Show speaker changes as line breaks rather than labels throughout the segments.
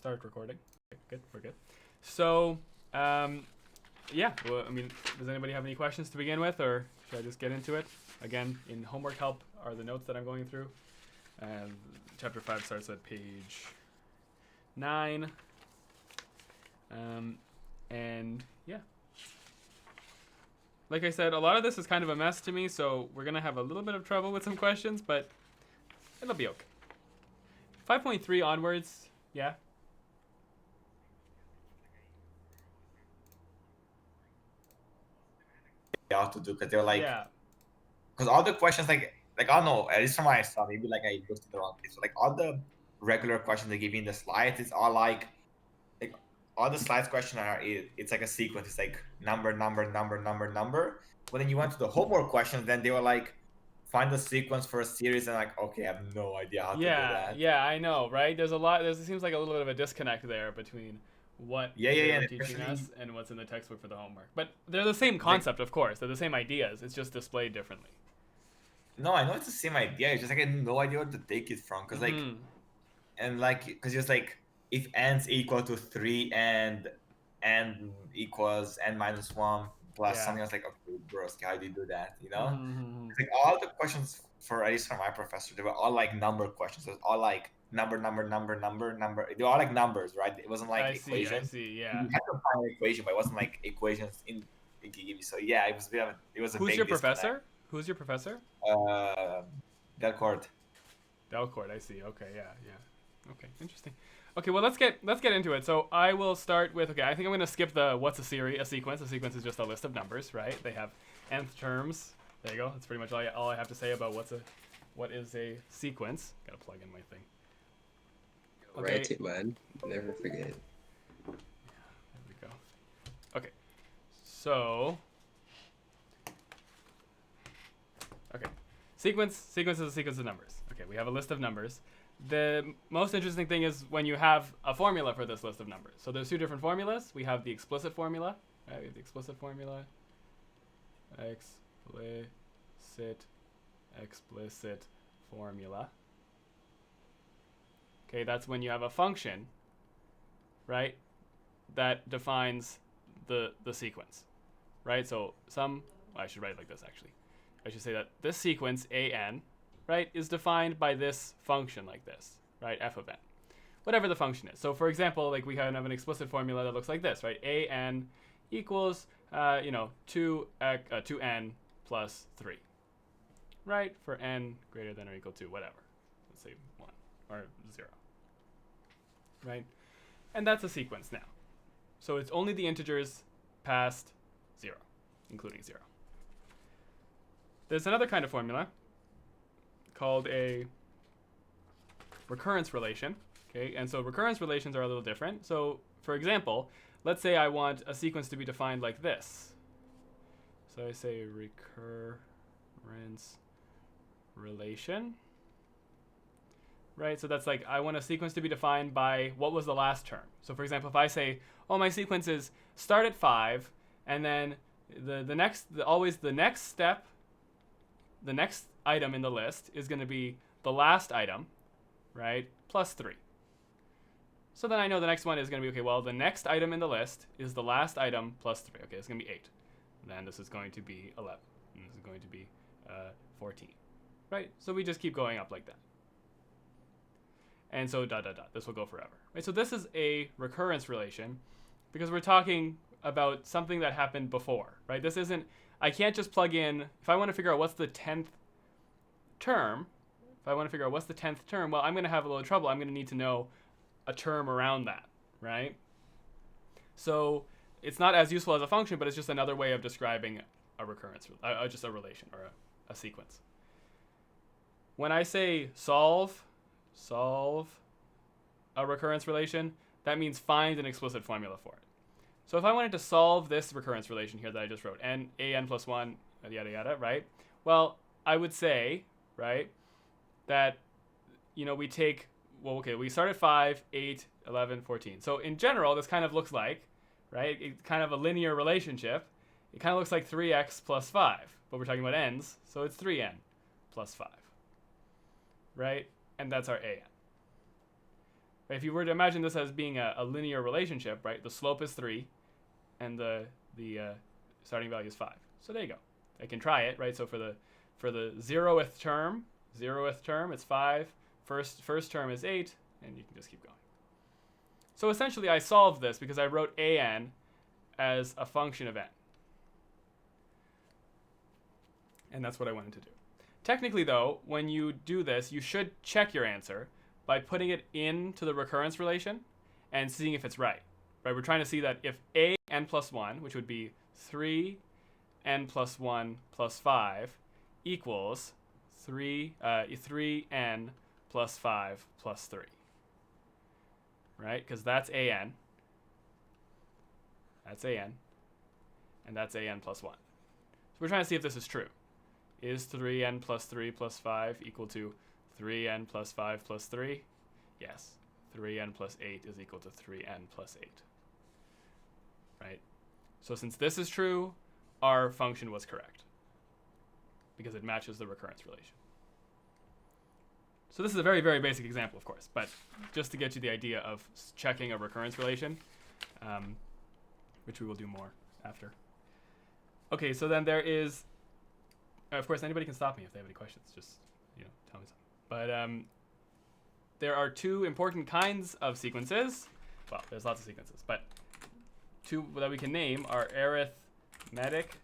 start recording. Okay, good, we're good. So, yeah, well, I mean, does anybody have any questions to begin with, or should I just get into it? Again, in homework help are the notes that I'm going through. Chapter 5 starts at page 9. And yeah. Like I said, a lot of this is kind of a mess to me, so we're going to have a little bit of trouble with some questions, but it'll be okay. 5.3 onwards, yeah.
How to do, because they're like,
Yeah.
because all the questions, like I don't know, at least from what I saw, maybe like I looked at the wrong place. So like all the regular questions they give you in the slides, it's all like all the slides question are it's like a sequence. It's like number. But then you went to the homework questions, then they were like, find the sequence for a series, and like, okay, I have no idea how to do that.
Yeah, I know, right? There's a lot. It seems like a little bit of a disconnect there between what
Yeah,
they
and
were teaching
especially
us and what's in the textbook for the homework. But they're the same
like,
concept, of course. They're the same ideas. It's just displayed differently.
no, I know it's the same idea. It's just like I had no idea where to take it from, because like, and like, because it's like if n's equal to 3 and n equals n minus 1 plus
Yeah.
something, I was like, okay, bros, how do you do that? You know,
Mm-hmm.
it's like all the questions, for at least from my professor, they were all like number questions. It was all like number. They were all like numbers, right? It wasn't like
I
equation.
see.
You
Yeah.
had to find an equation, but it wasn't like equations in give. So yeah, it was a bit of it was a
Who's
big
your
disconnect.
professor? Who's your professor?
Delcourt.
Delcourt. I see. Okay. Yeah. Okay. Interesting. Okay. Well, let's get into it. So I will start with. Okay. I think I'm going to skip the what's a series, a sequence. A sequence is just a list of numbers, right? They have nth terms. There you go. That's pretty much all I have to say about what is a sequence. Got to plug in my thing.
Okay. Write it, man. Never forget.
There we go. Okay. So. Okay. Sequence is a sequence of numbers. Okay, we have a list of numbers. The most interesting thing is when you have a formula for this list of numbers. So there's two different formulas. We have the explicit formula. Right? We have the explicit formula. Explicit formula. Okay, that's when you have a function, right, that defines the sequence, right? So I should write it like this actually. I should say that this sequence, an, right, is defined by this function like this, right, f of n, whatever the function is. So for example, like we have an explicit formula that looks like this, right, an equals, 2n plus 3, right, for n greater than or equal to whatever. Let's say 1 or 0, right? And that's a sequence now. So it's only the integers past 0, including 0. There's another kind of formula called a recurrence relation. Okay, and so recurrence relations are a little different. So for example, let's say I want a sequence to be defined like this. So I say recurrence relation. Right, so that's like I want a sequence to be defined by what was the last term. So for example, if I say, oh, my sequence is start at 5, and then the next step, the next item in the list is going to be the last item, right, plus 3. So then I know the next one is going to be, okay, well, the next item in the list is the last item plus 3. Okay, it's going to be 8. And then this is going to be 11. And this is going to be 14. Right? So we just keep going up like that. And so ... This will go forever. Right? So this is a recurrence relation because we're talking about something that happened before. Right? This isn't... I can't just plug in... If I want to figure out what's the 10th term, well, I'm going to have a little trouble. I'm going to need to know a term around that. Right? So it's not as useful as a function, but it's just another way of describing a recurrence, just a relation or a sequence. When I say solve a recurrence relation, that means find an explicit formula for it. So if I wanted to solve this recurrence relation here that I just wrote, an plus 1, yada yada, right? Well, I would say, right, that, we take, we start at 5, 8, 11, 14. So in general, this kind of looks like, right, it's kind of a linear relationship. It kind of looks like 3x plus 5, but we're talking about n's, so it's 3n plus 5, right? And that's our an. If you were to imagine this as being a linear relationship, right, the slope is 3 and the starting value is 5. So there you go. I can try it, right? So for the 0th term, it's 5. First term is 8, and you can just keep going. So essentially, I solved this because I wrote an as a function of n. And that's what I wanted to do. Technically, though, when you do this, you should check your answer by putting it into the recurrence relation and seeing if it's right. Right? We're trying to see that if n plus 1, which would be 3n plus 1 plus 5, equals 3n plus 5 plus 3. Right? Because that's an. That's an. And that's an plus 1. So we're trying to see if this is true. Is 3n plus 3 plus 5 equal to 3n plus 5 plus 3? Yes. 3n plus 8 is equal to 3n plus 8. Right? So since this is true, our function was correct. Because it matches the recurrence relation. So this is a very, very basic example, of course. But just to get you the idea of checking a recurrence relation, which we will do more after. Okay, so then there is... Of course, anybody can stop me if they have any questions. Just, tell me something. But there are two important kinds of sequences. Well, there's lots of sequences, but two that we can name are arithmetic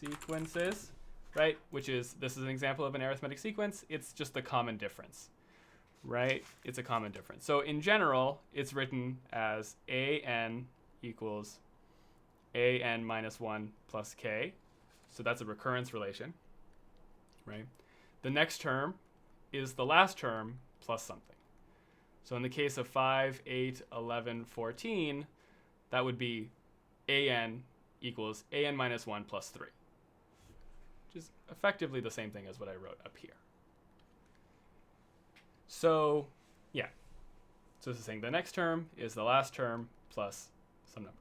sequences, right? This is an example of an arithmetic sequence. It's just the common difference, right? It's a common difference. So in general, it's written as an equals an minus 1 plus k. So that's a recurrence relation. Right? The next term is the last term plus something. So in the case of 5, 8, 11, 14, that would be an equals an minus 1 plus 3, which is effectively the same thing as what I wrote up here. So, yeah. So this is saying the next term is the last term plus some number.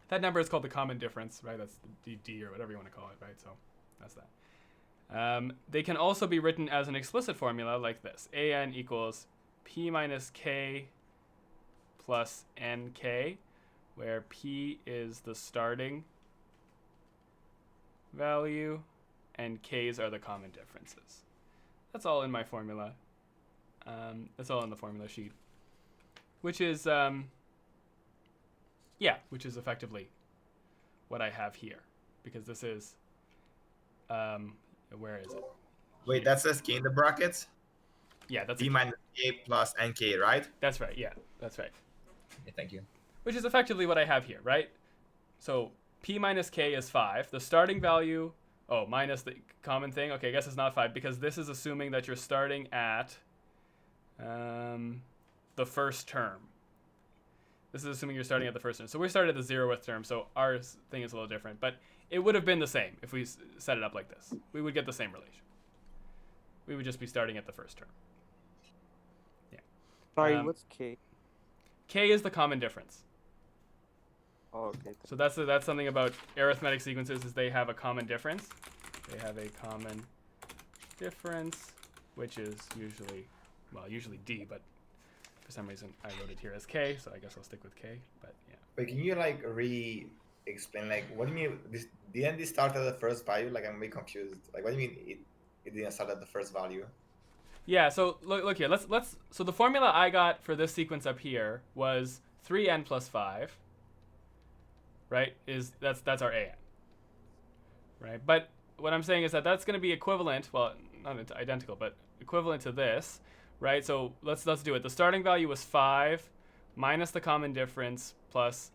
That number is called the common difference, right? That's the d or whatever you want to call it, right? So that's that. They can also be written as an explicit formula like this. An equals p minus k plus nk, where p is the starting value and k's are the common differences. That's all in my formula. That's all in the formula sheet, which is... which is effectively what I have here, because this is, where is it?
Wait, that says k in the brackets?
Yeah, that's
p minus k plus nk, right?
That's right, yeah, that's right.
Okay, thank you.
Which is effectively what I have here, right? So p minus k is 5. The starting value, minus the common thing. Okay, I guess it's not 5, because this is assuming that you're starting at the first term. This is assuming you're starting at the first term. So we started at the 0th term, so our thing is a little different. But it would have been the same if we set it up like this. We would get the same relation. We would just be starting at the first term. Yeah.
Sorry, what's k?
K is the common difference.
Oh, okay.
So that's something about arithmetic sequences is they have a common difference. They have a common difference, which is usually d, but for some reason I wrote it here as k, so I guess I'll stick with k, but yeah.
But can you re-explain, what do you mean, didn't this start at the first value? I'm very confused. What do you mean it didn't start at the first value?
Yeah, so look here, so the formula I got for this sequence up here was 3n plus 5, right, that's our an, right? But what I'm saying is that that's going to be equivalent, well, not identical, but equivalent to this, right? So let's do it. The starting value was 5 minus the common difference plus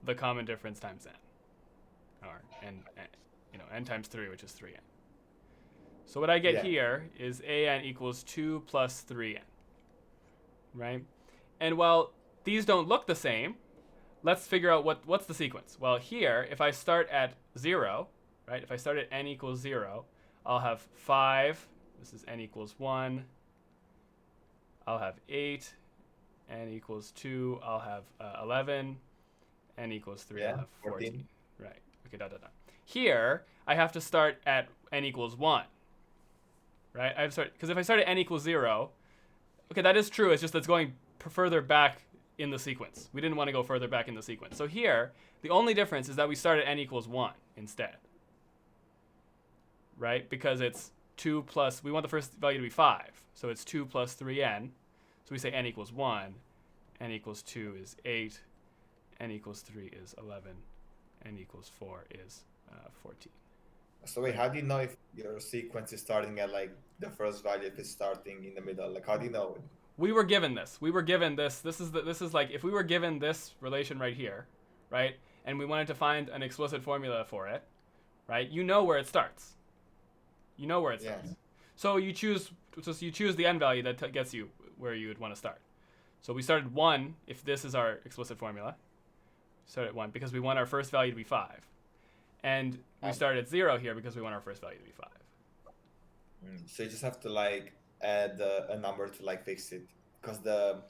the common difference times n, or n times 3, which is 3n. So what I get here is an equals 2 plus 3n, right? And while these don't look the same, let's figure out what's the sequence. Well, here, if I start at 0, right? If I start at n equals 0, I'll have 5. This is n equals 1. I'll have 8. N equals 2. I'll have 11. N equals 3. I'll have 14. Right. Okay, Here, I have to start at n equals 1. Right? Because if I start at n equals 0, Okay, that is true. It's just that's going further back in the sequence. We didn't want to go further back in the sequence. So here, the only difference is that we start at n equals 1 instead. Right? Because it's 2 plus, we want the first value to be 5. So it's 2 plus 3n. So we say n equals 1. N equals 2 is 8. N equals 3 is 11. N equals 4 is 14.
So wait, how do you know if your sequence is starting at like the first value, if it's starting in the middle? Like, how do you know?
We were given this. We were given this. This is like if we were given this relation right here, right? And we wanted to find an explicit formula for it, right? You know where it starts. You know where it starts.
Yeah.
So you choose the n value that gets you where you would want to start. So we started 1 if this is our explicit formula. Start at 1 because we want our first value to be 5. And we start at 0 here because we want our first value to be 5.
So you just have to like add a number to like fix it, because the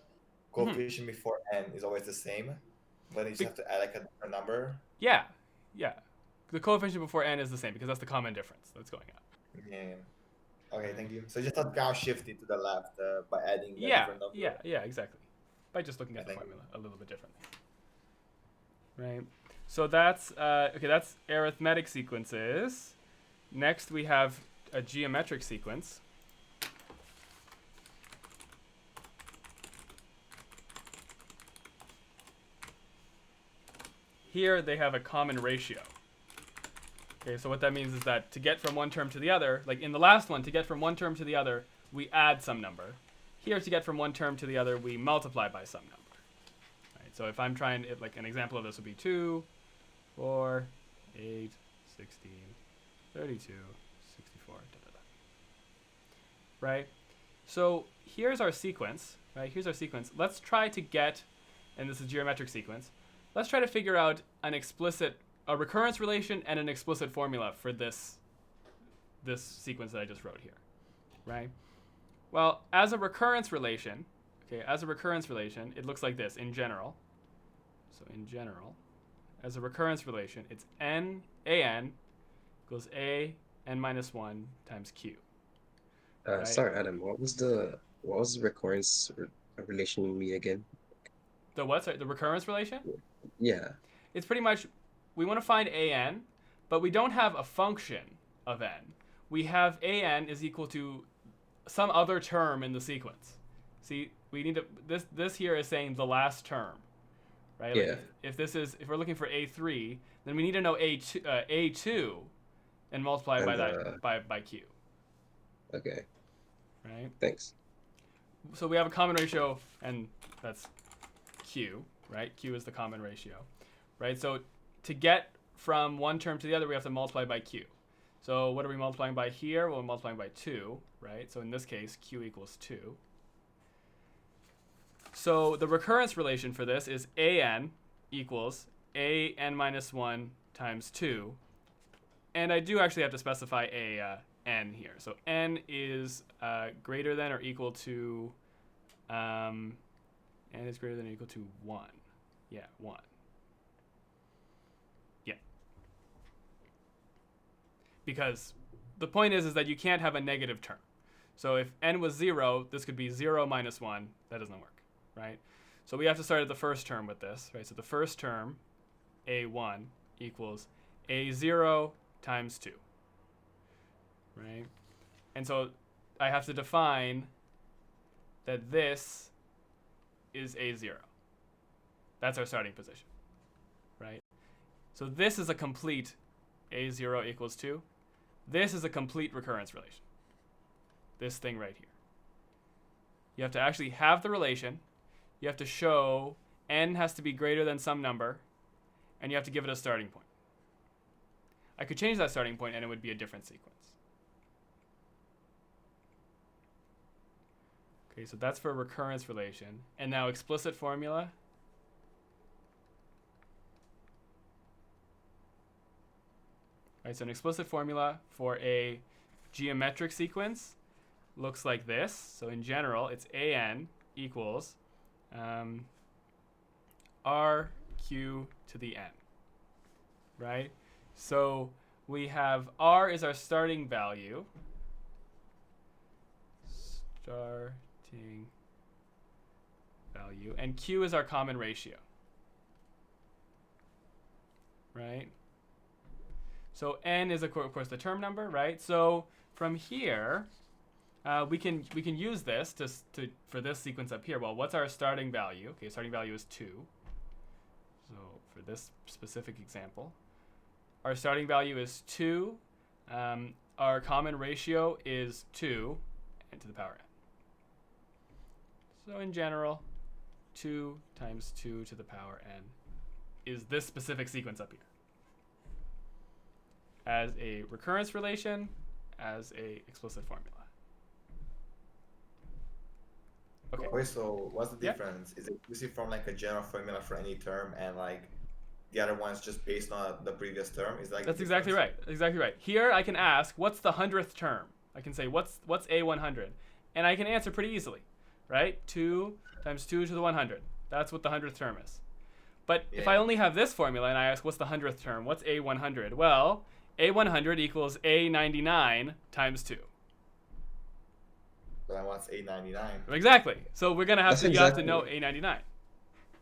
coefficient before n is always the same, but you just have to add like a different number.
Yeah. The coefficient before n is the same because that's the common difference that's going out.
Yeah. Okay, thank you. So just have to now shift it to the left by adding a
Yeah,
different number.
yeah, exactly. By just looking at the
Thank you.
formula a little bit differently. Right. So that's okay. That's arithmetic sequences. Next, we have a geometric sequence. Here they have a common ratio. Okay, so what that means is that to get from one term to the other, like in the last one, to get from one term to the other, we add some number. Here, to get from one term to the other, we multiply by some number. Right, so if I'm trying, like an example of this would be 2, 4, 8, 16, 32, 64, right? So here's our sequence, right? Here's our sequence. Let's try to get, and this is geometric sequence, let's try to figure out a recurrence relation and an explicit formula for this sequence that I just wrote here, right? Well, as a recurrence relation, it looks like this in general. So in general, as a recurrence relation, it's an equals a n minus 1 times q. Right?
Sorry, Adam. What was the recurrence relation mean again?
The what? Sorry, the recurrence relation?
Yeah.
It's pretty much, we want to find an, but we don't have a function of n. We have an is equal to some other term in the sequence. See, we need to, this here is saying the last term, right?
Yeah.
Like if we're looking for a3, then we need to know a2 and multiply
And,
by that by q.
Okay.
Right?
Thanks.
So we have a common ratio, and that's q, right? Q is the common ratio, right? So to get from one term to the other, we have to multiply by q. So what are we multiplying by here? Well, we're multiplying by 2, right? So in this case, q equals 2. So the recurrence relation for this is an equals an minus 1 times 2. And I do actually have to specify a n here. So n is greater than or equal to, n is greater than or equal to 1. Yeah, 1. Yeah. Because the point is that you can't have a negative term. So if n was 0, this could be 0 minus 1. That doesn't work, right? So we have to start at the first term with this, right? So the first term, a1, equals a0 times 2, right? And so I have to define that this is a0. That's our starting position, right? So this is a complete a0 equals 2. This is a complete recurrence relation. This thing right here. You have to actually have the relation. You have to show n has to be greater than some number, and you have to give it a starting point. I could change that starting point and it would be a different sequence. Okay, so that's for recurrence relation. And now explicit formula. Right, so an explicit formula for a geometric sequence looks like this. So in general, it's an equals rq to the n, right? So we have r is our starting value. Starting value, and Q is our common ratio. Right? So n is of course the term number, right? So from here, we can use this for this sequence up here. Well, what's our starting value? Okay, starting value is 2. So for this specific example, our starting value is 2. Our common ratio is 2 n to the power n. So in general, 2 times 2 to the power n is this specific sequence up here. As a recurrence relation, as a explicit formula. Okay.
Wait, so what's the
Yeah.
difference? Is it explicit from like a general formula for any term, and like the other one's just based on the previous term? Is like
That's exactly right. Exactly right. Here I can ask, what's the 100th term? I can say, what's A100? And I can answer pretty easily, right? 2 times 2 to the 100. That's what the 100th term is. But if I only have this formula and I ask, what's the 100th term? What's A100? Well, A100 equals A99 times 2.
So then what's 899?
Exactly. So we're gonna have
That's
to you have to
exactly-
know A99.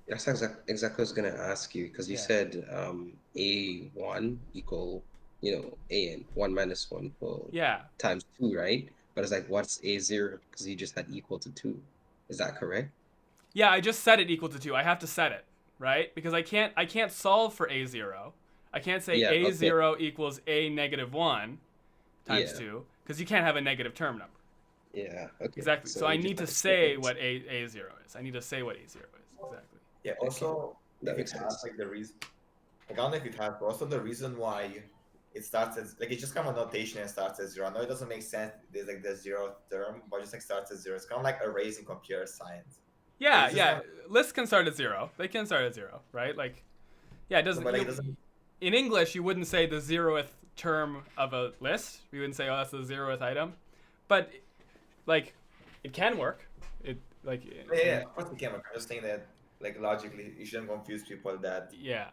That's exactly what I was gonna ask you, because you
Yeah.
said A1 equal, AN 1 minus 1 equal
Yeah.
times 2, right? But it's like, what's A0? Because you just had equal to 2. Is that correct?
Yeah, I just set it equal to 2. I have to set it, right? Because I can't solve for A0. I can't say
Yeah, okay.
A0 equals A negative 1 times
Yeah.
2, because you can't have a negative term number.
Yeah. Okay.
Exactly. So I
you
need to
just have
say
sequence.
what A0 is. I need to say what A0 is. Exactly.
Yeah. Also,
That
if
makes
it has
sense.
like the reason, like I don't know if it has, but also the reason why it starts as like it's just kind of a notation and starts as 0. I know it doesn't make sense. There's like the 0th term, but just like starts as 0. It's kind of like arrays in computer science.
Yeah,
It's just
yeah.
not-
Lists can start at 0. They can start at 0, right? Like, yeah, it doesn't.
But like, it doesn't.
In English, you wouldn't say the 0th term of a list. You wouldn't say, oh, that's the 0th item. But, like, it can work. It like.
Yeah, of course it can. I'm just saying that like logically, you shouldn't confuse people that
Yeah.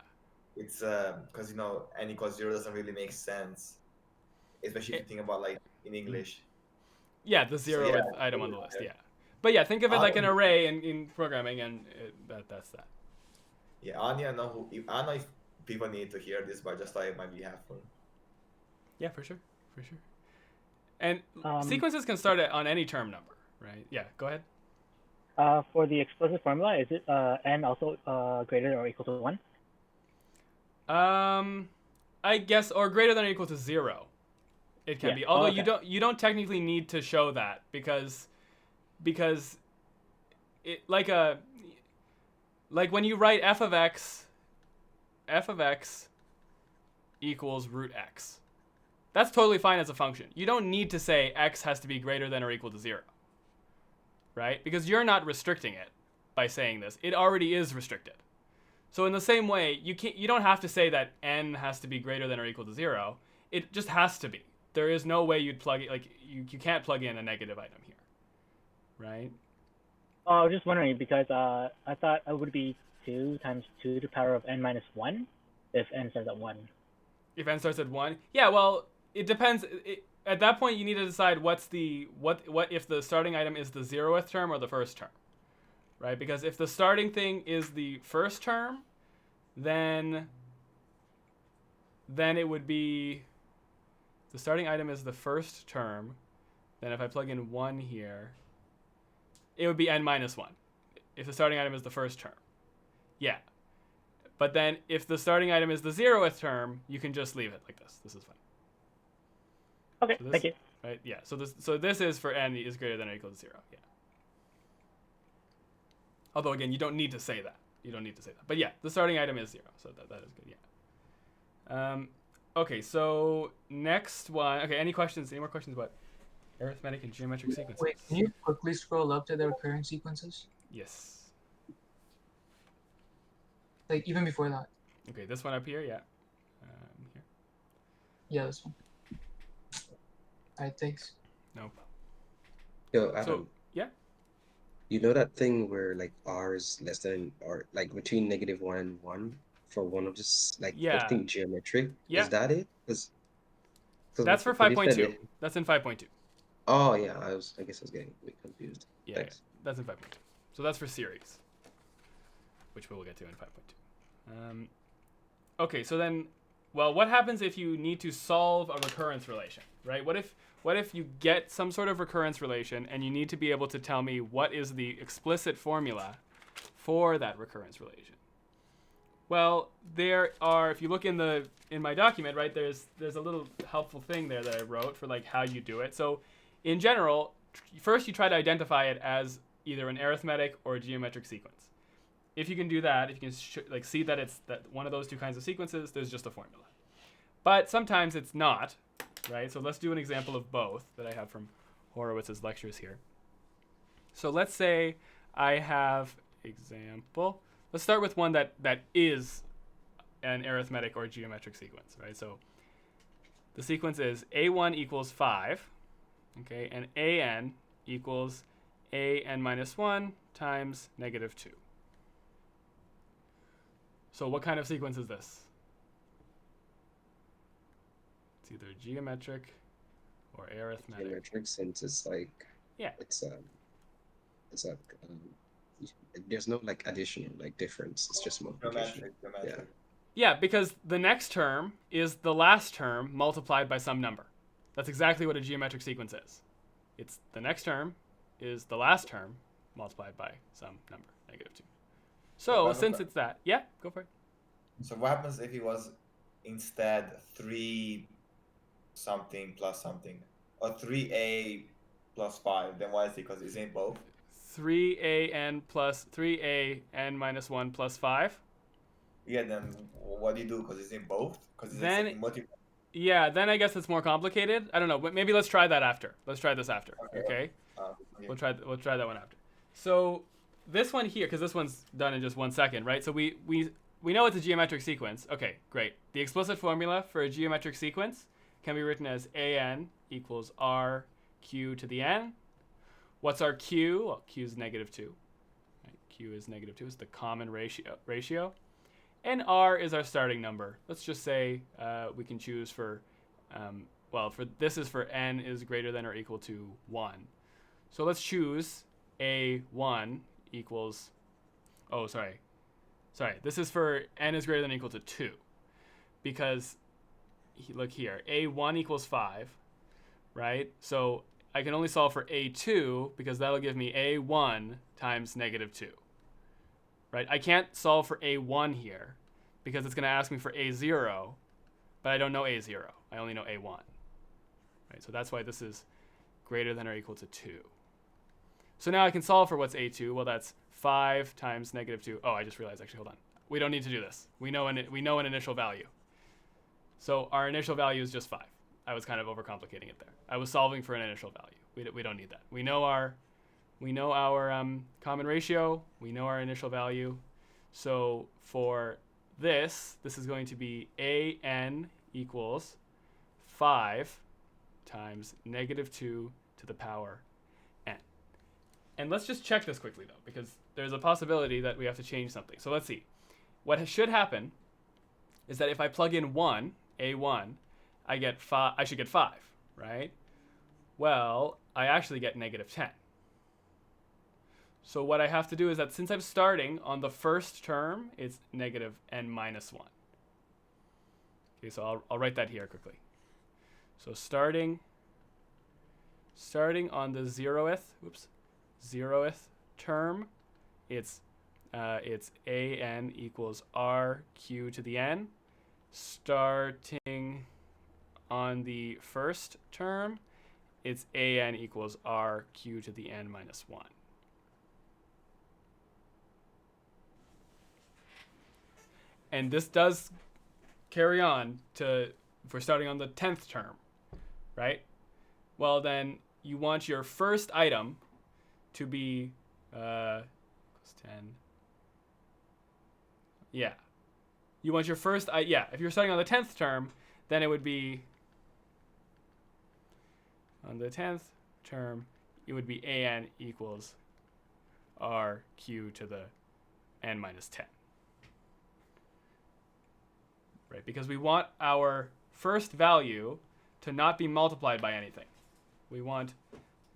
it's because n equals 0 doesn't really make sense, especially if you think about like in English.
Yeah, the
So,
0th
yeah,
item on the
totally,
list.
yeah.
Yeah. But yeah, think of it like an
Um,
array in programming, and that's that.
Yeah, I don't know I don't know if people need to hear this, but just thought it might be helpful.
Yeah, for sure, for sure. And
Um,
sequences can start on any term number, right? Yeah, go ahead.
For the explicit formula, is it n also greater or equal to 1?
I guess, or greater than or equal to 0. It can
Yeah.
be. Although
Okay.
you don't technically need to show that because it like when you write f of x equals root x. That's totally fine as a function. You don't need to say x has to be greater than or equal to 0. Right? Because you're not restricting it by saying this. It already is restricted. So in the same way, you don't have to say that n has to be greater than or equal to 0. It just has to be. There is no way you'd plug it, like you can't plug in a negative item here. Right?
Oh, I was just wondering because I thought it would be 2 times 2 to the power of n minus 1 if n starts at 1.
If n starts at 1? Yeah, well, it depends. At that point, you need to decide what if the starting item is the 0th term or the first term. Right? Because if the starting thing is the first term, then it would be, the starting item is the first term, then if I plug in 1 here, it would be n minus 1 if the starting item is the first term. Yeah. But then if the starting item is the 0th term, you can just leave it like this. This is fine.
Okay,
So this-
thank you.
Right? Yeah. So this is for n is greater than or equal to 0. Yeah. Although again, you don't need to say that. You don't need to say that. But yeah, the starting item is 0. So that is good. Yeah. Okay. So next one. Okay. Any questions? Any more questions about arithmetic and geometric sequences?
Wait, can you quickly scroll up to the recurring sequences?
Yes.
Like even before that.
Okay. This one up here. Yeah. Here.
Yeah, this one. Alright, thanks.
Nope.
Yo, Adam,
So yeah.
you know that thing where like r is less than or like between -1 and 1 for one of just like
Yeah.
everything geometric?
Yeah.
Is that it? 'Cause
That's for
what you said
5.2.
it-
That's in 5.2.
Oh yeah, I guess I was getting a bit confused.
Yeah.
Thanks.
That's in 5.2. So that's for series. which we will get to in 5.2. Okay, so then, well, what happens if you need to solve a recurrence relation, right? What if you get some sort of recurrence relation and you need to be able to tell me what is the explicit formula for that recurrence relation? Well, there are, if you look in my document, right, there's a little helpful thing there that I wrote for like how you do it. So in general, first you try to identify it as either an arithmetic or a geometric sequence. If you can do that, if you can see that it's that one of those two kinds of sequences, there's just a formula. But sometimes it's not, right? So let's do an example of both that I have from Horowitz's lectures here. So let's say I have example. Let's start with one that is an arithmetic or geometric sequence, right? So the sequence is a1 equals 5, okay, and an equals an minus 1 times negative 2. So what kind of sequence is this? It's either geometric or arithmetic.
Geometric, since it's like,
Yeah.
it's there's no like additional like difference. It's just multiplication.
Geometric.
Yeah, because the next term is the last term multiplied by some number. That's exactly what a geometric sequence is. It's the next term is the last term multiplied by some number, negative 2. So since it's that, yeah, go for it.
So what happens if it was instead 3 something plus something, or 3a plus 5? Then why is it? Because it's in both.
3an plus 3an minus 1 plus 5.
Yeah, then what do you do? Because it's in both. Because it's
Then-
in multiple.
Yeah, then I guess it's more complicated. I don't know, but maybe let's try that after. Let's try this after.
Okay.
Okay?
Okay.
We'll try that one after. So this one here, because this one's done in just 1 second, right? So we know it's a geometric sequence. Okay, great. The explicit formula for a geometric sequence can be written as an equals r q to the n. What's our q? Well, q is negative 2. Right? Q is negative 2. It's the common ratio. And r is our starting number. Let's just say we can choose for, this is for n is greater than or equal to 1. So let's choose a1 equals, this is for n is greater than or equal to 2. Because, look here, a1 equals 5, right? So I can only solve for a2 because that'll give me a1 times negative 2. Right? I can't solve for a1 here because it's going to ask me for a0, but I don't know a0. I only know a1. Right? So that's why this is greater than or equal to 2. So now I can solve for what's a2. Well, that's 5 times negative 2. Oh, I just realized, actually, hold on. We don't need to do this. We know an initial value. So our initial value is just 5. I was kind of overcomplicating it there. I was solving for an initial value. We don't need that. We know our common ratio. We know our initial value. So for this is going to be an equals 5 times negative 2 to the power n. And let's just check this quickly, though, because there's a possibility that we have to change something. So let's see. What should happen is that if I plug in 1, a1, I should get 5, right? Well, I actually get negative 10. So what I have to do is that since I'm starting on the first term, it's negative n minus 1. Okay, so I'll write that here quickly. So starting on the zeroth term, it's an equals r q to the n. Starting on the first term, it's an equals r q to the n minus 1. And this does carry on to, if we're starting on the 10th term, right? Well, then you want your first item to be 10. Yeah. You want your first, if you're starting on the 10th term, then it would be, on the 10th term, it would be an equals r q to the n minus 10. Right, because we want our first value to not be multiplied by anything. We want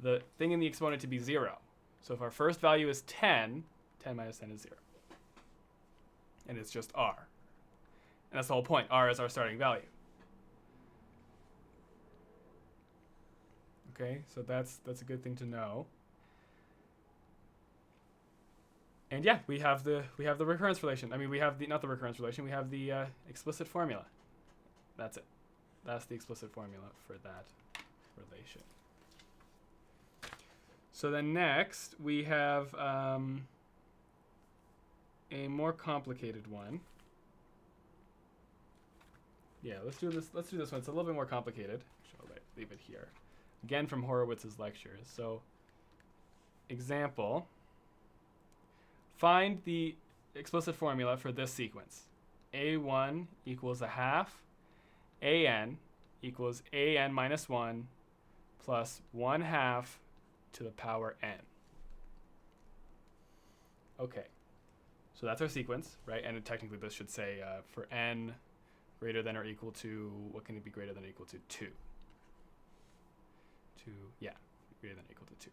the thing in the exponent to be 0. So if our first value is 10, 10 minus 10 is 0. and it's just r. And that's the whole point. R is our starting value. Okay, so that's a good thing to know. And yeah, we have the recurrence relation. I mean, we have the not the recurrence relation. We have the explicit formula. That's it. That's the explicit formula for that relation. So then next we have a more complicated one. Yeah, let's do this. Let's do this one. It's a little bit more complicated. So I'll leave it here. Again from Horowitz's lectures. So, example. Find the explicit formula for this sequence. A1 equals a half. AN equals AN minus 1 plus 1/2 to the power n. Okay. So that's our sequence, right? And technically this should say for n greater than or equal to, what can it be greater than or equal to? 2. Yeah, greater than or equal to 2.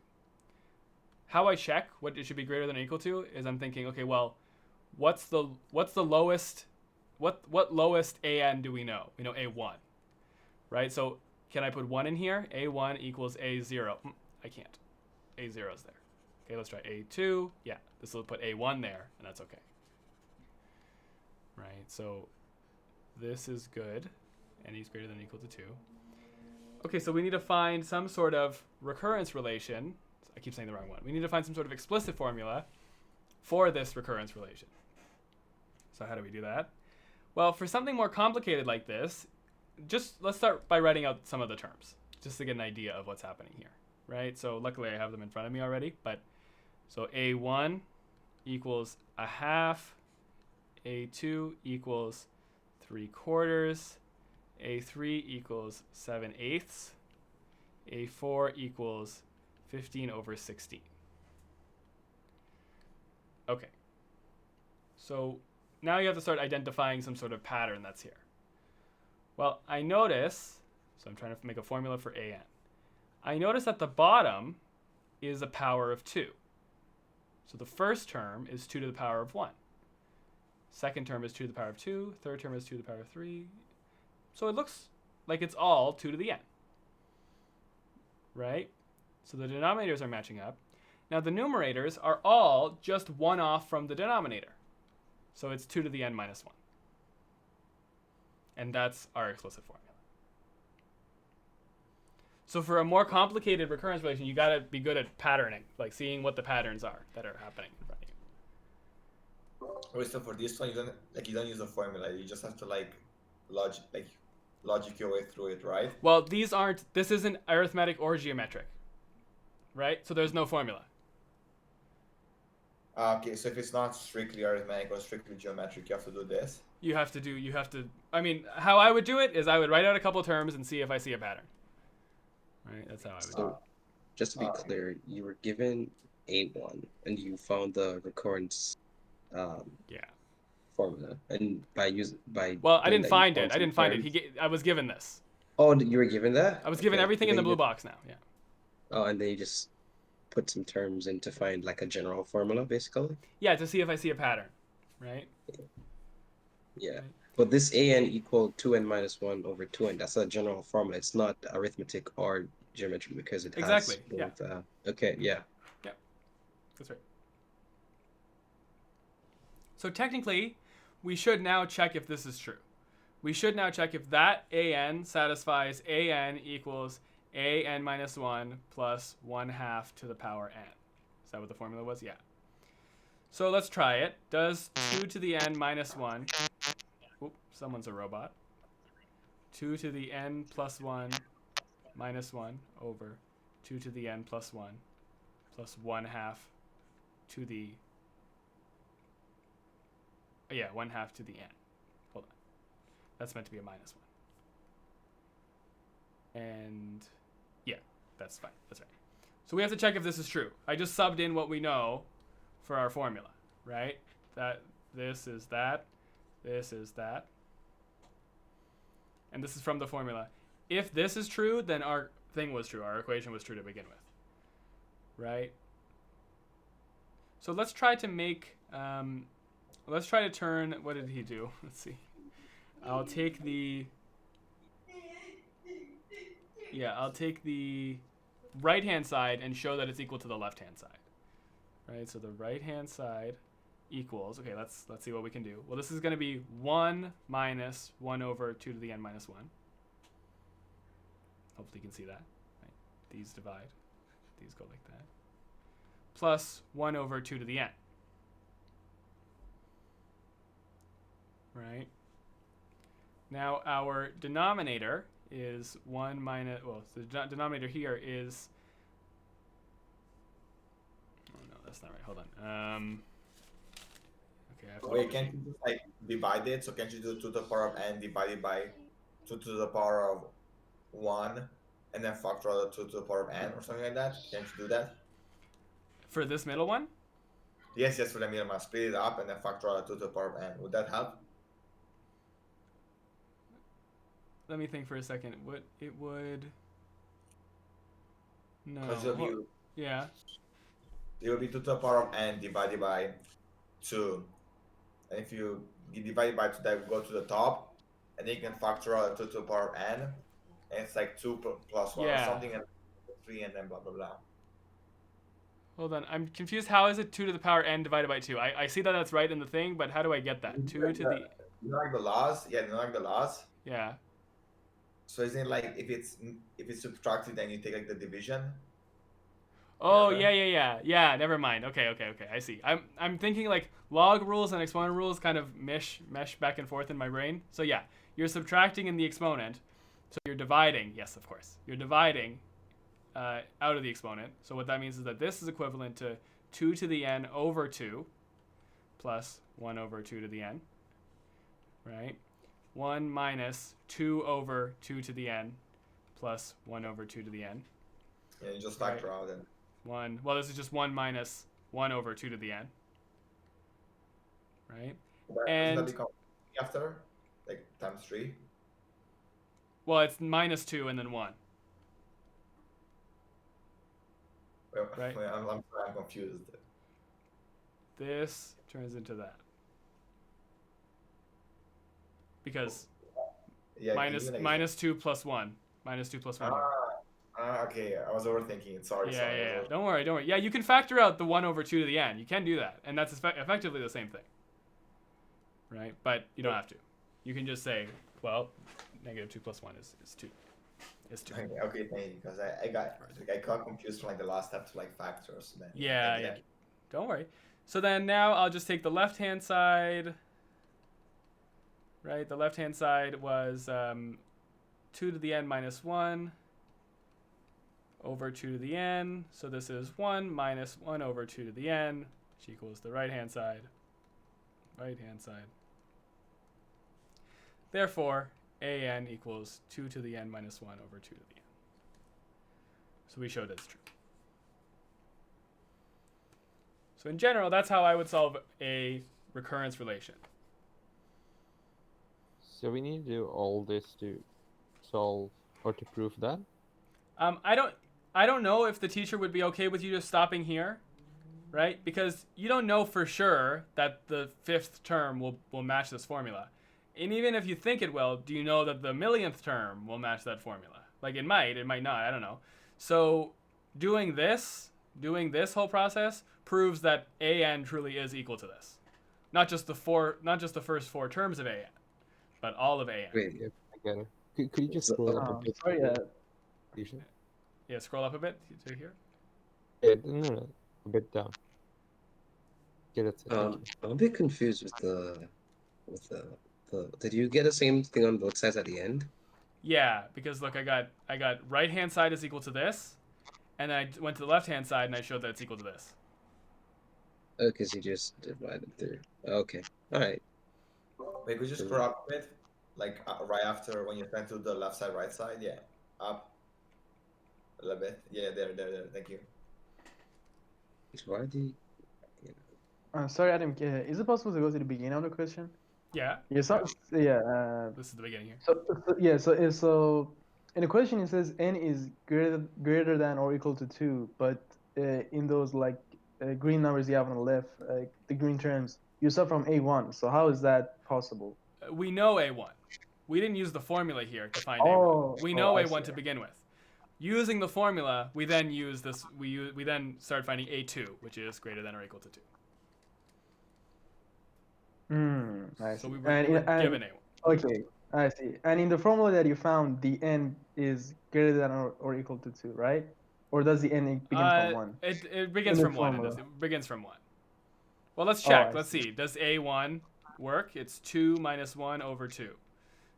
How I check what it should be greater than or equal to is I'm thinking, okay, well, what's the lowest, what lowest AN do we know? We know A1, right? So can I put 1 in here? A1 equals A0. I can't. A0 is there. Okay, let's try A2. Yeah, this will put A1 there, and that's okay. Right, so this is good. N is greater than or equal to 2. Okay, so we need to find some sort of recurrence relation. I keep saying the wrong one. We need to find some sort of explicit formula for this recurrence relation. So how do we do that? Well, for something more complicated like this, just let's start by writing out some of the terms, just to get an idea of what's happening here, right? So luckily I have them in front of me already, but so A1 equals a half, A2 equals 3/4, A3 equals 7/8, A4 equals 15/16. Okay. So now you have to start identifying some sort of pattern that's here. Well, I notice, so I'm trying to make a formula for AN. I notice that the bottom is a power of 2. So the first term is 2 to the power of 1. Second term is 2 to the power of 2. Third term is 2 to the power of 3. So it looks like it's all 2 to the n. Right? So the denominators are matching up. Now the numerators are all just 1 off from the denominator. So it's 2 to the n minus 1. And that's our explicit formula. So for a more complicated recurrence relation, you got to be good at patterning, like seeing what the patterns are that are happening in front of you.
Wait, so for this one, you don't use the formula. You just have to logic your way through it, right?
Well, this isn't arithmetic or geometric, right? So there's no formula.
Okay, so if it's not strictly arithmetic or strictly geometric, you have to do this.
I mean, how I would do it is I would write out a couple terms and see if I see a pattern. Right, that's how I would do it.
Just to be clear, you were given A1 and you found the recurrence formula, and
well, I didn't find it. I was given this.
Oh, you were given that?
I was given everything in the blue box now. Yeah.
Oh, and then you just put some terms in to find like a general formula, basically.
Yeah, to see if I see a pattern, right?
Yeah.
Right.
But this AN equal 2n minus 1 over 2n, that's a general formula. It's not arithmetic or geometry because it has both.
Yeah.
Okay, yeah.
Yeah, that's right. So technically, we should now check if this is true. We should now check if that AN satisfies AN equals AN minus 1 plus 1/2 to the power n. Is that what the formula was? Yeah. So let's try it. Does 2 to the n minus 1... Oop, someone's a robot. 2 to the n plus 1 minus 1 over 2 to the n plus 1 plus 1/2 to the... Yeah, 1/2 to the n. Hold on. That's meant to be a minus 1. And yeah, that's fine. That's right. So we have to check if this is true. I just subbed in what we know for our formula, right? That this is that. This is that. And this is from the formula. If this is true, then our thing was true. Our equation was true to begin with. Right? So let's try to make let's try to turn. What did he do? Let's see. I'll take the. Yeah, I'll take the right-hand side and show that it's equal to the left-hand side. Right. So the right-hand side equals. Okay. Let's see what we can do. Well, this is going to be 1 minus 1 over 2 to the n minus 1. Hopefully you can see that. Right. These divide. These go like that. Plus 1 over 2 to the n. Right? Now our denominator is 1 minus, well, the denominator here is, oh no, that's not right, hold on. Okay, I have to
Wait, can't you just like divide it? So can't you do 2 to the power of n divided by 2 to the power of 1 and then factorial 2 to the power of n or something like that? Can't you do that?
For this middle one?
Yes, for the middle one. Split it up and then factorial 2 to the power of n. Would that help?
Let me think for a second. What it would. No. Yeah.
It would be 2 to the power of n divided by 2. And if you divide it by 2, that will go to the top. And then you can factorial 2 to the power of n. And it's like 2 plus 1 or something, and 3, and then blah, blah, blah.
Hold on. I'm confused. How is it 2 to the power n divided by 2? I see that that's right in the thing, but how do I get that? 2 to the.
You know, like the laws? Yeah, you know, like the laws?
Yeah.
So isn't it like if it's subtracted, then you take like the division?
Oh yeah. Never mind. Okay. I see. I'm thinking like log rules and exponent rules kind of mesh back and forth in my brain. So yeah, you're subtracting in the exponent, so you're dividing. Yes, of course, you're dividing out of the exponent. So what that means is that this is equivalent to 2 to the n over 2 plus 1 over 2 to the n. Right. 1 minus 2 over 2 to the n plus 1 over 2 to the n.
Yeah, you just factor out then.
1. Well, this is just 1 minus 1 over 2 to the n. Right?
And does that become after? Like times 3?
Well, it's minus 2 and then 1.
Well,
right?
I'm confused.
This turns into that. Because minus 2 plus 1. Minus 2 plus 1.
Okay, I was overthinking it. Sorry.
Yeah. Don't worry. Yeah, you can factor out the 1 over 2 to the n. You can do that. And that's effectively the same thing. Right? But you don't have to. You can just say, well, negative 2 plus 1 is 2. It's 2.
Okay, thank you. Because I got confused from like the last step to like factors. Then,
yeah. Don't worry. So then now I'll just take the left-hand side. Right? The left-hand side was 2 to the n minus 1 over 2 to the n. So this is 1 minus 1 over 2 to the n, which equals the right-hand side. Right-hand side. Therefore, an equals 2 to the n minus 1 over 2 to the n. So we showed it's true. So in general, that's how I would solve a recurrence relation.
So we need to do all this to solve or to prove that?
I don't know if the teacher would be okay with you just stopping here, right? Because you don't know for sure that the 5th term will match this formula. And even if you think it will, do you know that the millionth term will match that formula? Like it might not, I don't know. So doing this whole process proves that an truly is equal to this. Not just the first 4 terms of an, but all of an.
Wait,
I get it. Could you just scroll up a bit?
Sorry,
Yeah, scroll up a bit to here.
Yeah, no, a bit down. Okay, that's it.
I'm a bit confused with the. Did you get the same thing on both sides at the end?
Yeah, because look, I got right-hand side is equal to this, and then I went to the left-hand side and I showed that it's equal to this.
Oh, because you just divided through. Okay, all right.
Wait, could you scroll up a bit? Like right after when you turn to the left side, right side? Yeah, up a little bit. Yeah, there. Thank you.
Why do you...
sorry, Adam. Is it possible to go to the beginning of the question?
Yeah.
This is
the beginning
So
here.
so in the question it says n is greater than or equal to 2, but in those like green numbers you have on the left, the green terms, you start from A1. So how is that possible?
We know A1. We didn't use the formula here to find
Oh,
A1. We know
I
A1
see.
to begin with. Using the formula, we then use this. We then start finding A2, which is greater than or equal to 2.
I see.
So we were given A1.
Okay, I see. And in the formula that you found, the n is greater than or equal to 2, right? Or does the n begin from 1?
It begins
In the
from 1.
formula.
It begins from 1. Well, let's
Oh,
check.
I
Let's see. Does A1 work? It's 2 minus 1 over 2.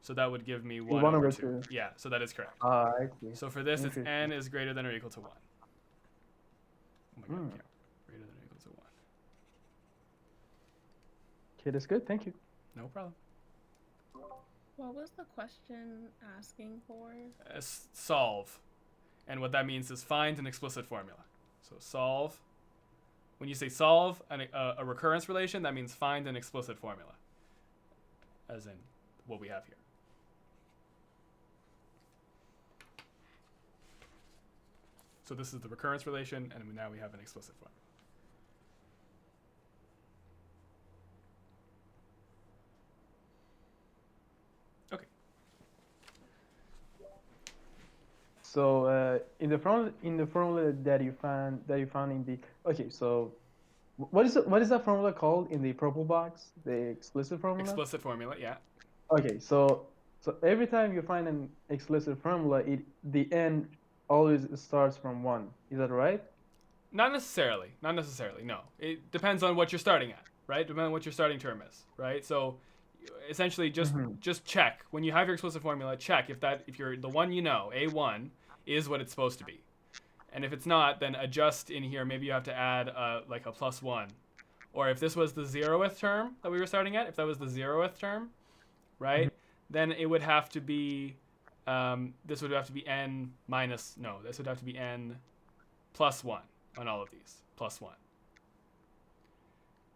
So that would give me 1 over 2. Yeah, so that is correct.
I see.
So for this, it's
Interesting.
n is greater than or equal to 1. Oh my god,
Hmm.
yeah. Greater than or equal to 1.
Okay, that's good. Thank you.
No problem.
What was the question asking for?
Solve. And what that means is find an explicit formula. So solve. When you say solve a recurrence relation, that means find an explicit formula. As in what we have here. So this is the recurrence relation, and now we have an explicit formula. Okay.
So in the formula that you found in the so what is that formula called in the purple box? The explicit formula?
Explicit formula, yeah.
Okay, so every time you find an explicit formula, the n always starts from 1. Is that right?
Not necessarily. Not necessarily. No. It depends on what you're starting at, right? Depending on what your starting term is, right? So essentially just check when you have your explicit formula, check if you're the one you know, A1 is what it's supposed to be. And if it's not, then adjust in here. Maybe you have to add like a plus 1. Or if this was the 0th term that we were starting at, if that was the 0th term, right? Then it would have to be this would have to be n minus, no, this would have to be n plus 1 on all of these, plus 1.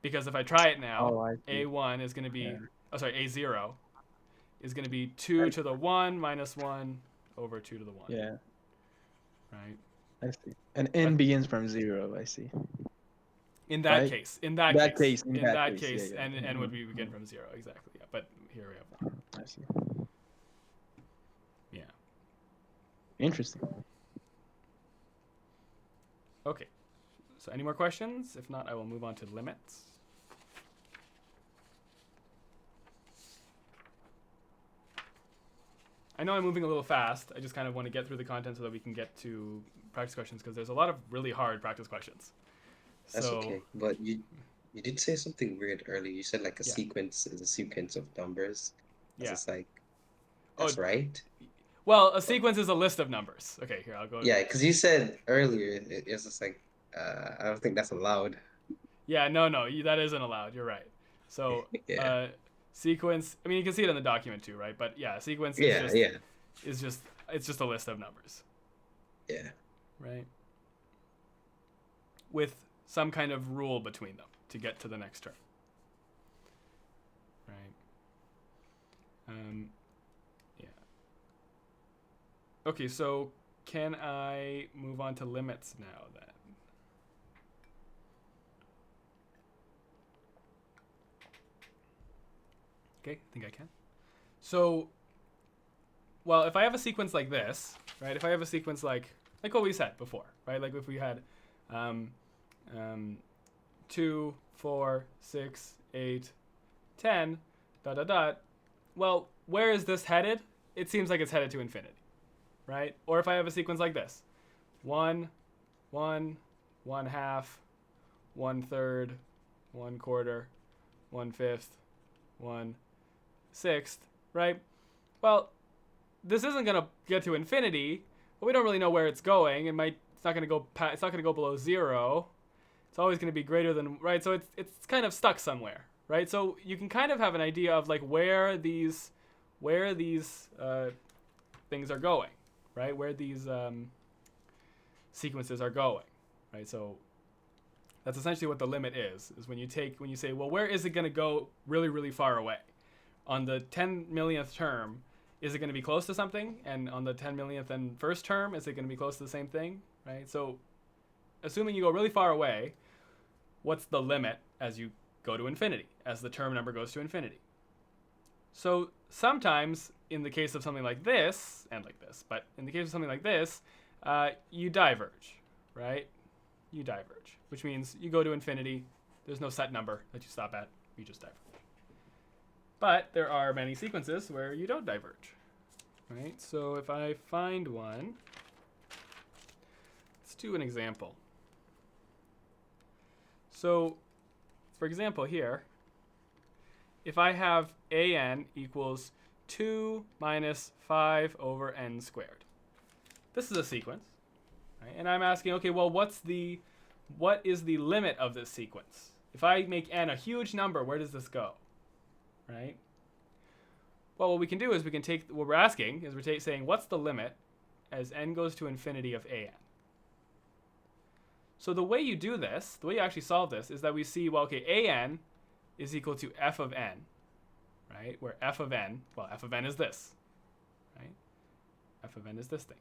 Because if I try it now, A1 is going to be, A0 is going to be 2 to the 1 minus 1 over 2 to the 1.
Yeah.
Right?
I see. And n begins from 0, I see.
In that case, n would begin from 0, exactly. Yeah, but here we have 1.
I see.
Yeah.
Interesting.
Okay. So any more questions? If not, I will move on to limits. I know I'm moving a little fast. I just kind of want to get through the content so that we can get to practice questions, because there's a lot of really hard practice questions.
That's okay. But you did say something weird earlier. You said like a sequence is a sequence of numbers.
Yeah.
It's like, that's right?
Well, a sequence is a list of numbers. Okay, here, I'll go.
Yeah, because you said earlier, it's just like, I don't think that's allowed.
Yeah, no, that isn't allowed. You're right. So, sequence, I mean, you can see it in the document too, right? But yeah, sequence is just a list of numbers.
Yeah.
Right? With some kind of rule between them to get to the next term. Right? Yeah. Okay, so can I move on to limits now then? Okay, I think I can. So, well, if I have a sequence like this, right? If I have a sequence like what we said before, right? Like if we had 2, 4, 6, 8, 10, ... Well, where is this headed? It seems like it's headed to infinity, right? Or if I have a sequence like this, 1, 1, 1/2, 1/3, 1/4, 1/5, 1/6, right? Well, this isn't gonna get to infinity, but we don't really know where it's going. It's not gonna go below 0. It's always gonna be greater than, right? So it's kind of stuck somewhere, right? So you can kind of have an idea of like where these things are going, right? Where these sequences are going, right? So that's essentially what the limit is when you say, well, where is it going to go really, really far away? On the 10 millionth term, is it going to be close to something? And on the 10 millionth and first term, is it going to be close to the same thing, right? So assuming you go really far away, what's the limit as you go to infinity, as the term number goes to infinity. So sometimes, in the case of something like this, and like this, but in the case of something like this, you diverge, right? You diverge, which means you go to infinity. There's no set number that you stop at. You just diverge. But there are many sequences where you don't diverge, right? So if I find one, let's do an example. So, for example here, if I have an equals 2 minus 5 over n squared. This is a sequence, right? And I'm asking, okay, well, what is the limit of this sequence? If I make n a huge number, where does this go, right? Well, what we can do is we can take, what we're asking is we're saying, what's the limit as n goes to infinity of an? So the way you do this, the way you actually solve this, is that we see, well, okay, an is equal to f of n, right? Where f of n, well, f of n is this, right? F of n is this thing.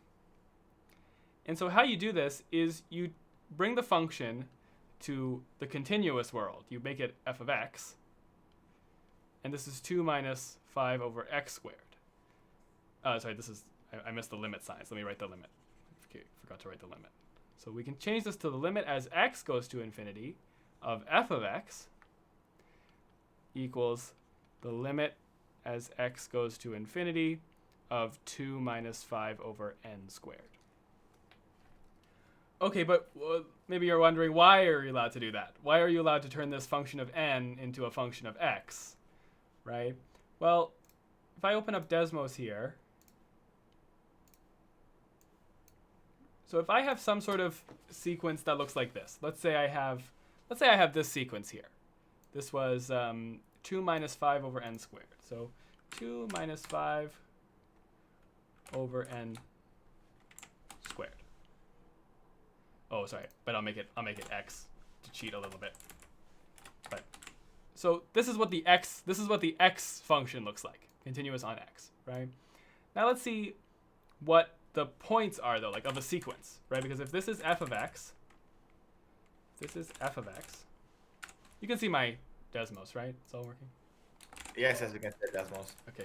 And so how you do this is you bring the function to the continuous world. You make it f of x, and this is 2 minus 5 over x squared. Sorry, this is, I missed the limit sign, so let me write the limit. Okay, forgot to write the limit. So we can change this to the limit as x goes to infinity of f of x equals the limit as x goes to infinity of 2 minus 5 over n squared. Okay, but maybe you're wondering, why are you allowed to do that? Why are you allowed to turn this function of n into a function of x, right? Well, if I open up Desmos here, so if I have some sort of sequence that looks like this, let's say I have this sequence here. This was 2 minus 5 over n squared. So 2 minus 5 over n squared. Oh, sorry, but I'll make it x to cheat a little bit. But so this is what the x function looks like, continuous on x, right? Now let's see what the points are though, like of a sequence, right? Because if this is f of x, you can see my Desmos, right? It's all working.
Yes, as we can see Desmos.
Okay.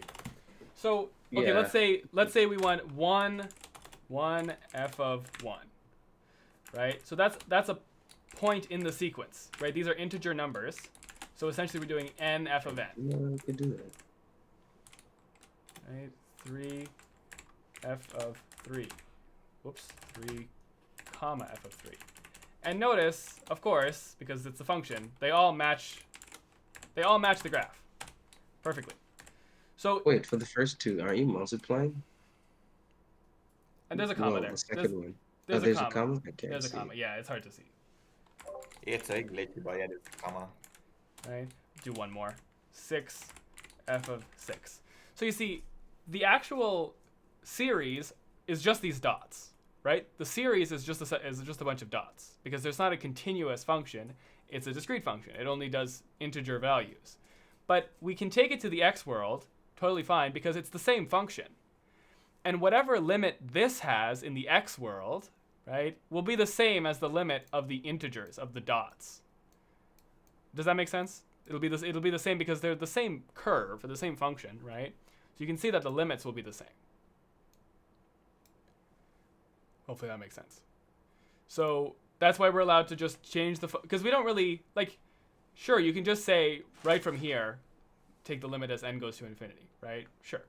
So okay,
Yeah.
let's say we want one f of 1. Right? So that's a point in the sequence, right? These are integer numbers. So essentially we're doing n f of n.
Yeah, we could do that.
Right? 3 f of 3. Whoops, 3 comma f of 3. And notice, of course, because it's a function, they all match the graph perfectly. So
Wait, for the first two, aren't you multiplying?
and there's a comma
Well,
there.
the second one.
There's
There's
a
a
comma.
comma? I can't
There's a
see.
comma. Yeah, it's hard to see.
It's a glitchy, but yeah, there's a comma.
Right? Do one more. 6 f of 6. So you see, the actual series is just these dots, right? The series is just a bunch of dots because there's not a continuous function. It's a discrete function. It only does integer values. But we can take it to the x world totally fine because it's the same function. And whatever limit this has in the x world, right, will be the same as the limit of the integers, of the dots. Does that make sense? It'll be the same because they're the same curve or the same function, right? So you can see that the limits will be the same. Hopefully that makes sense. So that's why we're allowed to just change the, because we don't really, like, sure, you can just say right from here, take the limit as n goes to infinity, right? Sure.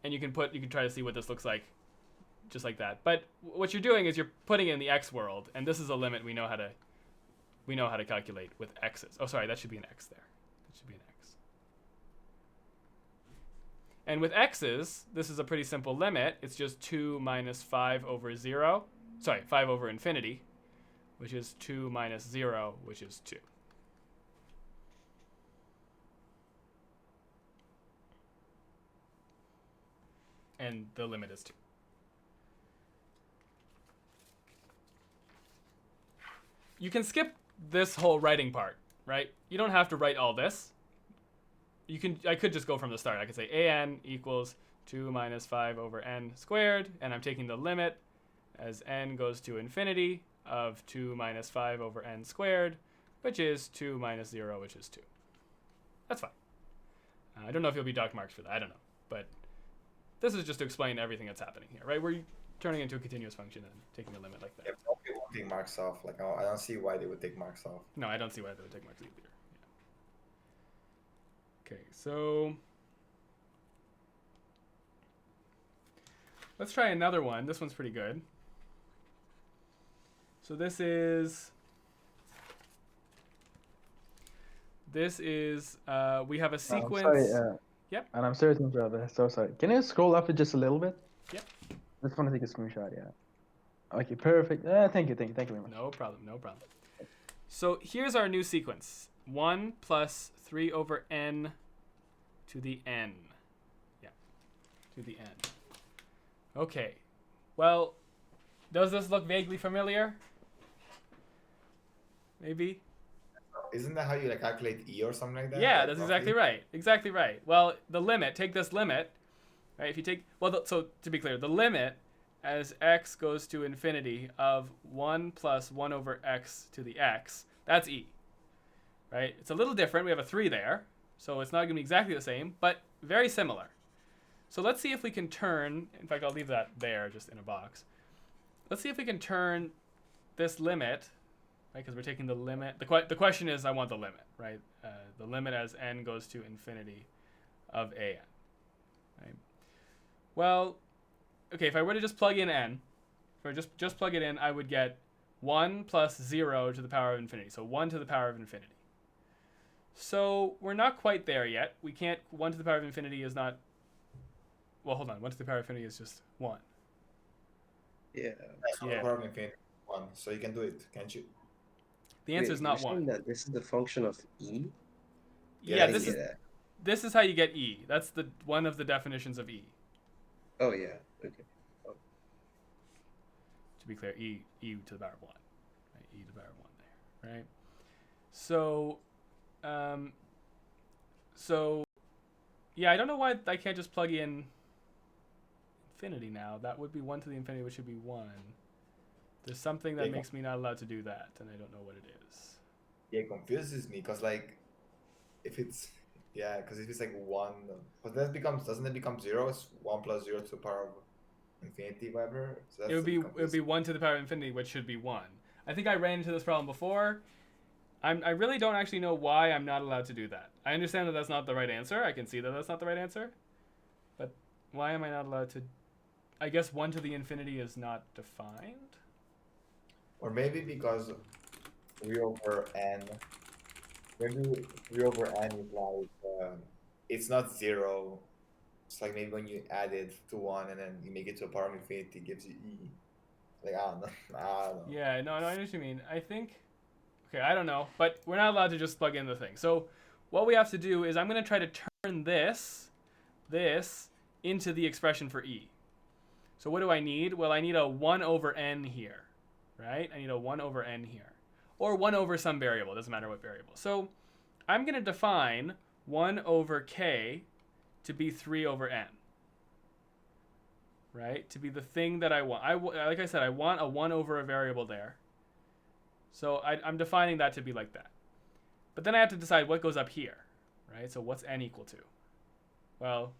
And you can try to see what this looks like just like that. But what you're doing is you're putting it in the x world, and this is a limit we know how to calculate with x's. Oh, sorry, that should be an x there. That should be an x. And with x's, this is a pretty simple limit. It's just 2 minus 5 over 0. Sorry, 5 over infinity, which is 2 minus 0, which is 2. And the limit is 2. You can skip this whole writing part, right? You don't have to write all this. I could just go from the start. I could say an equals 2 minus 5 over n squared, and I'm taking the limit as n goes to infinity of 2 minus 5 over n squared, which is 2 minus 0, which is 2. That's fine. I don't know if you'll be dock marked for that. I don't know. But this is just to explain everything that's happening here, right? We're turning into a continuous function and taking a limit like that.
Yeah, probably won't take marks off. Like, I don't see why they would take marks off.
No, I don't see why they would take marks either. Yeah. Okay, so let's try another one. This one's pretty good. So this is we have a sequence.
Sorry,
Yep.
And I'm sorry to interrupt, but so sorry. Can you scroll up just a little bit?
Yep.
Just want to take a screenshot, yeah. Okay, perfect. Thank you very much.
No problem, no problem. So here's our new sequence. 1 plus 3 over n to the n. Yeah, to the n. Okay, well, does this look vaguely familiar? Maybe?
Isn't that how you like calculate E or something like that?
Yeah,
like,
that's
roughly?
exactly right. Exactly right. Well, the limit, take this limit, right? If you take, well, so to be clear, the limit as x goes to infinity of 1 plus 1 over x to the x, that's E, right? It's a little different. We have a 3 there, so it's not going to be exactly the same, but very similar. So let's see if we can turn, in fact, I'll leave that there just in a box. Let's see if we can turn this limit, right? Because we're taking the limit. The question is, I want the limit, right? The limit as n goes to infinity of an, right? Well, okay, if I were to just plug in n, if I just plug it in, I would get 1 plus 0 to the power of infinity. So 1 to the power of infinity. So we're not quite there yet. We can't, 1 to the power of infinity is not, well, hold on. 1 to the power of infinity is just 1.
Yeah.
Yeah.
Power of infinity 1. So you can do it, can't you?
The answer
Wait,
is not
you're saying
1.
that this is the function of E?
Yeah,
Yeah,
this is how you get E. That's the one of the definitions of E.
Oh, yeah. Okay.
To be clear, e to the power of 1. Right? E to the power of 1 there, right? So, yeah, I don't know why I can't just plug in infinity now. That would be 1 to the infinity, which should be 1. There's something that makes me not allowed to do that, and I don't know what it is.
Yeah, it confuses me because like, if it's because if it's like 1, but that becomes doesn't it become 0? It's 1 plus 0 to the power of infinity, whatever. So that's
It would be 1 to the power of infinity, which should be 1. I think I ran into this problem before. I really don't actually know why I'm not allowed to do that. I understand that that's not the right answer. I can see that that's not the right answer. But why am I not allowed to? I guess 1 to the infinity is not defined.
Or maybe because 3 over n. Maybe 3 over n is like it's not 0. It's like maybe when you add it to 1 and then you make it to a power of infinity, it gives you E. Like, I don't know. I don't know.
Yeah, no, I know what you mean. I think, okay, I don't know, but we're not allowed to just plug in the thing. So what we have to do is I'm going to try to turn this into the expression for E. So what do I need? Well, I need a 1 over n here, right? I need a 1 over n here. Or 1 over some variable, doesn't matter what variable. So I'm going to define 1 over k to be 3 over n, right? To be the thing that I want. Like I said, I want a 1 over a variable there. So I'm defining that to be like that. But then I have to decide what goes up here, right? So what's n equal to? Well,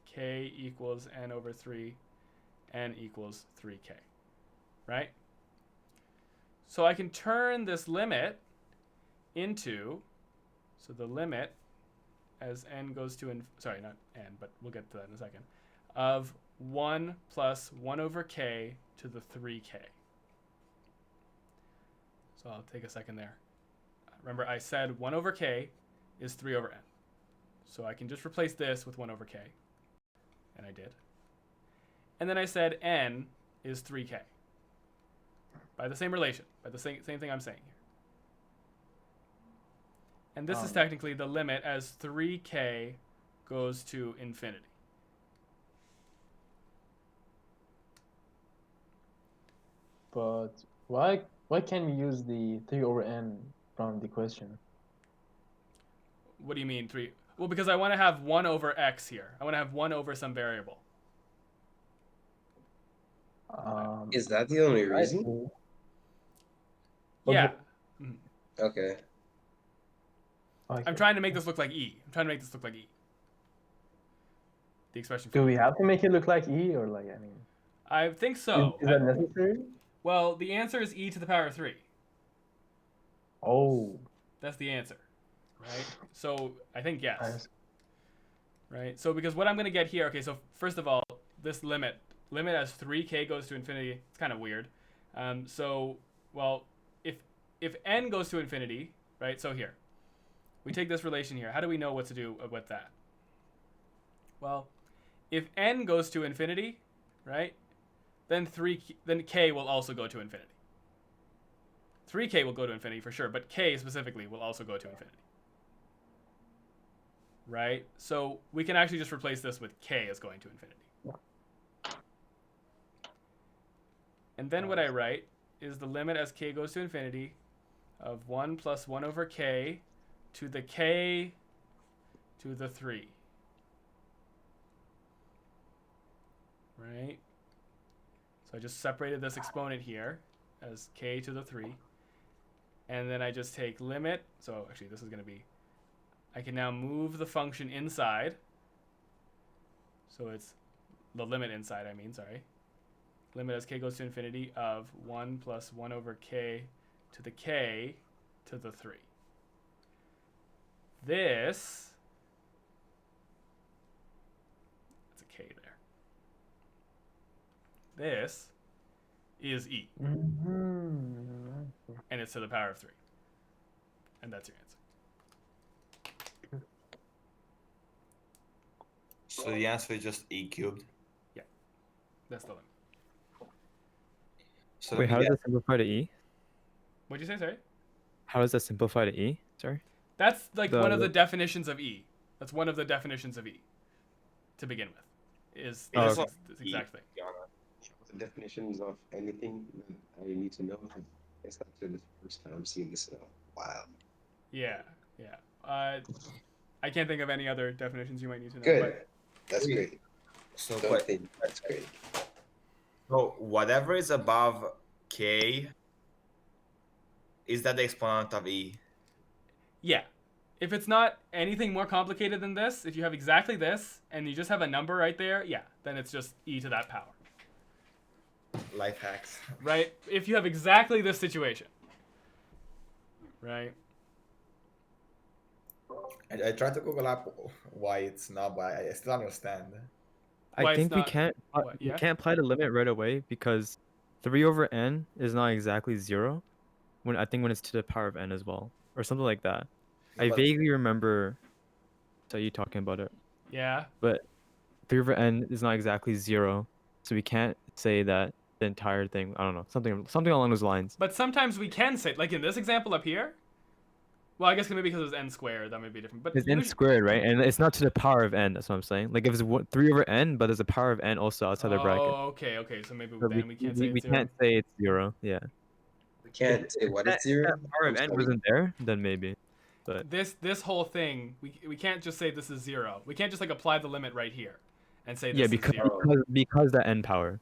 k equals n over 3, n equals 3k, right? So I can turn this limit into, so the limit as n goes to, sorry, not n, but we'll get to that in a second, of 1 plus 1 over k to the 3k. So I'll take a second there. Remember, I said 1 over k is 3 over n. So I can just replace this with 1 over k, and I did. And then I said n is 3k. By the same relation, by the same thing I'm saying here. And this is technically the limit as 3k goes to infinity.
But why can't we use the 3 over n from the question?
What do you mean 3? Well, because I want to have 1 over x here. I want to have 1 over some variable.
Is that the only reason?
Yeah.
Okay.
I'm trying to make this look like E. The expression.
Do we have to make it look like E, or like, I mean,
I think so.
is that necessary?
Well, the answer is e to the power of 3.
Oh.
That's the answer, right? So I think yes.
Nice.
Right. So because what I'm gonna get here, okay. So first of all, this limit as 3k goes to infinity. It's kind of weird. So well, if n goes to infinity, right? So here, we take this relation here. How do we know what to do with that? Well, if n goes to infinity, right? Then k will also go to infinity. 3k will go to infinity for sure, but k specifically will also go to infinity. Right? So we can actually just replace this with k as going to infinity. And then what I write is the limit as k goes to infinity of 1 plus 1 over k to the k to the 3. Right? So I just separated this exponent here as k to the 3. And then I just take limit. So actually this is going to be, I can now move the function inside. So it's the limit inside, sorry. Limit as k goes to infinity of 1 plus 1 over k to the k to the 3. This, that's a k there. This is e. And it's to the power of 3. And that's your answer.
So the answer is just e cubed.
Yeah, that's the limit.
So
Wait, how does that simplify to e?
What'd you say, sorry?
How does that simplify to e? Sorry.
That's like one of the definitions of e. That's one of the definitions of e. To begin with, is this exact thing.
The definitions of anything that I need to know. It's actually the first time I'm seeing this now. Wow.
Yeah. I can't think of any other definitions you might need to know.
Good.
But
That's great.
So
Don't think that's great.
So whatever is above k, is that the exponent of e?
yeah. If it's not anything more complicated than this, if you have exactly this, and you just have a number right there, yeah, then it's just e to that power.
Life hacks.
Right? If you have exactly this situation. Right?
I tried to Google up why it's not, but I still understand.
Why
I
it's
think we
not-
can't
what,
we
yeah?
can't apply the limit right away because 3 over n is not exactly 0. When it's to the power of n as well, or something like that. I
But-
vaguely remember you talking about it,
Yeah.
but 3 over n is not exactly 0, so we can't say that the entire thing. I don't know, something along those lines.
But sometimes we can say, like in this example up here, well, I guess maybe because it was n squared, that may be different. But
It's n squared, right? And it's not to the power of n. That's what I'm saying. Like if it's 3 over n, but there's a power of n also outside the bracket.
Oh, okay. So maybe
So
then we can't say
we
it's 0.
can't say it's 0. Yeah.
We can't say what is zero.
If that power of
I'm
n
sorry.
wasn't there, then maybe. But
This whole thing, we can't just say this is 0. We can't just like apply the limit right here and say this
yeah,
is
because
0.
because that n power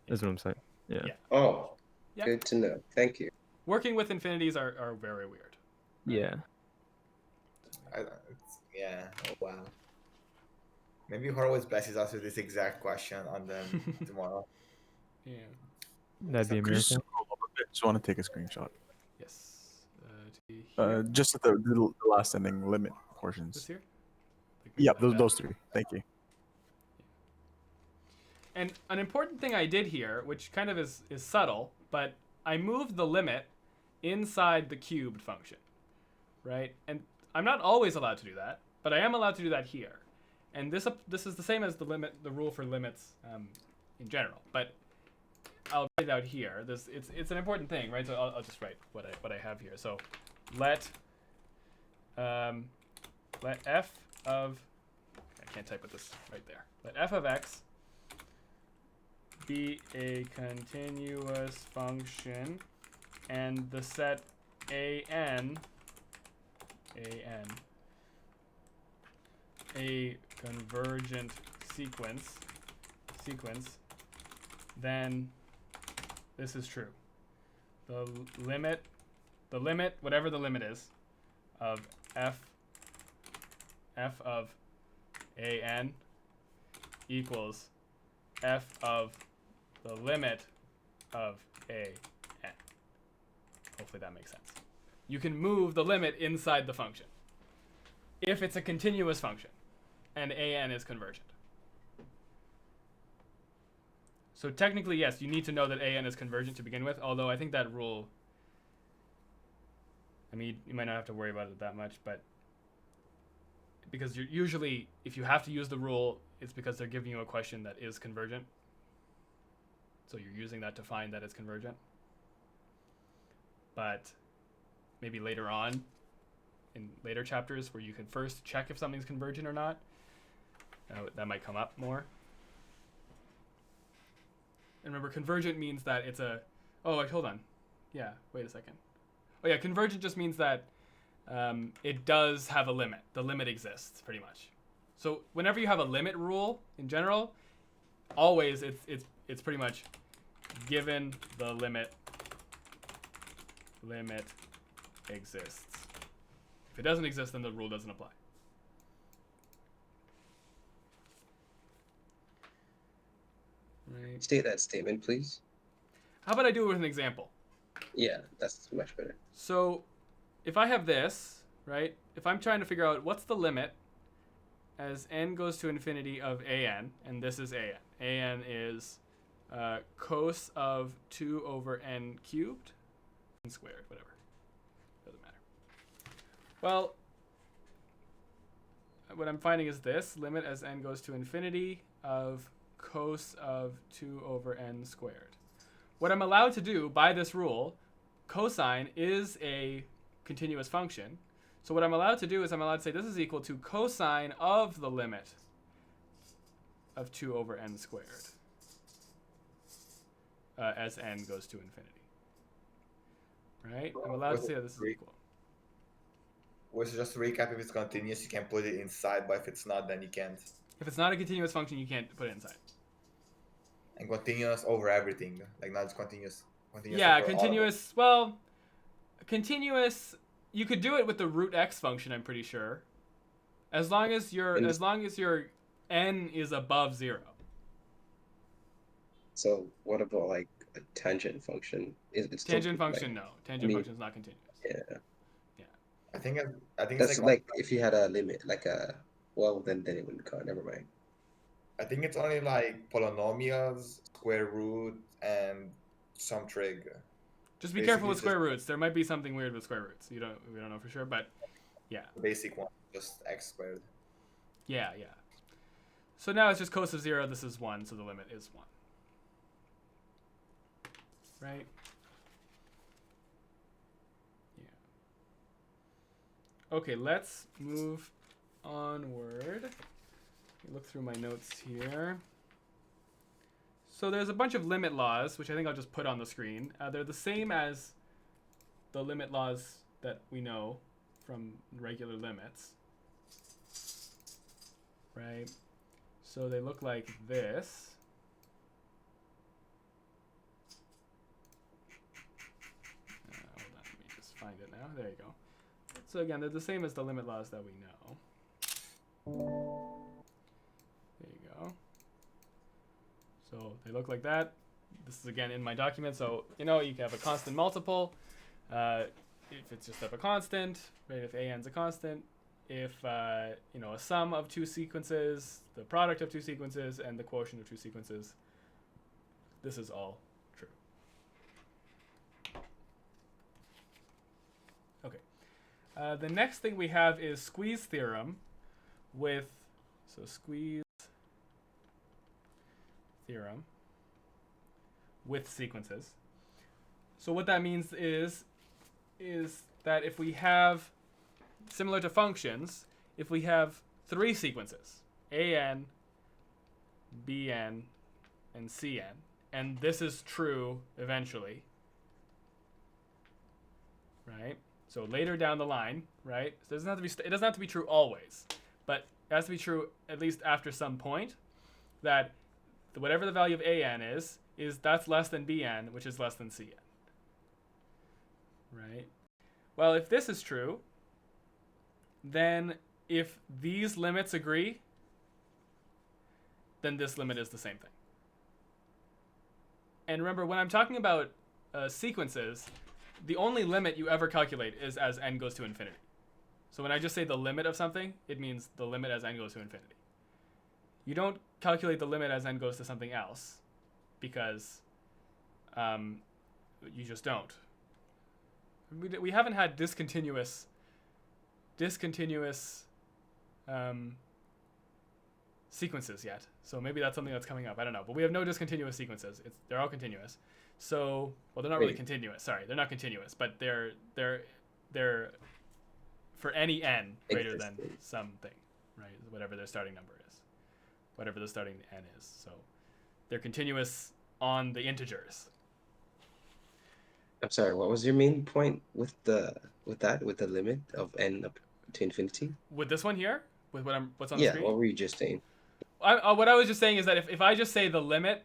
is what I'm saying. Yeah.
Yeah.
Oh,
Yeah.
good to know. Thank you.
Working with infinities are very weird.
Yeah.
Yeah. Oh wow. Maybe Horowitz besties us with this exact question on them tomorrow.
Yeah.
That'd be a
Could you just
miracle.
scroll up a bit? Just want to take a screenshot.
Yes. To here.
Just at the last ending limit
This
portions.
here? Like
Yeah,
maybe like
those
that.
three. Thank you.
And an important thing I did here, which kind of is subtle, but I moved the limit inside the cubed function, right? And I'm not always allowed to do that, but I am allowed to do that here. And this is the same as the rule for limits in general, but I'll write it out here. It's an important thing, right? So I'll just write what I have here. So let f of, I can't type with this right there. Let f of x be a continuous function, and the set an a convergent sequence, then this is true. The limit the limit, whatever the limit is, of f of an equals f of the limit of an. Hopefully that makes sense. You can move the limit inside the function if it's a continuous function and an is convergent. So technically, yes, you need to know that an is convergent to begin with, although I think that rule, I mean, you might not have to worry about it that much, but because you're usually, if you have to use the rule, it's because they're giving you a question that is convergent. So you're using that to find that it's convergent. But maybe later on, in later chapters where you can first check if something's convergent or not, that might come up more. And remember, convergent means that it's a... Oh, wait, hold on. Yeah, wait a second. Oh, yeah, convergent just means that it does have a limit. The limit exists, pretty much. So whenever you have a limit rule, in general, always it's pretty much given the limit exists. If it doesn't exist, then the rule doesn't apply. Right.
State that statement, please.
How about I do it with an example?
Yeah, that's much better.
So if I have this, right, if I'm trying to figure out what's the limit as n goes to infinity of an, and this is an is cos of 2 over n cubed, n squared, whatever. Doesn't matter. Well, what I'm finding is this, limit as n goes to infinity of cos of 2 over n squared. What I'm allowed to do by this rule, cosine is a continuous function. So what I'm allowed to do is I'm allowed to say this is equal to cosine of the limit of 2 over n squared as n goes to infinity. Right? I'm allowed to say that this is equal.
So just to recap, if it's continuous, you can put it inside, but if it's not, then you can't.
If it's not a continuous function, you can't put it inside.
And continuous over everything, like not just continuous.
Yeah, continuous. Well, continuous. You could do it with the root x function. I'm pretty sure, as long as your n is above 0.
So what about like a tangent function? It's
tangent function, like, no. Tangent function is not continuous.
Yeah.
I think
that's
it's
like if you had a limit, like then it wouldn't count. Never mind.
I think it's only like polynomials, square root, and some trig.
Just be careful with square roots. There might be something weird with square roots. We don't know for sure, but yeah.
The basic one, just x squared.
Yeah. So now it's just cos of 0. This is 1, so the limit is 1. Right? Yeah. Okay, let's move onward. Look through my notes here. So there's a bunch of limit laws, which I think I'll just put on the screen. They're the same as the limit laws that we know from regular limits. Right? So they look like this. Hold on, let me just find it now. There you go. So again, they're the same as the limit laws that we know. There you go. So they look like that. This is again in my document. So you can have a constant multiple. If it's just of a constant, right? If an's a constant, if a sum of two sequences, the product of two sequences, and the quotient of two sequences, this is all true. Okay. The next thing we have is Squeeze Theorem Squeeze Theorem with sequences. So what that means is that if we have, similar to functions, if we have three sequences, an, bn, and cn, and this is true eventually, right? So later down the line, right? So it doesn't have to be true always, but it has to be true at least after some point that whatever the value of an is that's less than bn, which is less than cn, right? Well, if this is true, then if these limits agree, then this limit is the same thing. And remember, when I'm talking about sequences, the only limit you ever calculate is as n goes to infinity. So when I just say the limit of something, it means the limit as n goes to infinity. You don't calculate the limit as n goes to something else, because you just don't. We haven't had discontinuous sequences yet. So maybe that's something that's coming up. I don't know. But we have no discontinuous sequences. They're all continuous. So, well, they're not really continuous. Sorry, they're not continuous, but they're for any n greater than something, right? Whatever their starting number is, whatever the starting n is. So they're continuous on the integers.
I'm sorry, what was your main point with the limit of n up to infinity?
With this one here, with what's on the screen.
Yeah, what were you just saying?
What I was just saying is that if I just say the limit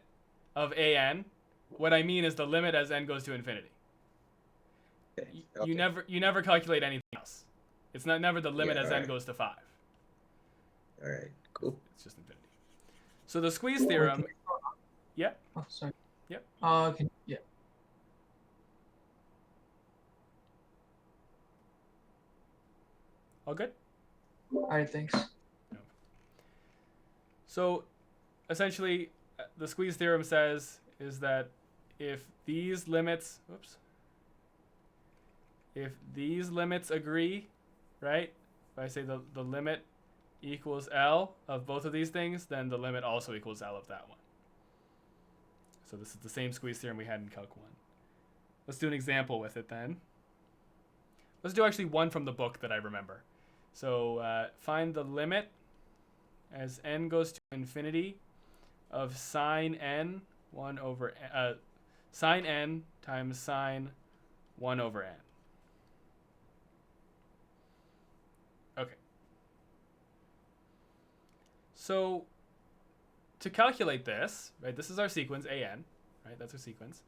of an, what I mean is the limit as n goes to infinity.
Okay.
You never calculate anything else. It's never the limit as n goes to 5.
All right, cool.
It's just infinity. So the squeeze theorem. Yeah.
Oh, sorry.
Yep.
Yeah.
All good?
All right, thanks.
So essentially, the squeeze theorem says is that if these limits, agree, right? If I say the limit equals L of both of these things, then the limit also equals L of that one. So this is the same squeeze theorem we had in Calc 1. Let's do an example with it then. Let's do actually one from the book that I remember. So find the limit as n goes to infinity of sine n 1 over sine n times sine 1 over n. Okay. So to calculate this, right, this is our sequence an, right? That's our sequence.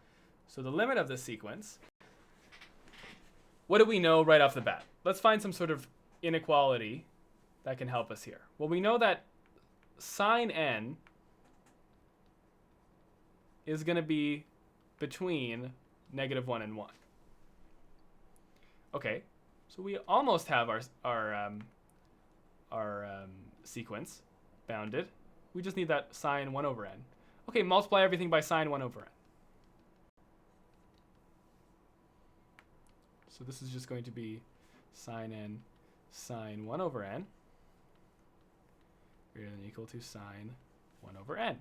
So the limit of this sequence, what do we know right off the bat? Let's find some sort of inequality that can help us here. Well, we know that sine n is going to be between -1 and 1. Okay, so we almost have our sequence bounded. We just need that sine 1 over n. Okay, multiply everything by sine 1 over n. So this is just going to be sine n sine 1 over n greater than or equal to sine 1 over n.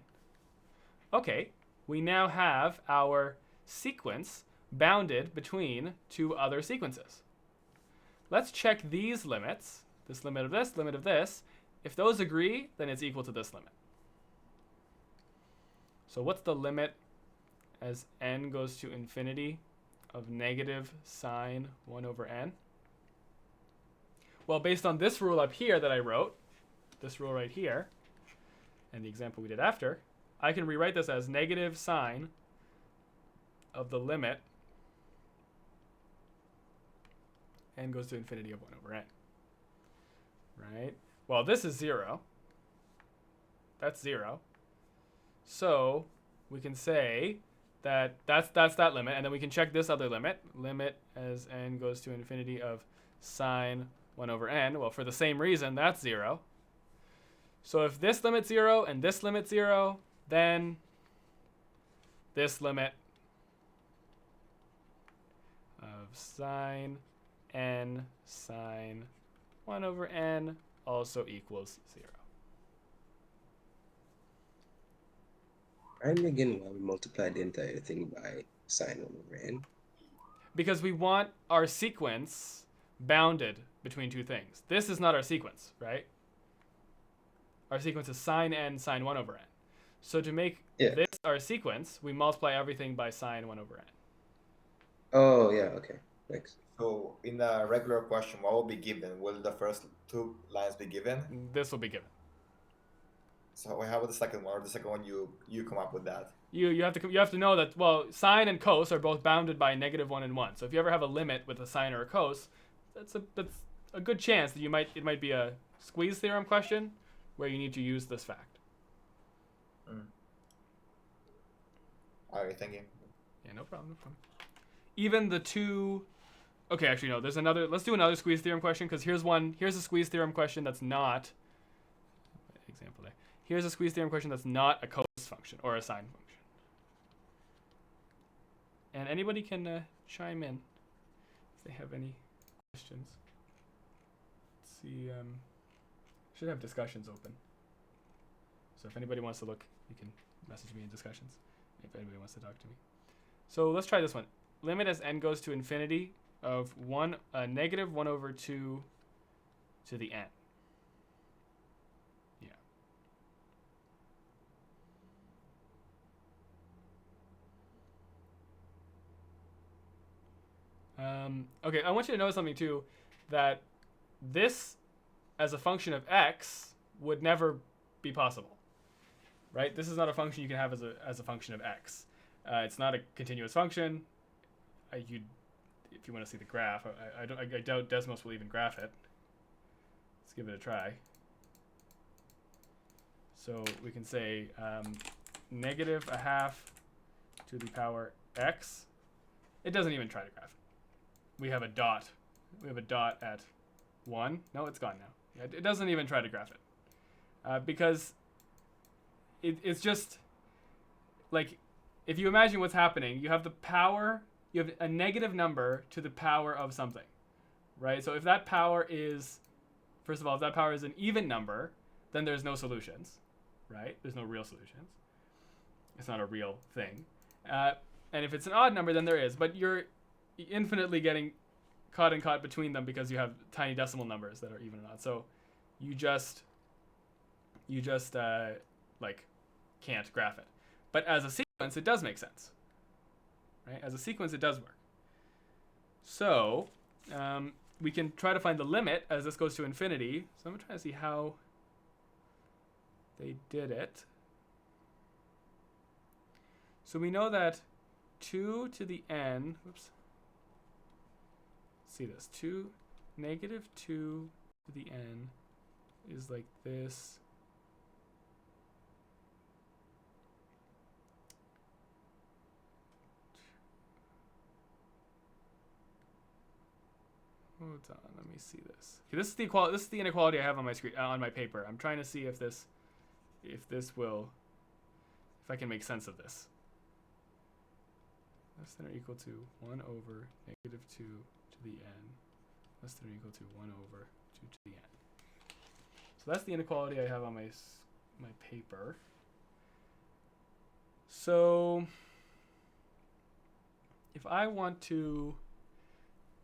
Okay, we now have our sequence bounded between two other sequences. Let's check these limits, this limit of this, limit of this. If those agree, then it's equal to this limit. So what's the limit as n goes to infinity of negative sine 1 over n? Well, based on this rule up here that I wrote, this rule right here, and the example we did after, I can rewrite this as negative sine of the limit n goes to infinity of 1 over n. Right? Well, this is 0. That's 0. So we can say that that's that limit, and then we can check this other limit, limit as n goes to infinity of sine 1 over n. Well, for the same reason, that's 0. So if this limit's 0 and this limit's 0, then this limit of sine n sine 1 over n also equals 0.
And again, why we multiply the entire thing by sine 1 over n?
Because we want our sequence bounded between two things. This is not our sequence, right? Our sequence is sine n sine 1 over n. So to make this our sequence, we multiply everything by sine 1 over n.
Oh, yeah, okay. Thanks.
So in the regular question, what will be given? Will the first two lines be given?
This will be given.
So how about the second one? Or the second one you come up with that?
You have to know that, well, sine and cos are both bounded by -1 and 1. So if you ever have a limit with a sine or a cos, that's a good chance that it might be a Squeeze Theorem question where you need to use this fact.
All right, thank you.
Yeah, no problem. Even the two. Okay, actually no. There's another. Let's do another Squeeze Theorem question, because here's a Squeeze Theorem question that's not. Example there. Here's a Squeeze Theorem question that's not a cos function or a sine function. And anybody can chime in if they have any questions. Let's see. Should have discussions open. So if anybody wants to look, you can message me in discussions if anybody wants to talk to me. So let's try this one. Limit as n goes to infinity of -1/2 to the n. Okay, I want you to know something too, that this as a function of x would never be possible, right? This is not a function you can have as a function of x. It's not a continuous function. If you want to see the graph, I doubt Desmos will even graph it. Let's give it a try. So we can say -1/2 to the power x. It doesn't even try to graph it. We have a dot. We have a dot at 1. No, it's gone now. Yeah, it doesn't even try to graph it. Because it's just like, if you imagine what's happening, you have the power, you have a negative number to the power of something, right? So if that power is, first of all, if that power is an even number, then there's no solutions, right? There's no real solutions. It's not a real thing. And if it's an odd number, then there is. But you're infinitely getting caught between them because you have tiny decimal numbers that are even and odd. So you just like can't graph it. But as a sequence, it does make sense, right? As a sequence, it does work. So we can try to find the limit as this goes to infinity. So I'm trying to see how they did it. So we know that 2 to the n, whoops. See this, -2 to the n is like this. Hold on, let me see this. Okay, this is the inequality I have on my screen, on my paper. I'm trying to see if I can make sense of this. Less than or equal to 1/-2 to the n, less than or equal to 1/2 to the n. So that's the inequality I have on my paper. So if I want to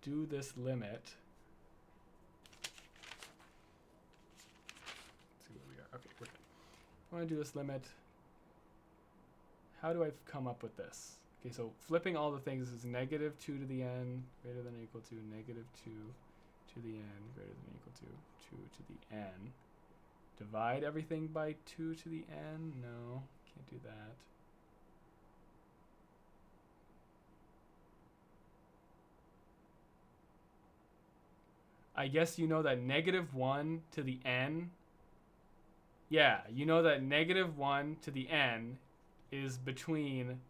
do this limit, let's see where we are. Okay, we're good. I want to do this limit. How do I come up with this? Okay, so flipping all the things is -2 to the n greater than or equal to -2 to the n greater than or equal to 2 to the n. Divide everything by 2 to the n? No, can't do that. I guess you know that -1 to the n. Yeah, you know that -1 to the n is between.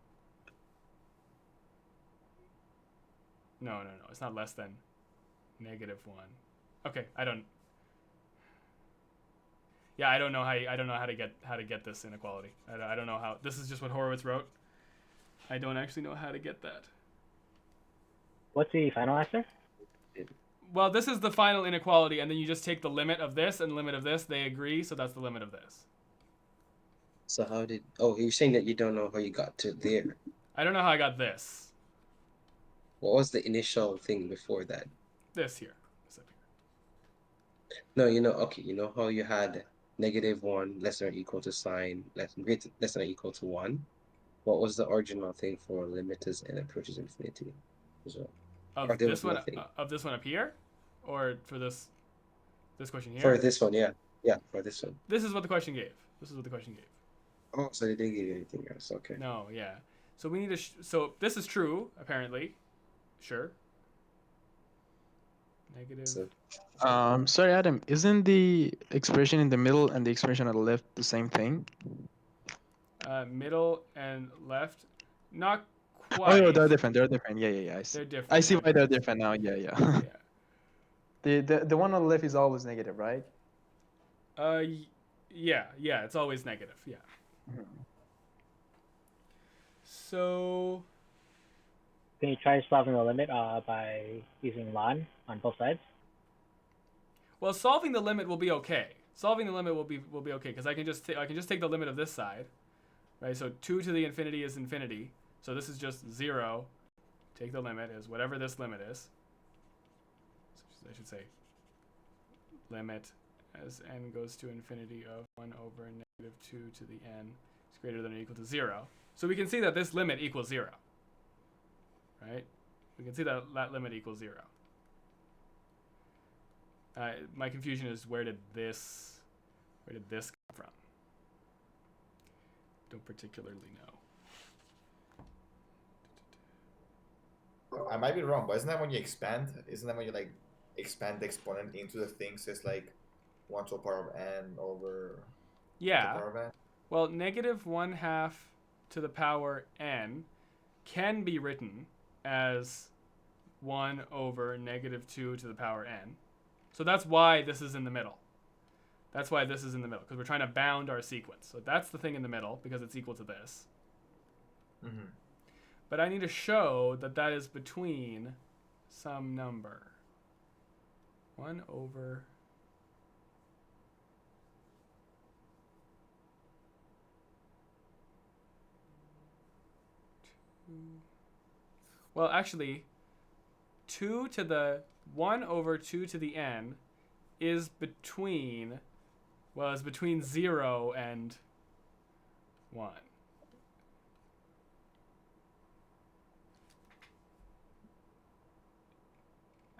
No, it's not less than -1. Okay, I don't know how to get this inequality. I don't know how. This is just what Horowitz wrote. I don't actually know how to get that.
What's the final answer?
Well, this is the final inequality, and then you just take the limit of this and the limit of this. They agree, so that's the limit of this.
So how did? Oh, you're saying that you don't know how you got to there.
I don't know how I got this.
What was the initial thing before that?
This here. This up here.
No, okay, you know how you had -1 less than or equal to sine less than or equal to 1? What was the original thing for limit as n approaches infinity as well?
Of this one up here? Or for this question here?
For this one, yeah. Yeah, for this one.
This is what the question gave. This is what the question gave.
Oh, so they didn't give you anything else. Okay.
No, yeah. So we need to. So this is true, apparently. Sure. Negative.
So
Sorry, Adam. Isn't the expression in the middle and the expression on the left the same thing?
Middle and left, not
Oh,
quite.
no, they're different. They're different. Yeah. I see.
They're different.
I see
yeah.
why they're different now. Yeah.
Yeah.
The one on the left is always negative, right?
Yeah. It's always negative. Yeah.
Mhm.
So
Can you try solving the limit by using ln on both sides?
well, solving the limit will be okay. Solving the limit will be okay because I can just take the limit of this side, right? So 2 to the infinity is infinity. So this is just 0. Take the limit as whatever this limit is. So I should say limit as n goes to infinity of 1 over negative 2 to the n is greater than or equal to 0. So we can see that this limit equals 0, right? We can see that that limit equals 0. My confusion is where did this come from? Don't particularly know.
I might be wrong, but isn't that when you expand? Isn't that when you like expand the exponent into the thing? So it's like 1 to the power of n over the power of n.
Well, negative 1/2 to the power n can be written as 1 over negative 2 to the power n. So that's why this is in the middle. That's why this is in the middle, because we're trying to bound our sequence. So that's the thing in the middle, because it's equal to this.
Mm-hmm.
But I need to show that that is between some number. 1 over... Well, actually, 2 to the 1 over 2 to the n is between, well, it's between 0 and 1.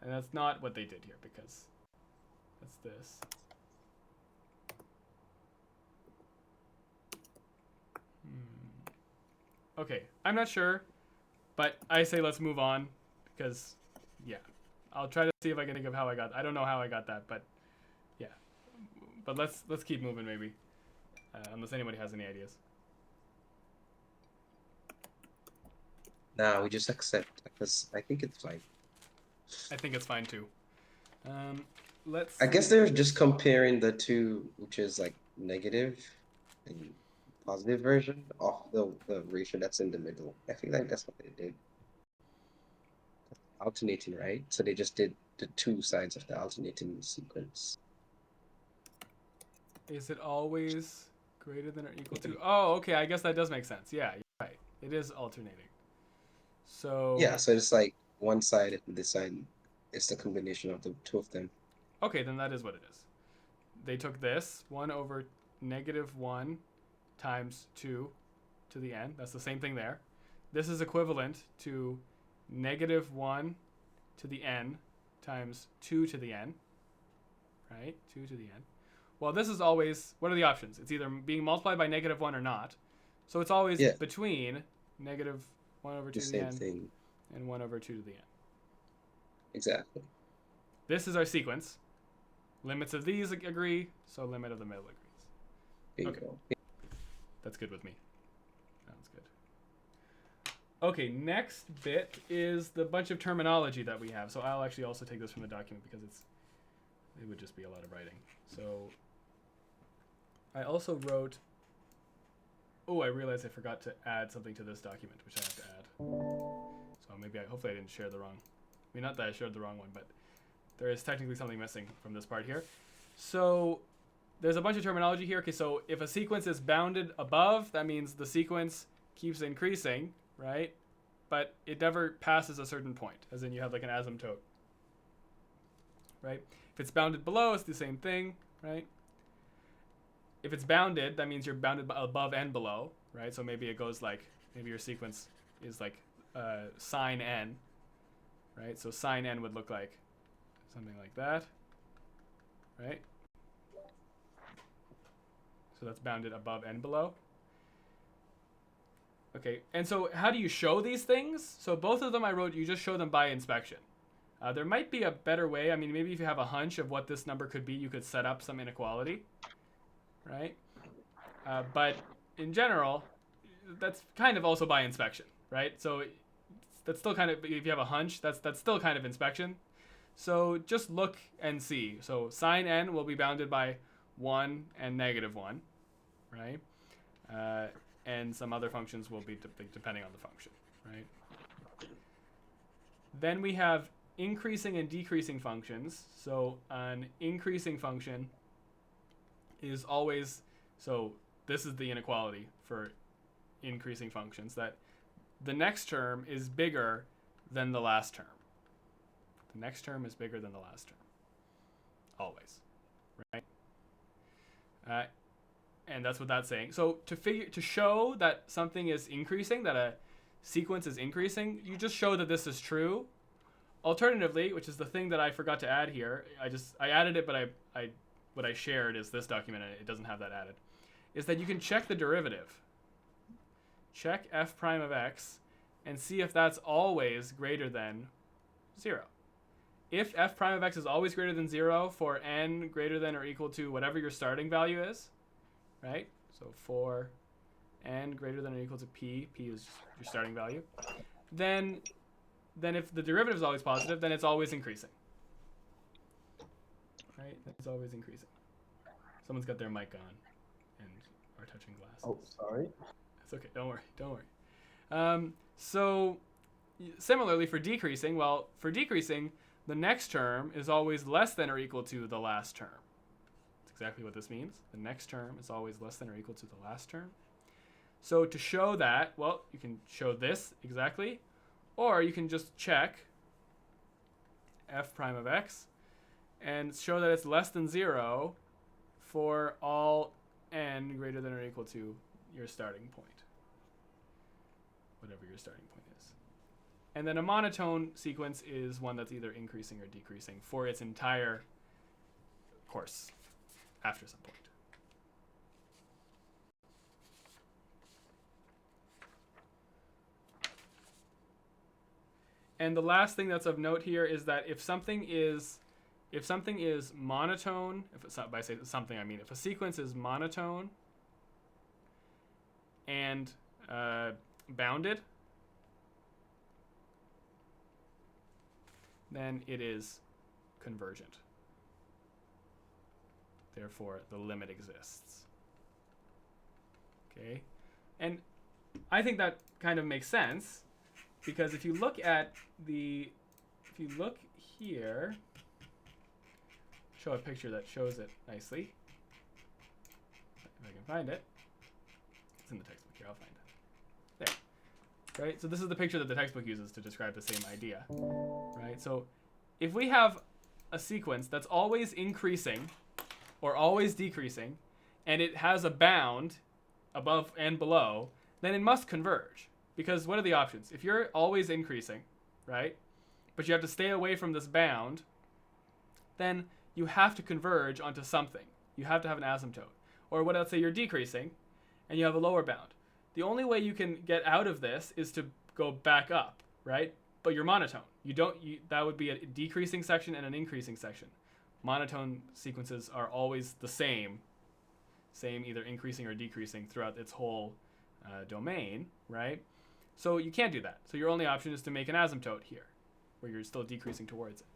And that's not what they did here, because that's this. Okay, I'm not sure, but I say let's move on, because, yeah. I'll try to see if I can think of how I don't know how I got that, but yeah. But let's keep moving maybe, unless anybody has any ideas.
Nah, we just accept because I think it's fine.
I think it's fine too. Let's.
I guess they're just comparing the two, which is like negative and positive version of the ratio that's in the middle. I feel like that's what they did. Alternating, right? So they just did the two sides of the alternating sequence.
Is it always greater than or equal to? Oh, okay. I guess that does make sense. Yeah, you're right. It is alternating. So.
Yeah, so it's like one side and this side. It's the combination of the two of them.
Okay, then that is what it is. They took this 1 over negative 1 times 2 to the n. That's the same thing there. This is equivalent to negative 1 to the n times 2 to the n. Right? 2 to the n. Well, this is always, what are the options? It's either being multiplied by negative 1 or not. So it's always between negative 1 over 2 to the n
thing.
and 1 over 2 to the n.
Exactly.
This is our sequence. Limits of these agree, so limit of the middle agrees.
There you
Okay.
go.
That's good with me. Sounds good. Okay, next bit is the bunch of terminology that we have. So I'll actually also take this from the document because it would just be a lot of writing. So I also wrote, oh, I realized I forgot to add something to this document, which I have to add. So maybe hopefully I didn't share the wrong, I mean, not that I shared the wrong one, but there is technically something missing from this part here. So there's a bunch of terminology here. Okay, so if a sequence is bounded above, that means the sequence keeps increasing, right? But it never passes a certain point, as in you have like an asymptote, right? If it's bounded below, it's the same thing, right? If it's bounded, that means you're bounded above and below, right? So maybe it goes like, maybe your sequence is like sine n, right? So sine n would look like something like that, right? So that's bounded above and below. Okay, and so how do you show these things? So both of them I wrote, you just show them by inspection. There might be a better way. I mean, maybe if you have a hunch of what this number could be, you could set up some inequality, right? But in general, that's kind of also by inspection, right? So that's still kind of, if you have a hunch, that's still kind of inspection. So just look and see. So sine n will be bounded by 1 and negative 1, right? And some other functions will be depending on the function, right? Then we have increasing and decreasing functions. So an increasing function is always, so this is the inequality for increasing functions, that the next term is bigger than the last term. The next term is bigger than the last term. Always, right? And that's what that's saying. So to show that something is increasing, that a sequence is increasing, you just show that this is true. Alternatively, which is the thing that I forgot to add here, I added it, but what I shared is this document, and it doesn't have that added, is that you can check the derivative. Check f prime of x and see if that's always greater than 0. If f prime of x is always greater than 0 for n greater than or equal to whatever your starting value is, right? So for n greater than or equal to p is your starting value, then if the derivative is always positive, then it's always increasing. Right? It's always increasing. Someone's got their mic on and are touching glass.
Oh, sorry.
It's okay. Don't worry. So similarly for decreasing, the next term is always less than or equal to the last term. That's exactly what this means. The next term is always less than or equal to the last term. So to show that, well, you can show this exactly, or you can just check f prime of x and show that it's less than 0 for all n greater than or equal to your starting point, whatever your starting point is. And then a monotone sequence is one that's either increasing or decreasing for its entire course after some point. And the last thing that's of note here is that if something is monotone, by say something I mean if a sequence is monotone and bounded, then it is convergent. Therefore, the limit exists. Okay, and I think that kind of makes sense, because if you look here, show a picture that shows it nicely. If I can find it. It's in the textbook here, I'll find it. There. Right? So this is the picture that the textbook uses to describe the same idea. Right? So if we have a sequence that's always increasing or always decreasing, and it has a bound above and below, then it must converge. Because what are the options? If you're always increasing, right, but you have to stay away from this bound, then you have to converge onto something. You have to have an asymptote. Or what else, say you're decreasing, and you have a lower bound. The only way you can get out of this is to go back up, right? But you're monotone. That would be a decreasing section and an increasing section. Monotone sequences are always the same either increasing or decreasing throughout its whole domain, right? So you can't do that. So your only option is to make an asymptote here, where you're still decreasing towards it.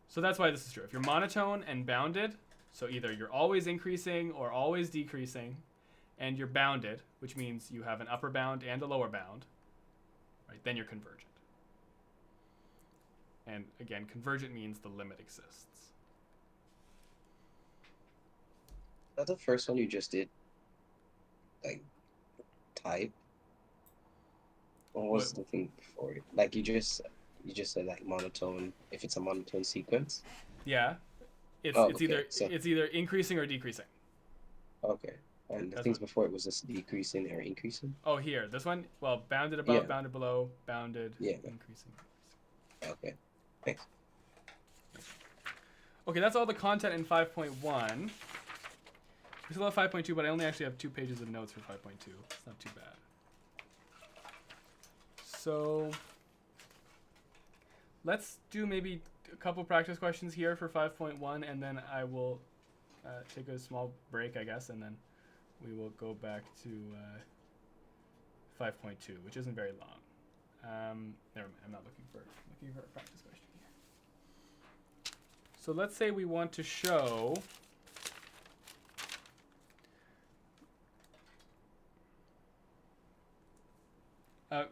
So that's why this is true. If you're monotone and bounded, so either you're always increasing or always decreasing, and you're bounded, which means you have an upper bound and a lower bound, right? Then you're convergent. And again, convergent means the limit exists.
That's the first one you just did, like, type. What was the thing before it? Like you just said like monotone. If it's a monotone sequence.
Yeah, it's either increasing or decreasing.
Okay, and the things before it was just decreasing or increasing.
Oh, here, this one. Well, bounded above, bounded below, bounded, increasing.
Okay, thanks.
Okay, that's all the content in 5.1. We still have 5.2, but I only actually have 2 pages of notes for 5.2. It's not too bad. So let's do maybe a couple practice questions here for 5.1, and then I will take a small break, I guess, and then we will go back to 5.2, which isn't very long. Never mind, I'm not looking for a practice question here. So let's say we want to show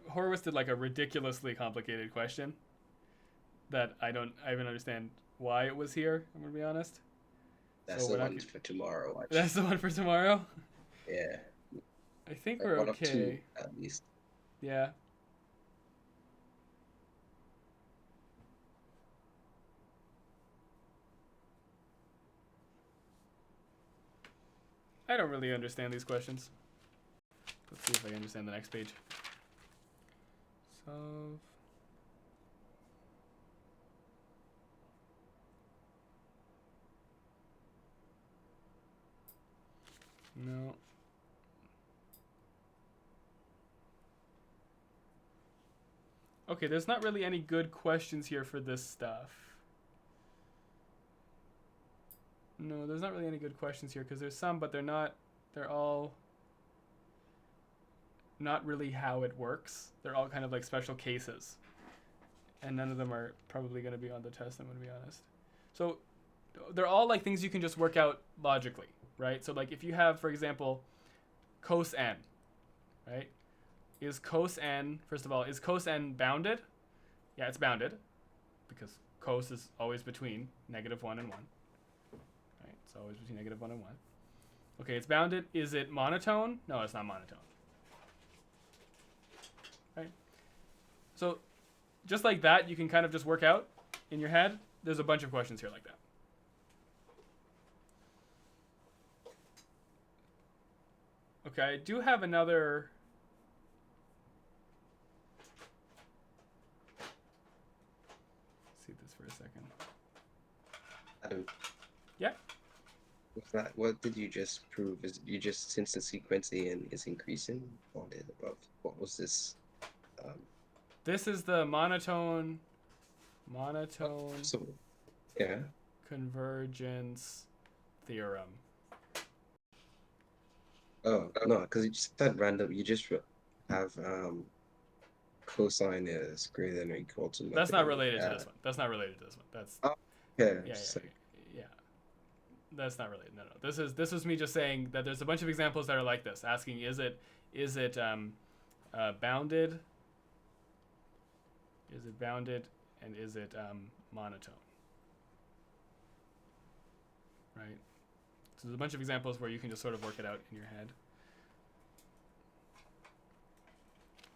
Horowitz did like a ridiculously complicated question that I even understand why it was here. I'm gonna be honest.
That's the one for tomorrow. Actually.
That's the one for tomorrow.
Yeah.
I think
Like
we're
one
okay.
Of two, at least.
Yeah. I don't really understand these questions. Let's see if I understand the next page. Solve. No. Okay, there's not really any good questions here for this stuff. No, there's not really any good questions here because there's some, but they're all not really how it works. They're all kind of like special cases. And none of them are probably going to be on the test, I'm going to be honest. So they're all like things you can just work out logically, right? So like if you have, for example, cos n, right? Is cos n, first of all, is cos n bounded? Yeah, it's bounded because cos is always between -1 and 1. Right? It's always between -1 and 1. Okay, it's bounded. Is it monotone? No, it's not monotone. Right? So just like that, you can kind of just work out in your head. There's a bunch of questions here like that. Okay, I do have another. Let's see this for a second.
Adam.
Yeah.
What did you just prove? Is you just since the sequencing is increasing bounded above? What was this?
This is the monotone.
So, yeah.
Convergence theorem.
Oh no, because you just said random. You just have cosine is greater than or equal to.
That's not related to this one. That's not related to this one. That's. Yeah. That's not related. No. This is me just saying that there's a bunch of examples that are like this, asking is it bounded? Is it bounded, and is it monotone? Right. So there's a bunch of examples where you can just sort of work it out in your head.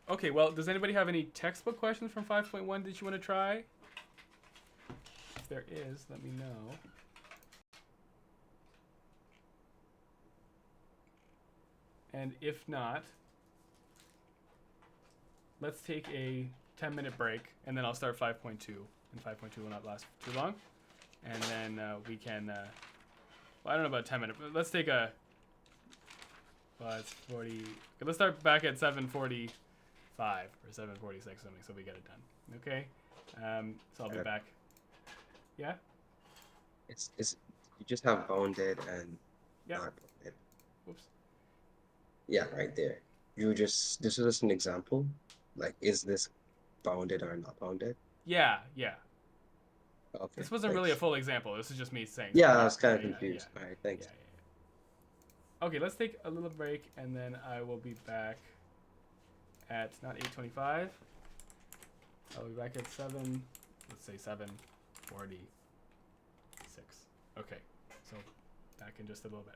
Okay, well, does anybody have any textbook questions from 5.1 that you want to try? If there is, let me know. And if not, let's take a 10-minute break, and then I'll start 5.2. And 5.2 will not last too long. And then we can, well, I don't know about 10 minutes, but let's take a, well, it's 40, okay, let's start back at 7:45 or 7:46 something, so we get it done. Okay? So I'll be back. Yeah?
It's you just have bounded and not bounded.
Whoops.
Yeah, right there. This is just an example. Like, is this bounded or not bounded?
Yeah.
Okay.
This wasn't really a full example. This is just me saying.
Yeah, I was kind of confused. All right, thanks.
Yeah. Okay, let's take a little break, and then I will be back at not 8:25. I'll be back at 7. Let's say 7:46. Okay, so back in just a little bit.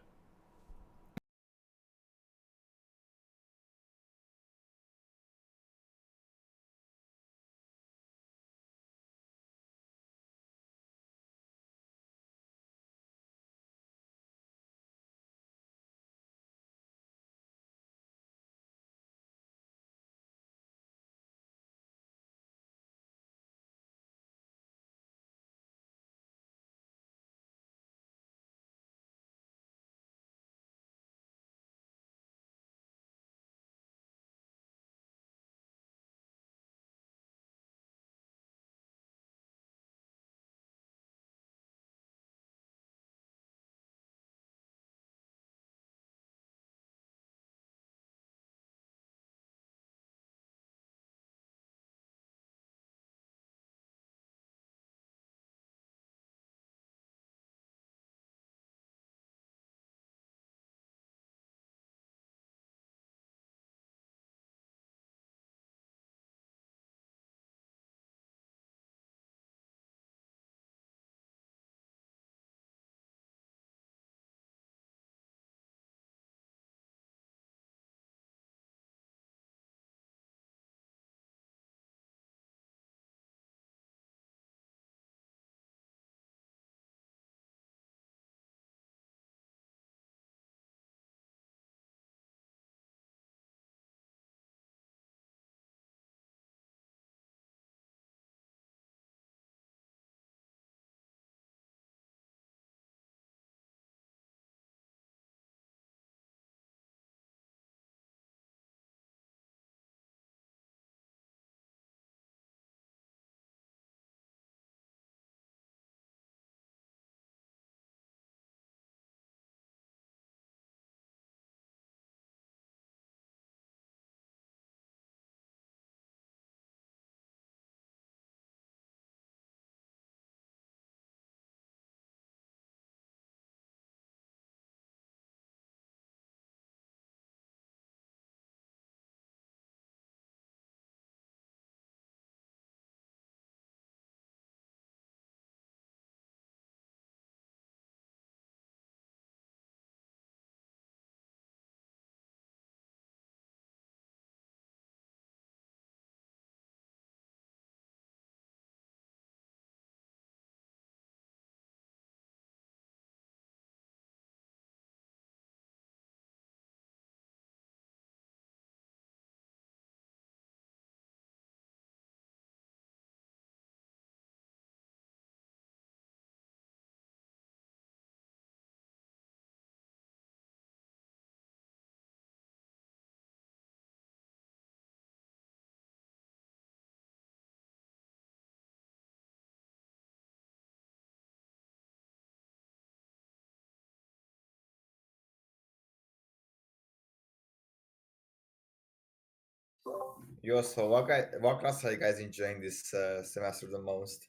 Yo, so what class are you guys enjoying this semester the most?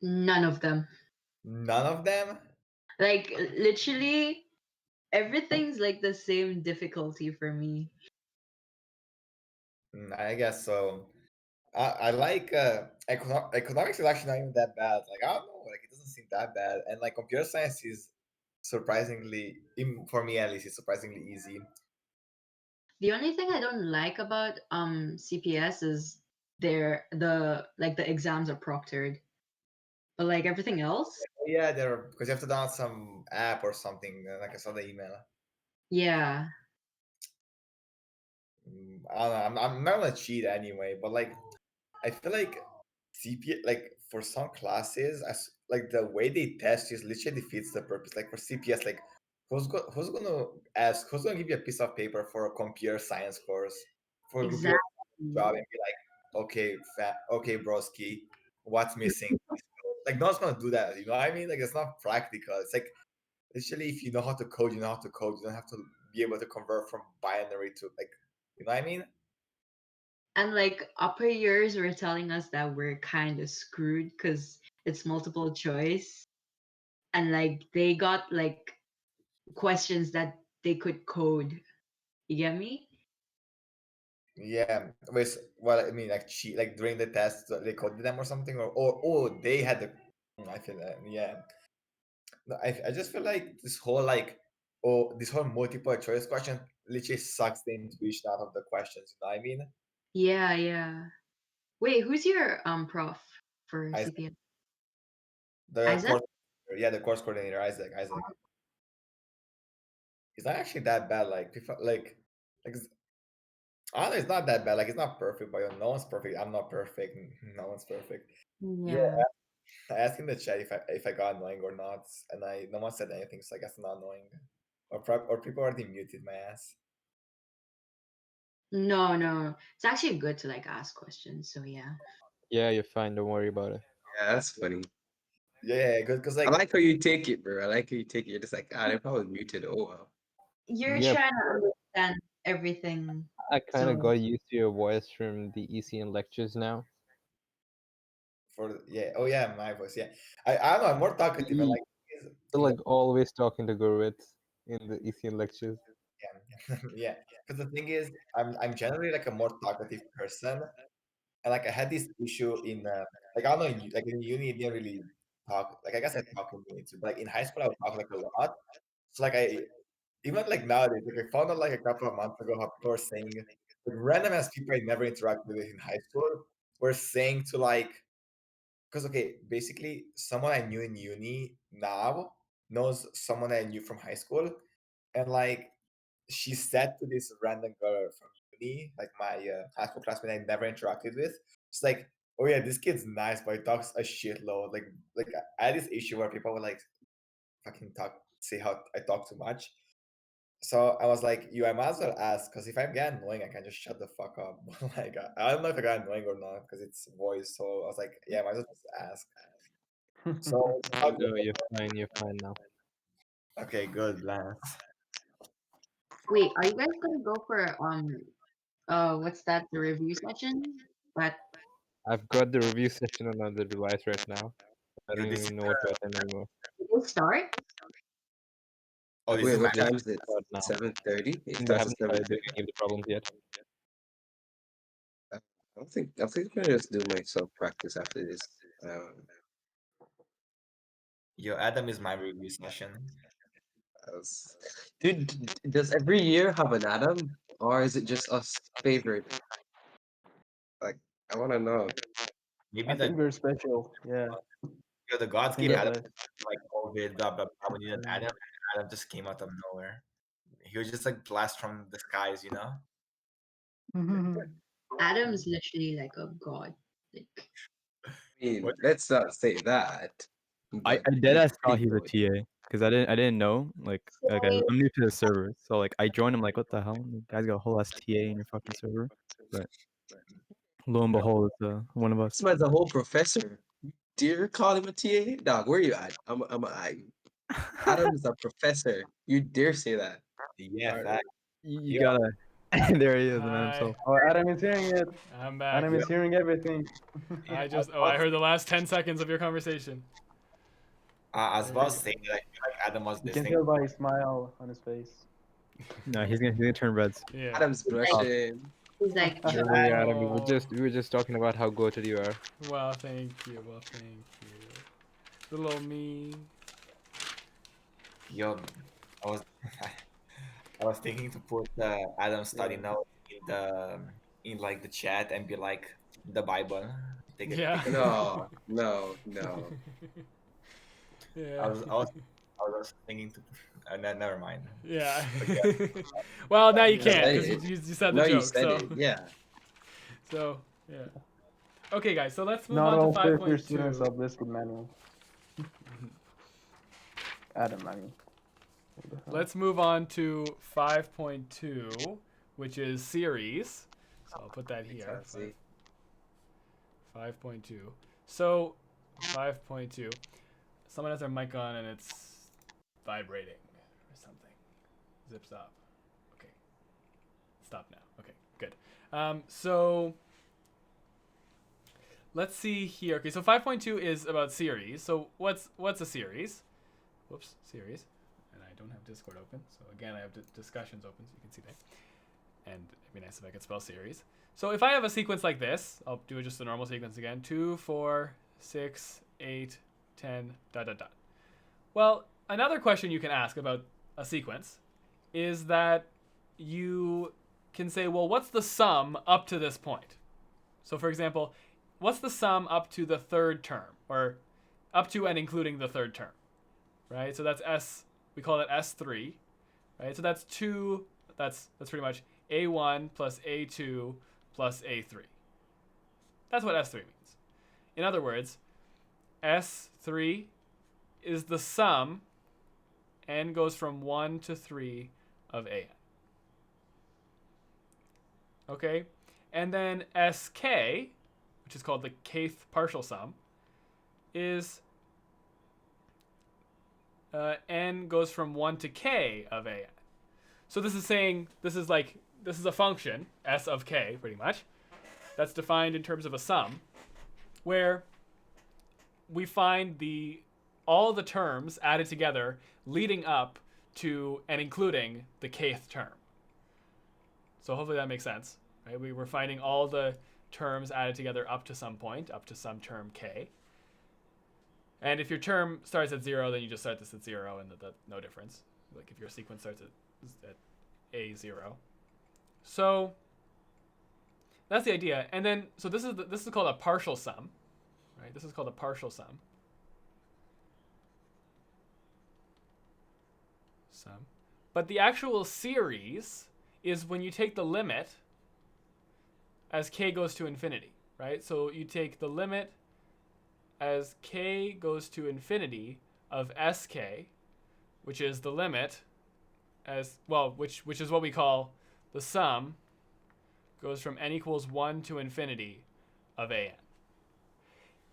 None of them.
None of them?
Like literally everything's like the same difficulty for me.
I guess so. I like economics is actually not even that bad. Like I don't know, like it doesn't seem that bad. And like computer science is surprisingly, for me at least, it's surprisingly easy.
The only thing I don't like about CPS is the exams are proctored. But like everything else,
Yeah, they're because you have to download some app or something. Like I saw the email.
yeah.
I don't know. I'm not gonna cheat anyway, but like I feel like CPA, like for some classes, like the way they test is literally defeats the purpose. Like for CPS, like who's gonna give you a piece of paper for a computer science course for a computer
Exactly.
job and be like, okay, broski, what's missing? Like no one's gonna do that. You know what I mean? Like it's not practical. It's like literally if you know how to code, you know how to code. You don't have to be able to convert from binary to like, you know what I mean?
And like upper years were telling us that we're kind of screwed because it's multiple choice. And like they got like questions that they could code. You get me?
Yeah, well, I mean, like like during the test, they coded them or something, or they had the. I feel that, yeah. No, I just feel like this whole multiple choice question literally sucks the intuition out of the questions. You know what I mean?
Yeah, yeah. Wait, who's your prof for
I
CPS?
the
Isaac?
course, yeah, the course coordinator Isaac. He's not actually that bad. Like people like I don't know, it's not that bad. Like it's not perfect, but no one's perfect. I'm not perfect. No one's perfect. Yeah.
Yeah.
I asked in the chat if I got annoying or not, and no one said anything, so I guess I'm not annoying. Or people already muted my ass.
No, no. It's actually good to like ask questions. So yeah.
Yeah, you're fine. Don't worry about it.
Yeah, that's funny.
Yeah, good because
I
like
like how you take it, bro. I like how you take it. You're just like, they probably muted. Oh well.
You're
Yeah,
trying to understand everything.
I kind of
So
got used to your voice from the ECN lectures now.
oh yeah, my voice, yeah. I don't know, I'm more talkative and like
You're like always talking to Gurvit in the ECN lectures.
yeah, yeah. Because the thing is, I'm generally like a more talkative person, and like I had this issue in like I don't know, like in uni, I didn't really talk. Like I guess I talk in uni too, but like in high school, I would talk like a lot. So like I even like nowadays, like I found out like a couple of months ago how people are saying like, random ass people I never interacted with in high school were saying to like because okay, basically someone I knew in uni now knows someone I knew from high school, and like she said to this random girl from uni, like my high school classmate I never interacted with, it's like, oh yeah, this kid's nice, but he talks a shitload. Like I had this issue where people would like fucking say how I talk too much. So I was like, I might as well ask, because if I get annoying, I can just shut the fuck up. Like, I don't know if I got annoying or not, because it's voice. So I was like, yeah, I might as well just ask. So,
No, you're fine. You're fine now.
okay, good, Lance.
wait, are you guys gonna go for what's that, the review session? But
I've got the review session on another device right now. I don't
Dude, this is
even know what to attend anymore.
did it start?
oh, this
Wait,
is my
what time is it?
Start now.
7:30. It
They
starts
haven't
at 7:30.
started doing any of the problems yet.
I think I'm gonna just do my self practice after this.
Yo, Adam is my review session.
Else. Dude, does every year have an Adam, or is it just us favorite? Like, I want to know.
Maybe
I think
the
we're special. Yeah.
the gods
Think
gave
of
Adam
that.
like COVID, blah blah blah. We needed Adam. Adam just came out of nowhere. He was just like blast from the skies, you know.
Adam's literally like a god. Like
I mean,
What?
let's not say that.
I
But
dead
he's
ass thought
pretty
he was a
good.
TA because I didn't know I'm new to the server, so like I joined. I'm like, what the hell? You guys got a whole ass TA in your fucking server, but lo and behold, it's one of us.
This man's a whole professor. Dare call him a TA? Dog, where you at? I'm a I. Adam is a professor. You dare say that?
Yeah,
Alright.
fact.
You
Yeah.
gotta. There he is, the man
Hi.
himself.
Oh, Adam is hearing it.
I'm back.
Adam is hearing everything.
I heard the last 10 seconds of your conversation.
As was saying, like Adam was
You can
listening.
tell by his smile on his face.
No, he's gonna turn reds.
Yeah.
Adam's blushing.
He's like,
Don't worry, Adam. We
Oh.
were just talking about how goated you are.
Well, thank you. Little old me.
Yo, I was I was thinking to put the Adam study note in like the chat and be like the Bible. Take it.
Yeah.
No, no, no.
Yeah.
I was thinking to. Never mind.
Yeah. Well, now you
Yeah,
can't
it-
because you said the
No,
joke.
you said
so.
it. Yeah.
So yeah. Okay, guys. So let's move
Not
on
all
to
first year students
5.2.
are blessed with manual. Adam, I mean. What the hell?
Let's move on to 5.2, which is series. So I'll put that here.
Fancy.
5.2. So 5.2. Someone has their mic on and it's vibrating or something. Zips up. Okay. Stop now. Okay, good. So let's see here. Okay, so 5.2 is about series. So what's a series? Whoops, series. And I don't have Discord open. So again, I have discussions open so you can see that. And it'd be nice if I could spell series. So if I have a sequence like this, I'll do just a normal sequence again. 2, 4, 6, 8, 10, ... Well, another question you can ask about a sequence is that you can say, well, what's the sum up to this point? So for example, what's the sum up to the third term, or up to and including the third term, right? So that's S, we call it S3, right? So that's that's pretty much A1 plus A2 plus A3. That's what S3 means. In other words, S3 is the sum, n goes from 1 to 3 of an. Okay? And then Sk, which is called the kth partial sum, is n goes from 1 to k of an. So this is saying, this is a function, s of k, pretty much, that's defined in terms of a sum, where we find all the terms added together leading up to and including the kth term. So hopefully that makes sense. Right? We were finding all the terms added together up to some point, up to some term k. And if your term starts at 0, then you just start this at 0, and that's no difference. Like if your sequence starts at A0. So that's the idea. And then, so this is called a partial sum, right? This is called a partial sum. But the actual series is when you take the limit as k goes to infinity, right? So you take the limit as k goes to infinity of sk, which is the limit as, well, which is what we call the sum goes from n equals 1 to infinity of an.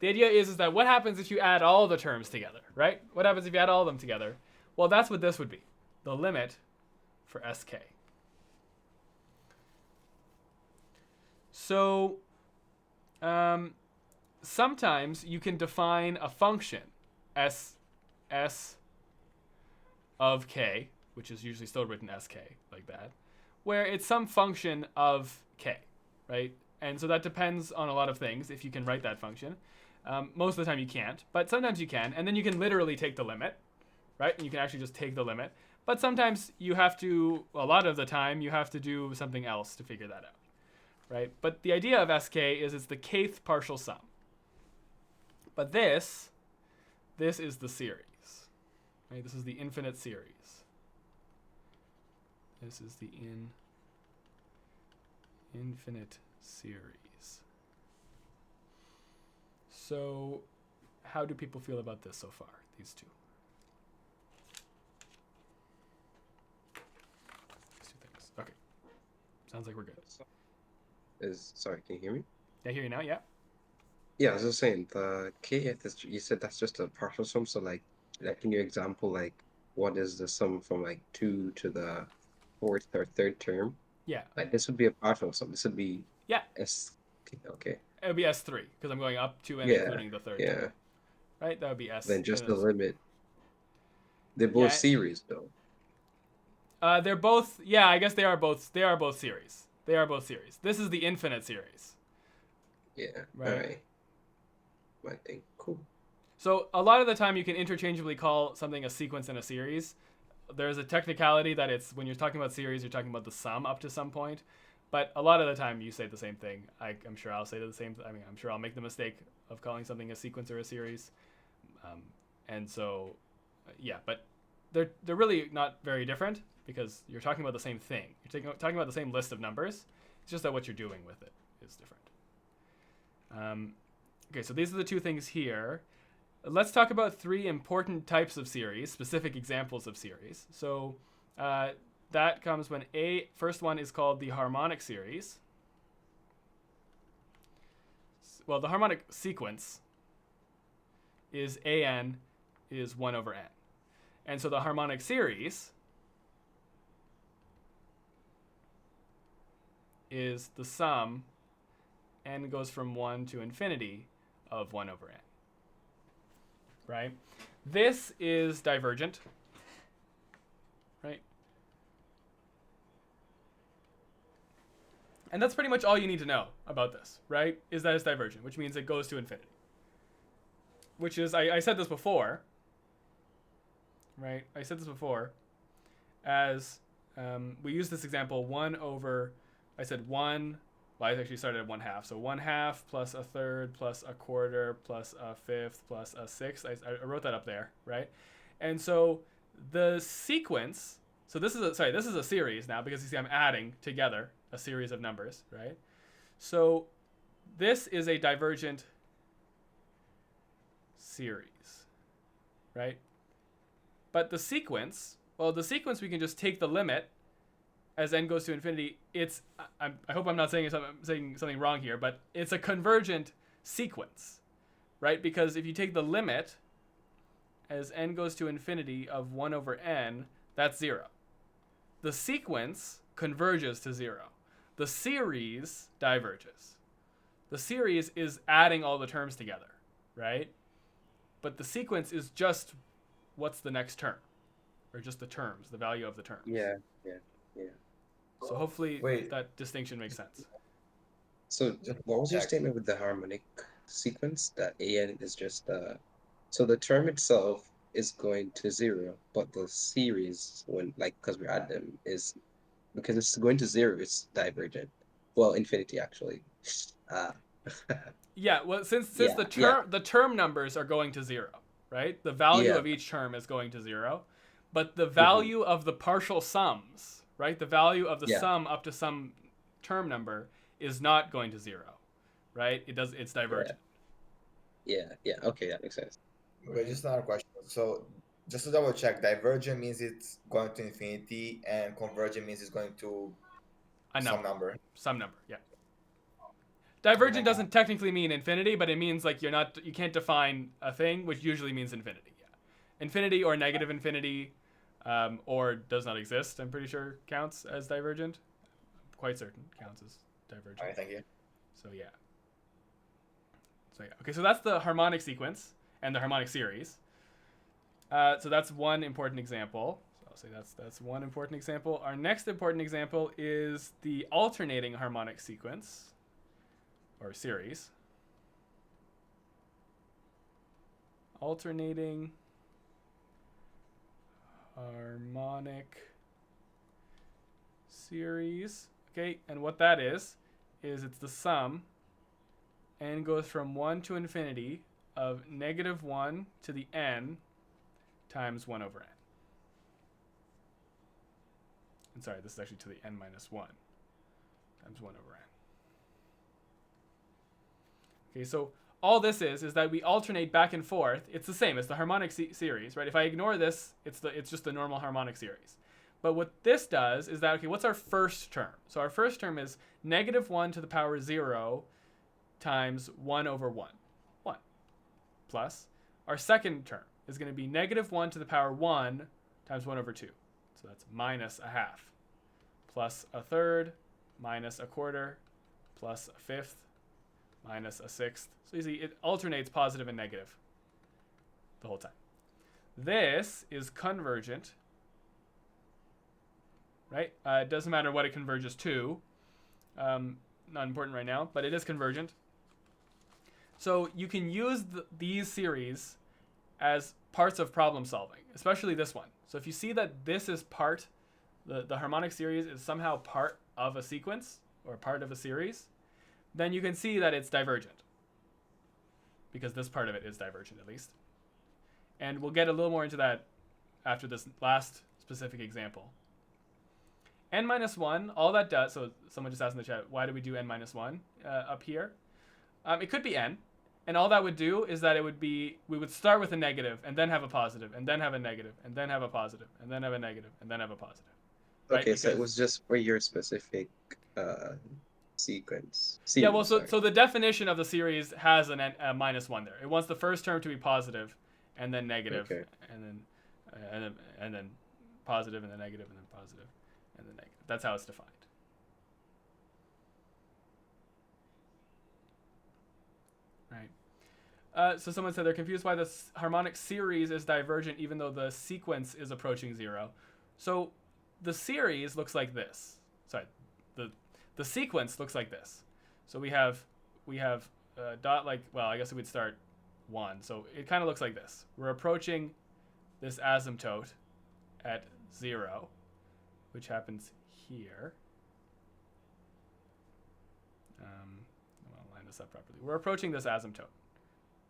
The idea is that what happens if you add all the terms together, right? What happens if you add all of them together? Well, that's what this would be. The limit for sk. So sometimes you can define a function s of k, which is usually still written sk like that, where it's some function of k, right? And so that depends on a lot of things if you can write that function. Most of the time you can't, but sometimes you can, and then you can literally take the limit, right? And you can actually just take the limit. But sometimes you have to, a lot of the time, you have to do something else to figure that out, right? But the idea of sk is it's the kth partial sum. But this is the series, right? This is the infinite series. This is the infinite series. So how do people feel about this so far, these two? Okay. Sounds like we're good.
Sorry, can you hear me?
I hear you now, yeah?
Yeah, I was just saying the kth is, you said that's just a partial sum. So like in your example, like what is the sum from like 2 to the fourth or third term.
Yeah.
Like this would be a partial sum. This would be
Yeah.
S. Okay.
It would be S3 because I'm going up to and
Yeah.
including the third
Yeah.
term. Right? That would be S.
Then just the
S.
limit. They're both series though.
They're both. Yeah, I guess they are both. They are both series. They are both series. This is the infinite series.
Yeah.
Right.
All right. My thing. Cool.
So a lot of the time you can interchangeably call something a sequence and a series. There's a technicality that it's when you're talking about series, you're talking about the sum up to some point. But a lot of the time you say the same thing. I'm sure I'll say the same. I mean, I'm sure I'll make the mistake of calling something a sequence or a series. And so, yeah, but they're really not very different because you're talking about the same thing. You're talking about the same list of numbers. It's just that what you're doing with it is different. Okay, so these are the two things here. Let's talk about three important types of series, specific examples of series. So that comes when first one is called the harmonic series. Well, the harmonic sequence is an is 1 over n. And so the harmonic series is the sum, n goes from 1 to infinity, of 1 over n. Right? This is divergent. Right? And that's pretty much all you need to know about this, right? Is that it's divergent, which means it goes to infinity. Which is, I said this before, right? I said this before as we use this example 1 over, I said 1, well, I actually started at 1/2. So 1/2 plus a third plus a quarter plus a fifth plus a sixth. I wrote that up there, right? And so the sequence, so this is a series now because you see I'm adding together a series of numbers, right? So this is a divergent series, right? But the sequence, well, the sequence we can just take the limit as n goes to infinity. It's I hope I'm not saying something wrong here, but it's a convergent sequence, right? Because if you take the limit as n goes to infinity of 1 over n, that's 0. The sequence converges to 0. The series diverges. The series is adding all the terms together, right? But the sequence is just what's the next term, or just the terms, the value of the terms.
Yeah.
So hopefully that distinction makes sense.
So what was your statement with the harmonic sequence? That an is just so the term itself is going to 0, but the series, when because we add them, is because it's going to 0, it's divergent. Well, infinity actually.
Yeah, well, since the term numbers are going to 0, right? The value of each term is going to 0, but the value of the partial sums, right? The value of the sum up to some term number is not going to 0, right? It's divergent.
Yeah. Okay, that makes sense.
Okay, just another question. So just to double check, divergent means it's going to infinity, and convergent means it's going to some number.
Some number, yeah. Divergent doesn't technically mean infinity, but it means like you can't define a thing, which usually means infinity. Yeah, infinity or negative infinity, or does not exist. I'm pretty sure counts as divergent. I'm quite certain counts as divergent.
All right, thank you.
So yeah. Okay, so that's the harmonic sequence and the harmonic series. So that's one important example. So I'll say that's one important example. Our next important example is the alternating harmonic sequence or series. Alternating harmonic series. Okay, and what that is it's the sum, n goes from 1 to infinity, of -1 to the n times 1 over n. And sorry, this is actually to the n minus 1 times 1 over n. Okay, so all this is that we alternate back and forth. It's the same. It's the harmonic series, right? If I ignore this, it's just the normal harmonic series. But what this does is that, okay, what's our first term? So our first term is -1 to the power 0 times 1 over 1. 1. Plus, our second term is going to be -1 to the power 1 times 1 over 2. So that's -1/2. plus a third minus a quarter plus a fifth minus a sixth. So you see it alternates positive and negative the whole time. This is convergent, right? It doesn't matter what it converges to. Not important right now, but it is convergent. So you can use these series as parts of problem solving, especially this one. So if you see that this is part, the harmonic series is somehow part of a sequence or part of a series, then you can see that it's divergent, because this part of it is divergent at least. And we'll get a little more into that after this last specific example. N minus 1, all that does, so someone just asked in the chat, why do we do n minus 1 up here? It could be n, and all that would do is that it would be, we would start with a negative, and then have a positive, and then have a negative, and then have a positive, and then have a negative, and then have a positive. Right?
Okay, so it was just for your specific sequence.
Yeah, well, so the definition of the series has a minus 1 there. It wants the first term to be positive, and then negative,
Okay.
and then positive, and then negative, and then positive, and then negative. That's how it's defined. Right. So someone said they're confused why the harmonic series is divergent even though the sequence is approaching 0. So the series looks like this. Sorry, the sequence looks like this. So we have dot, like, well, I guess we'd start 1. So it kind of looks like this. We're approaching this asymptote at 0, which happens here. I want to line this up properly. We're approaching this asymptote,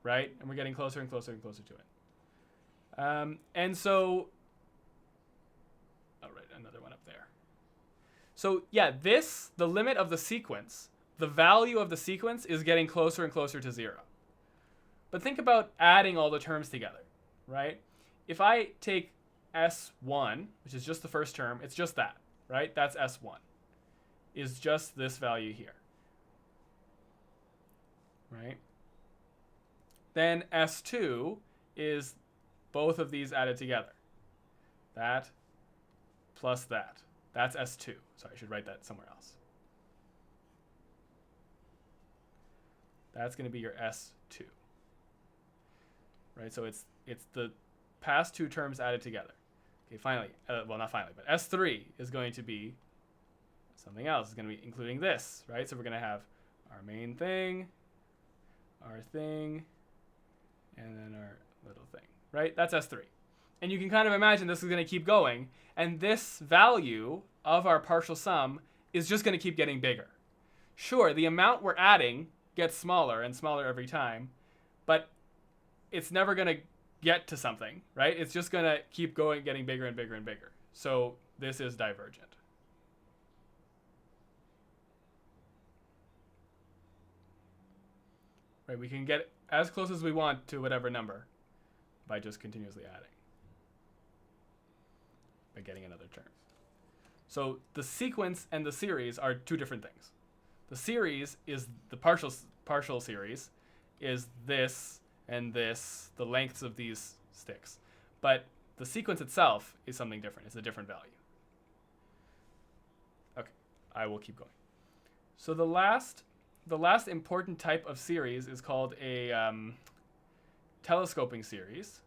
right? And we're getting closer and closer and closer to it. And so, all right, another one up there. So yeah, the limit of the sequence, the value of the sequence is getting closer and closer to 0. But think about adding all the terms together, right? If I take S1, which is just the first term, it's just that, right? That's S1, is just this value here, right? Then S2 is both of these added together. That plus that. That's S2. Sorry, I should write that somewhere else. That's going to be your S2. Right? So it's the past two terms added together. Okay, finally, well, not finally, but S3 is going to be something else. It's going to be including this, right? So we're going to have our main thing, our thing, and then our little thing, right? That's S3. And you can kind of imagine this is going to keep going, and this value of our partial sum is just going to keep getting bigger. Sure, the amount we're adding gets smaller and smaller every time, but it's never going to get to something, right? It's just going to keep going, getting bigger and bigger and bigger. So this is divergent. Right? We can get as close as we want to whatever number by just continuously adding, by getting another term. So the sequence and the series are two different things. The series is the partial series is this and this, the lengths of these sticks. But the sequence itself is something different. It's a different value. Okay, I will keep going. So the last important type of series is called a telescoping series.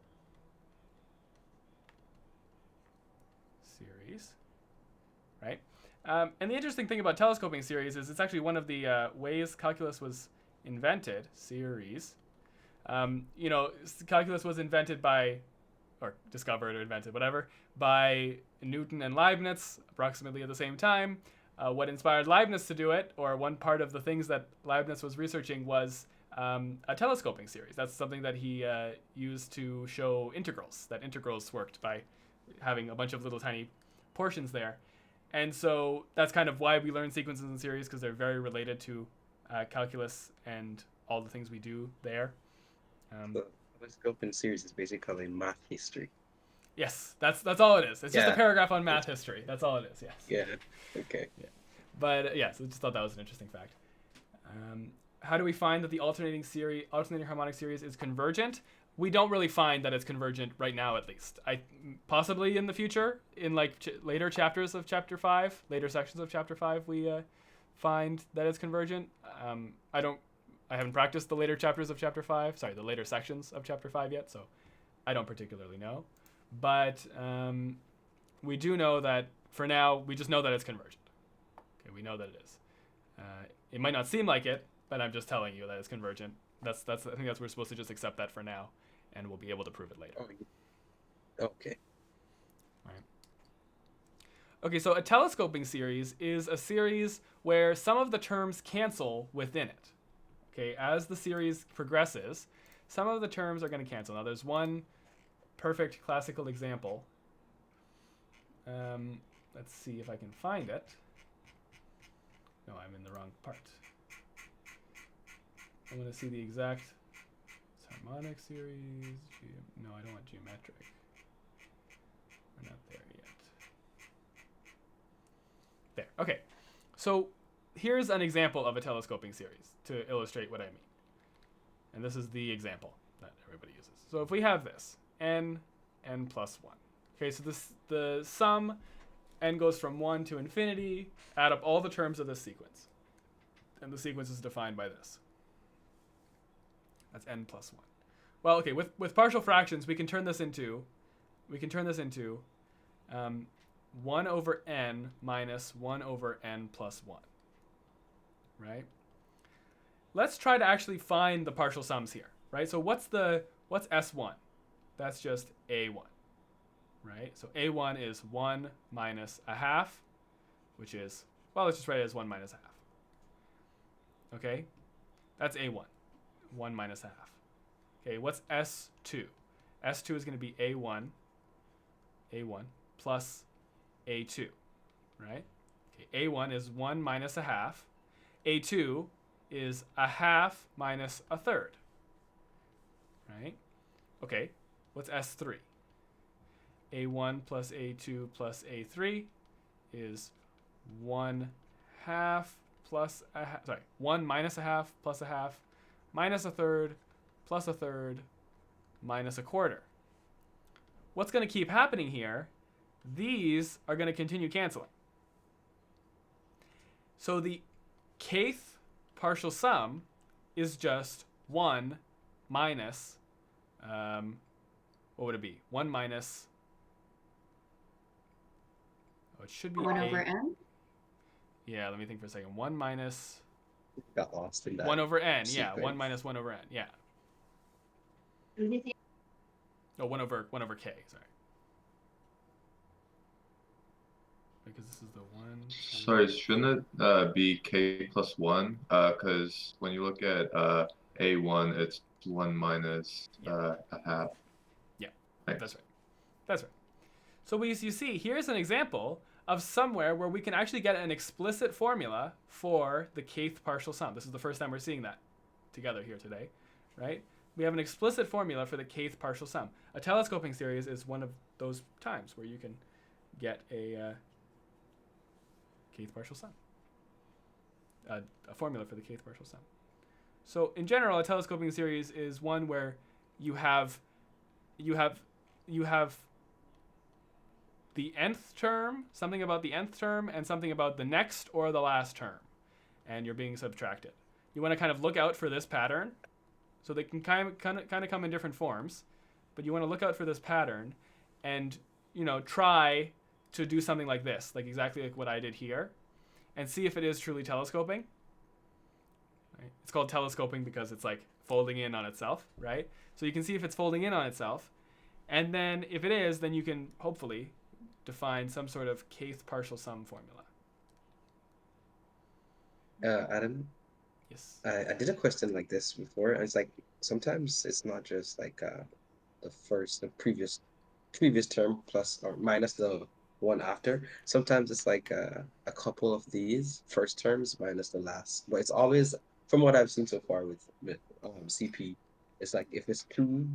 Right? And the interesting thing about telescoping series is it's actually one of the ways calculus was invented. Series. You know, calculus was invented by, or discovered or invented, whatever, by Newton and Leibniz approximately at the same time. What inspired Leibniz to do it, or one part of the things that Leibniz was researching, was a telescoping series. That's something that he used to show integrals, that integrals worked by having a bunch of little tiny portions there. And so that's kind of why we learn sequences and series, because they're very related to calculus and all the things we do there.
The telescoping series is basically math history.
Yes, that's all it is. It's just a
Yeah.
paragraph on math history. That's all it is, yes.
Yeah, okay.
Yeah. But yeah, so just thought that was an interesting fact. How do we find that the alternating harmonic series is convergent? we don't really find that it's convergent right now, at least. Possibly in the future, in like later chapters of chapter 5, later sections of chapter 5, we find that it's convergent. I haven't practiced the later chapters of chapter 5. Sorry, the later sections of chapter 5 yet, so I don't particularly know. But we do know that for now, we just know that it's convergent. Okay, we know that it is. It might not seem like it, but I'm just telling you that it's convergent. I think we're supposed to just accept that for now, and we'll be able to prove it later.
Okay.
Right. Okay, so a telescoping series is a series where some of the terms cancel within it. Okay, as the series progresses, some of the terms are going to cancel. Now, there's one perfect classical example. Let's see if I can find it. No, I'm in the wrong part. I want to see the exact harmonic series. No, I don't want geometric. We're not there yet. There. Okay. So here's an example of a telescoping series to illustrate what I mean. And this is the example that everybody uses. So if we have this, n plus 1. Okay, so the sum, n goes from 1 to infinity, add up all the terms of this sequence. And the sequence is defined by this. That's n plus 1. Well, okay, with partial fractions, we can turn this into 1 over n minus 1 over n plus 1. Right? Let's try to actually find the partial sums here, right? So what's S1? That's just A1, right? So A1 is 1 minus a half, which is, well, let's just write it as 1 minus a half. Okay? That's A1, 1 minus a half. Okay, what's S2? S2 is going to be A1 plus A2, right? Okay, A1 is 1 minus a half. A2 is a half minus a third, right? Okay, what's S3? A1 plus A2 plus A3 is 1 half plus a half, 1 minus a half plus a half minus a third plus a third minus a quarter. What's going to keep happening here? These are going to continue canceling. So the kth partial sum is just 1 minus, what would it be? 1 minus, it should be
1 over n?
Yeah, let me think for a second. 1 minus...
Got lost in that.
1 over n,
sequence.
yeah. 1 minus 1 over n, yeah. Oh, 1 over k, sorry. Because this is the 1...
Sorry, shouldn't it be k plus 1? Because when you look at A1, it's 1 minus a half.
Yeah,
Thanks.
that's right. That's right. So you see, here's an example of somewhere where we can actually get an explicit formula for the kth partial sum. This is the first time we're seeing that together here today, right? We have an explicit formula for the kth partial sum. A telescoping series is one of those times where you can get a kth partial sum, a formula for the kth partial sum. So in general, a telescoping series is one where you have the nth term, something about the nth term, and something about the next or the last term, and you're being subtracted. You want to kind of look out for this pattern. So they can kind of come in different forms, but you want to look out for this pattern, and try to do something like this, like exactly like what I did here, and see if it is truly telescoping. Right? It's called telescoping because it's like folding in on itself, right? So you can see if it's folding in on itself, and then if it is, then you can hopefully define some sort of kth partial sum formula.
Adam?
Yes.
I did a question like this before, and it's like sometimes it's not just like the previous term plus or minus the one after. Sometimes it's like a couple of these first terms minus the last. But it's always, from what I've seen so far with CP, it's like if it's two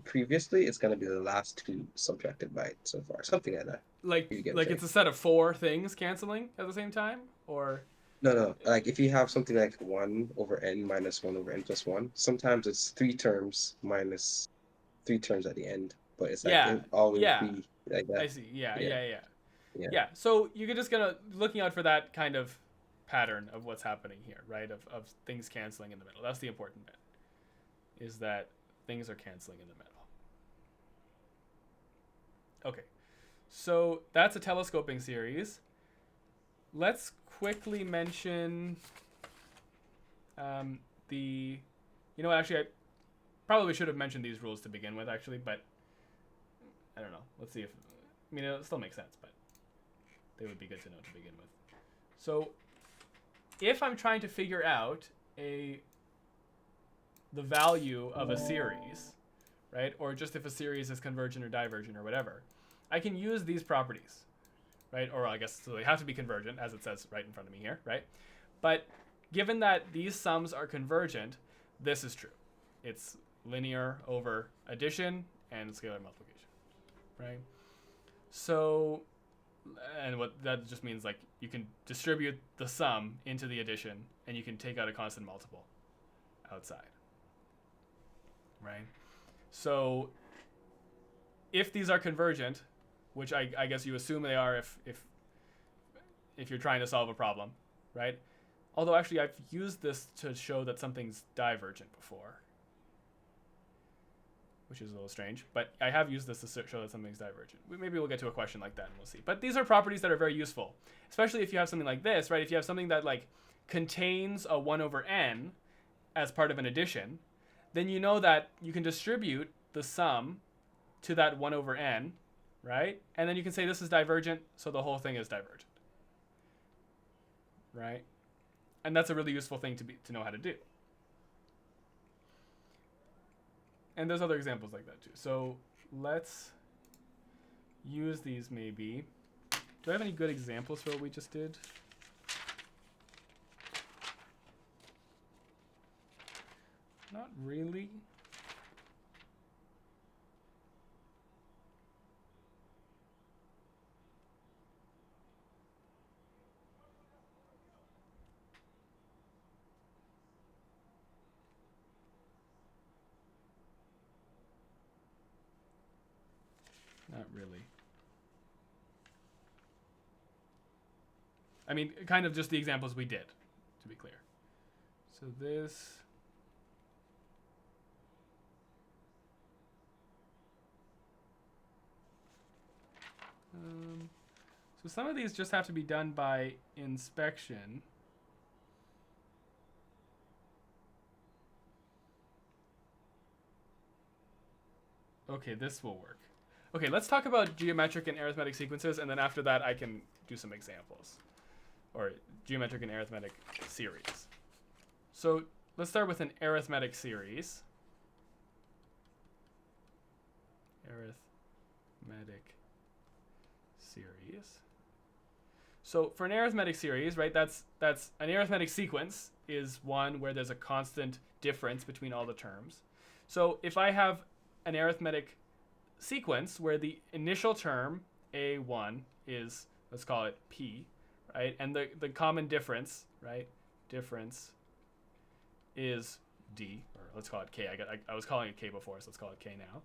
previously, it's gonna be the last two subtracted by it so far, something like that.
Like it's a set of 4 things canceling at the same time, or
No. Like if you have something like 1 over n minus 1 over n plus 1, sometimes it's 3 terms minus 3 terms at the end. But it's like
Yeah,
it always
yeah.
be like
I
that.
see. Yeah,
Yeah.
yeah, yeah.
Yeah.
Yeah, so you're just gonna looking out for that kind of pattern of what's happening here, right? Of things canceling in the middle. That's the important bit. Is that things are canceling in the middle. Okay, so that's a telescoping series. Let's quickly mention the. You know what? Actually, I probably should have mentioned these rules to begin with, actually, but I don't know. Let's see if. I mean, it still makes sense, but they would be good to know to begin with. So, if I'm trying to figure out the value of a series, right, or just if a series is convergent or divergent or whatever, I can use these properties, right? Or I guess so they have to be convergent, as it says right in front of me here, right? But given that these sums are convergent, this is true. It's linear over addition and scalar multiplication, right? So, and what that just means, like, you can distribute the sum into the addition and you can take out a constant multiple outside, right? So if these are convergent, which I guess you assume they are if you're trying to solve a problem, right? Although actually I've used this to show that something's divergent before, which is a little strange, but I have used this to show that something's divergent. Maybe we'll get to a question like that and we'll see. But these are properties that are very useful, especially if you have something like this, right? If you have something that like contains a 1 over n as part of an addition, then you know that you can distribute the sum to that 1 over n, right? And then you can say this is divergent, so the whole thing is divergent, right? And that's a really useful thing to know how to do. And there's other examples like that too. So let's use these maybe. Do I have any good examples for what we just did? Not really. Not really. I mean, kind of just the examples we did, to be clear. So this. So some of these just have to be done by inspection. Okay, this will work. Okay, let's talk about geometric and arithmetic sequences, and then after that I can do some examples. Or geometric and arithmetic series. So let's start with an arithmetic series. Arithmetic series. So for an arithmetic series, right, that's an arithmetic sequence is one where there's a constant difference between all the terms. So if I have an arithmetic sequence where the initial term, A1, is, let's call it P, right? And the common difference, right, difference is D, or let's call it K. I was calling it K before, so let's call it K now,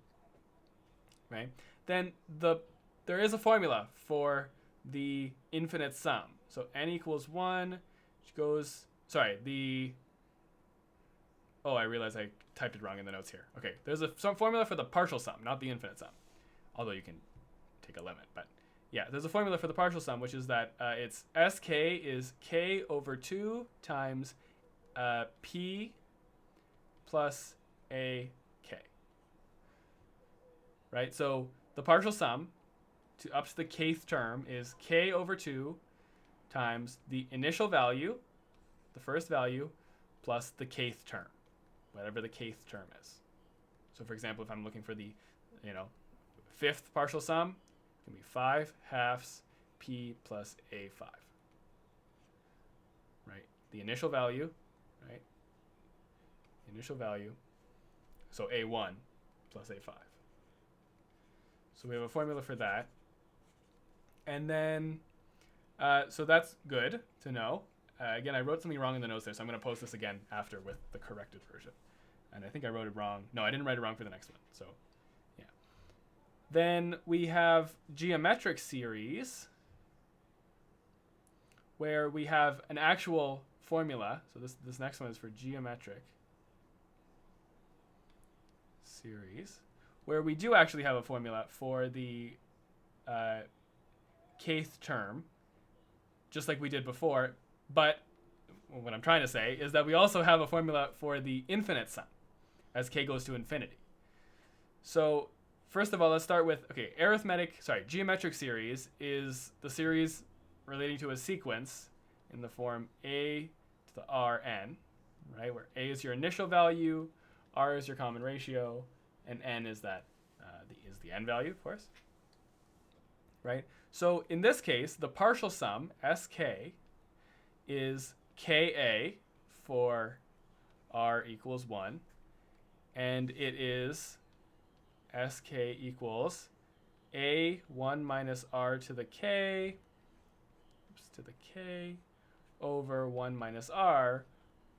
right? Then there is a formula for the infinite sum. So n equals 1, which goes, I realized I typed it wrong in the notes here. Okay, there's some formula for the partial sum, not the infinite sum. Although you can take a limit, but yeah, there's a formula for the partial sum, which is that it's sk is k over 2 times p plus a k. Right, so the partial sum up to the kth term is k over 2 times the initial value, the first value, plus the kth term, whatever the kth term is. So for example, if I'm looking for the, fifth partial sum, it can be 5 halves p plus a5. Right? The initial value, right? The initial value, so a1 plus a5. So we have a formula for that. And then, so that's good to know. again, I wrote something wrong in the notes there, so I'm going to post this again after with the corrected version. And I think I wrote it wrong. No, I didn't write it wrong for the next one. So, yeah. Then we have geometric series, where we have an actual formula. So this next one is for geometric series, where we do actually have a formula for the kth term, just like we did before. But what I'm trying to say is that we also have a formula for the infinite sum as k goes to infinity. So first of all, let's start with, geometric series is the series relating to a sequence in the form a to the rn, right? Where a is your initial value, r is your common ratio, and n is the n value, of course, right? So in this case, the partial sum, sk, is ka for r equals 1, and it is sk equals a1 minus r to the k over 1 minus r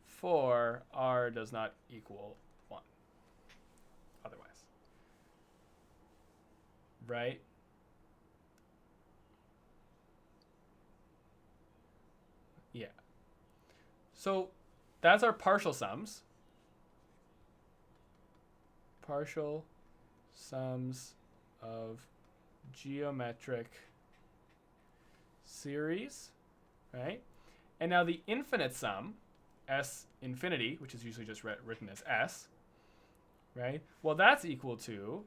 for r does not equal 1 otherwise. Right? Yeah. So that's our partial sums. Partial sums of geometric series, right? And now the infinite sum, s infinity, which is usually just written as s, right? Well, that's equal to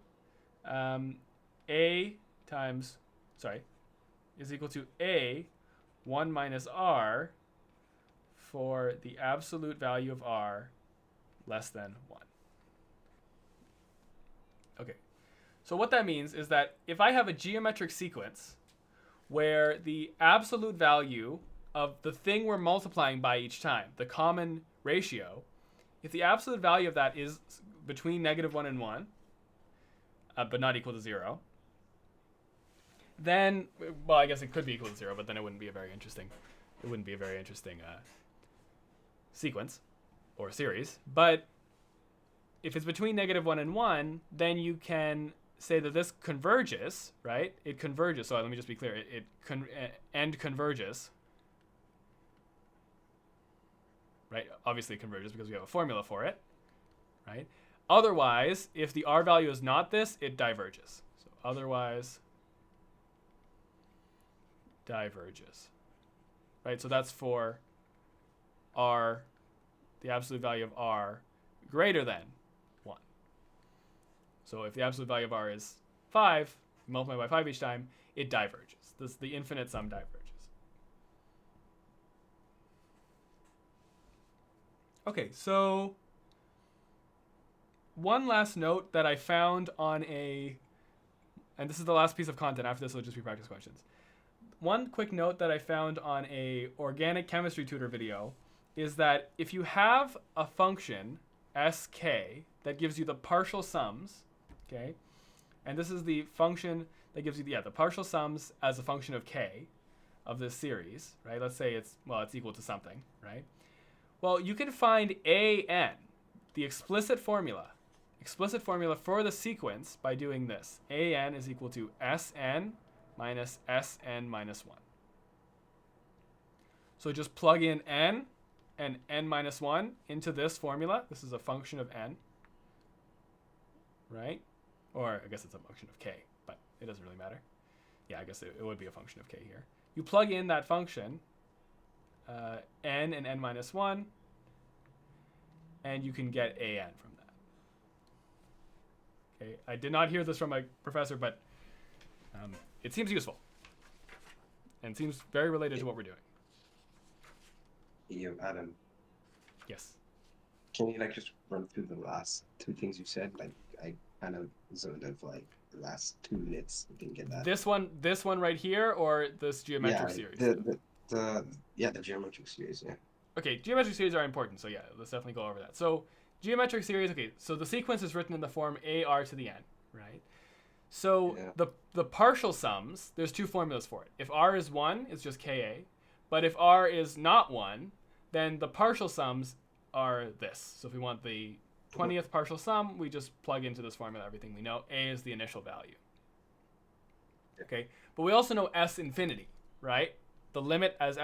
is equal to a 1 minus r for the absolute value of r less than 1. Okay, so what that means is that if I have a geometric sequence where the absolute value of the thing we're multiplying by each time, the common ratio, if the absolute value of that is between -1 and 1, but not equal to 0, then, well, I guess it could be equal to 0, but then it wouldn't be a very interesting, sequence or series. But if it's between -1 and 1, then you can say that this converges, right? It converges. So let me just be clear. End converges, right? Obviously it converges because we have a formula for it, right? Otherwise, if the r value is not this, it diverges. So otherwise diverges, right? So that's for r, the absolute value of r greater than 1. So if the absolute value of r is 5, you multiply by 5 each time, it diverges. The infinite sum diverges. Okay, so one last note that I found on and this is the last piece of content. After this, it'll just be practice questions. One quick note that I found on a organic chemistry tutor video is that if you have a function, sk, that gives you the partial sums, okay, and this is the function that gives you the partial sums as a function of k of this series, right? Let's say it's equal to something, right? Well, you can find an, the explicit formula for the sequence by doing this. An is equal to Sn minus Sn minus 1. So just plug in n and n minus 1 into this formula. This is a function of n, right? Or I guess it's a function of k, but it doesn't really matter. Yeah, I guess it would be a function of k here. You plug in that function, n and n minus 1, and you can get an from that. Okay, I did not hear this from my professor, but it seems useful and seems very related to what we're doing.
Yo, Adam.
Yes.
Can you just run through the last two things you said? I kind of zoned out for the last 2 minutes. I didn't get that.
This one right here, or this geometric series?
The geometric series, yeah.
Okay, geometric series are important, so yeah, let's definitely go over that. So geometric series, okay, so the sequence is written in the form ar to the n, right? So the partial sums, there's 2 formulas for it. If r is 1, it's just ka. But if r is not 1, then the partial sums are this. So if we want the 20th partial sum, we just plug into this formula everything we know. A is the initial value. Okay, but we also know s infinity, right? The limit as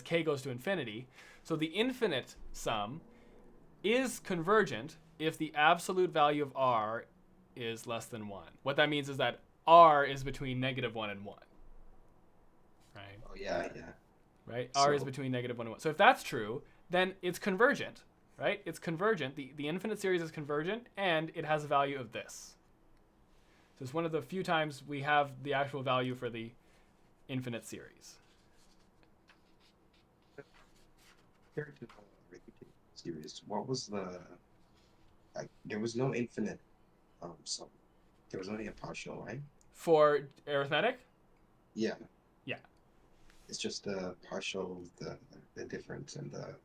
k goes to infinity. So the infinite sum is convergent if the absolute value of r is less than 1. What that means is that r is between -1 and 1. Right?
Oh, yeah.
Right? R is between -1 and 1. So if that's true, then it's convergent, right? It's convergent. The infinite series is convergent, and it has a value of this. So it's one of the few times we have the actual value for the infinite series.
Compared to the arithmetic series, what was the there was no infinite sum. There was only a partial, right?
For arithmetic?
Yeah.
Yeah.
It's just the partial, the difference, and the...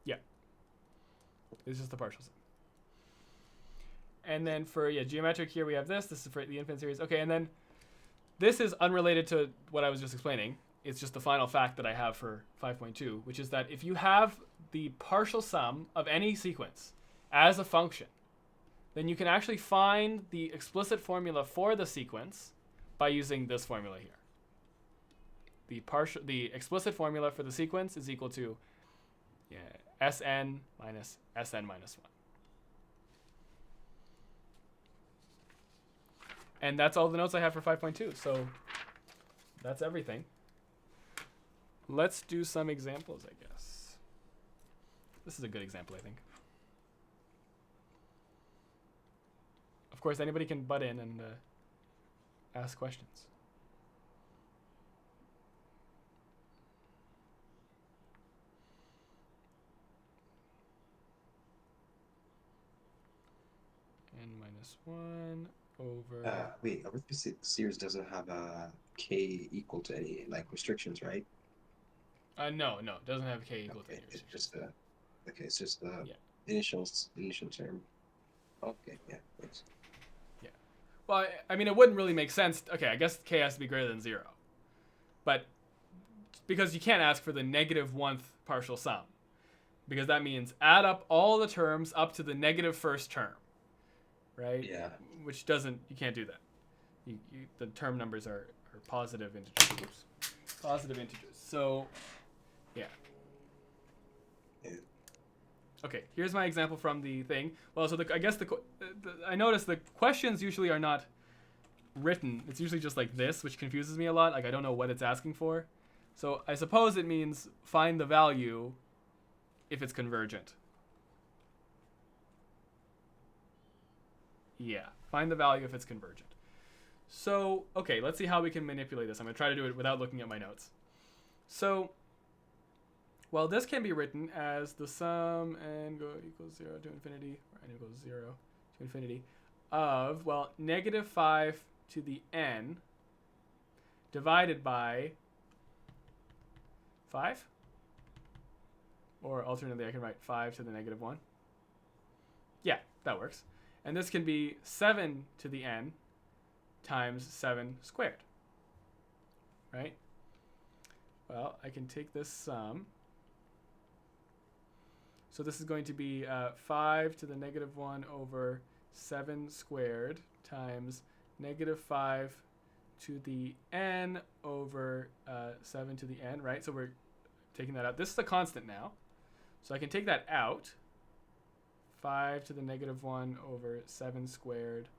Yeah. It's just the partial sum. And then for geometric here we have this. This is for the infinite series. Okay, and then this is unrelated to what I was just explaining. It's just the final fact that I have for 5.2, which is that if you have the partial sum of any sequence as a function, then you can actually find the explicit formula for the sequence by using this formula here. The explicit formula for the sequence is equal to Sn minus Sn minus 1. And that's all the notes I have for 5.2. So that's everything. Let's do some examples, I guess. This is a good example, I think. Of course, anybody can butt in and ask questions. N-1 over...
wait, arithmetic series doesn't have a k equal to any restrictions, right?
No, it doesn't have k equal to any
It's
restrictions.
just it's just the initial term. Okay, yeah, thanks.
Yeah. Well, I mean, it wouldn't really make sense. Okay, I guess k has to be greater than 0. But because you can't ask for the -1th partial sum. Because that means add up all the terms up to the -1st term. Right?
Yeah.
Which doesn't, you can't do that. The term numbers are positive integers. Oops. Positive integers. So, yeah. Okay, here's my example from the thing. Well, so I guess I noticed the questions usually are not written. It's usually just like this, which confuses me a lot. Like, I don't know what it's asking for. So I suppose it means find the value if it's convergent. Yeah, find the value if it's convergent. So, okay, let's see how we can manipulate this. I'm going to try to do it without looking at my notes. So, well, this can be written as the sum n equals 0 to infinity, or n equals 0 to infinity, of, well, -5 to the n divided by 5. Or alternately, I can write 5 to the -1. Yeah, that works. And this can be 7 to the n times 7 squared. Right? Well, I can take this sum. So this is going to be 5 to the -1 over 7 squared times -5 to the n over 7 to the n, right? So we're taking that out. This is a constant now. So I can take that out. 5 to the -1 over 7 squared.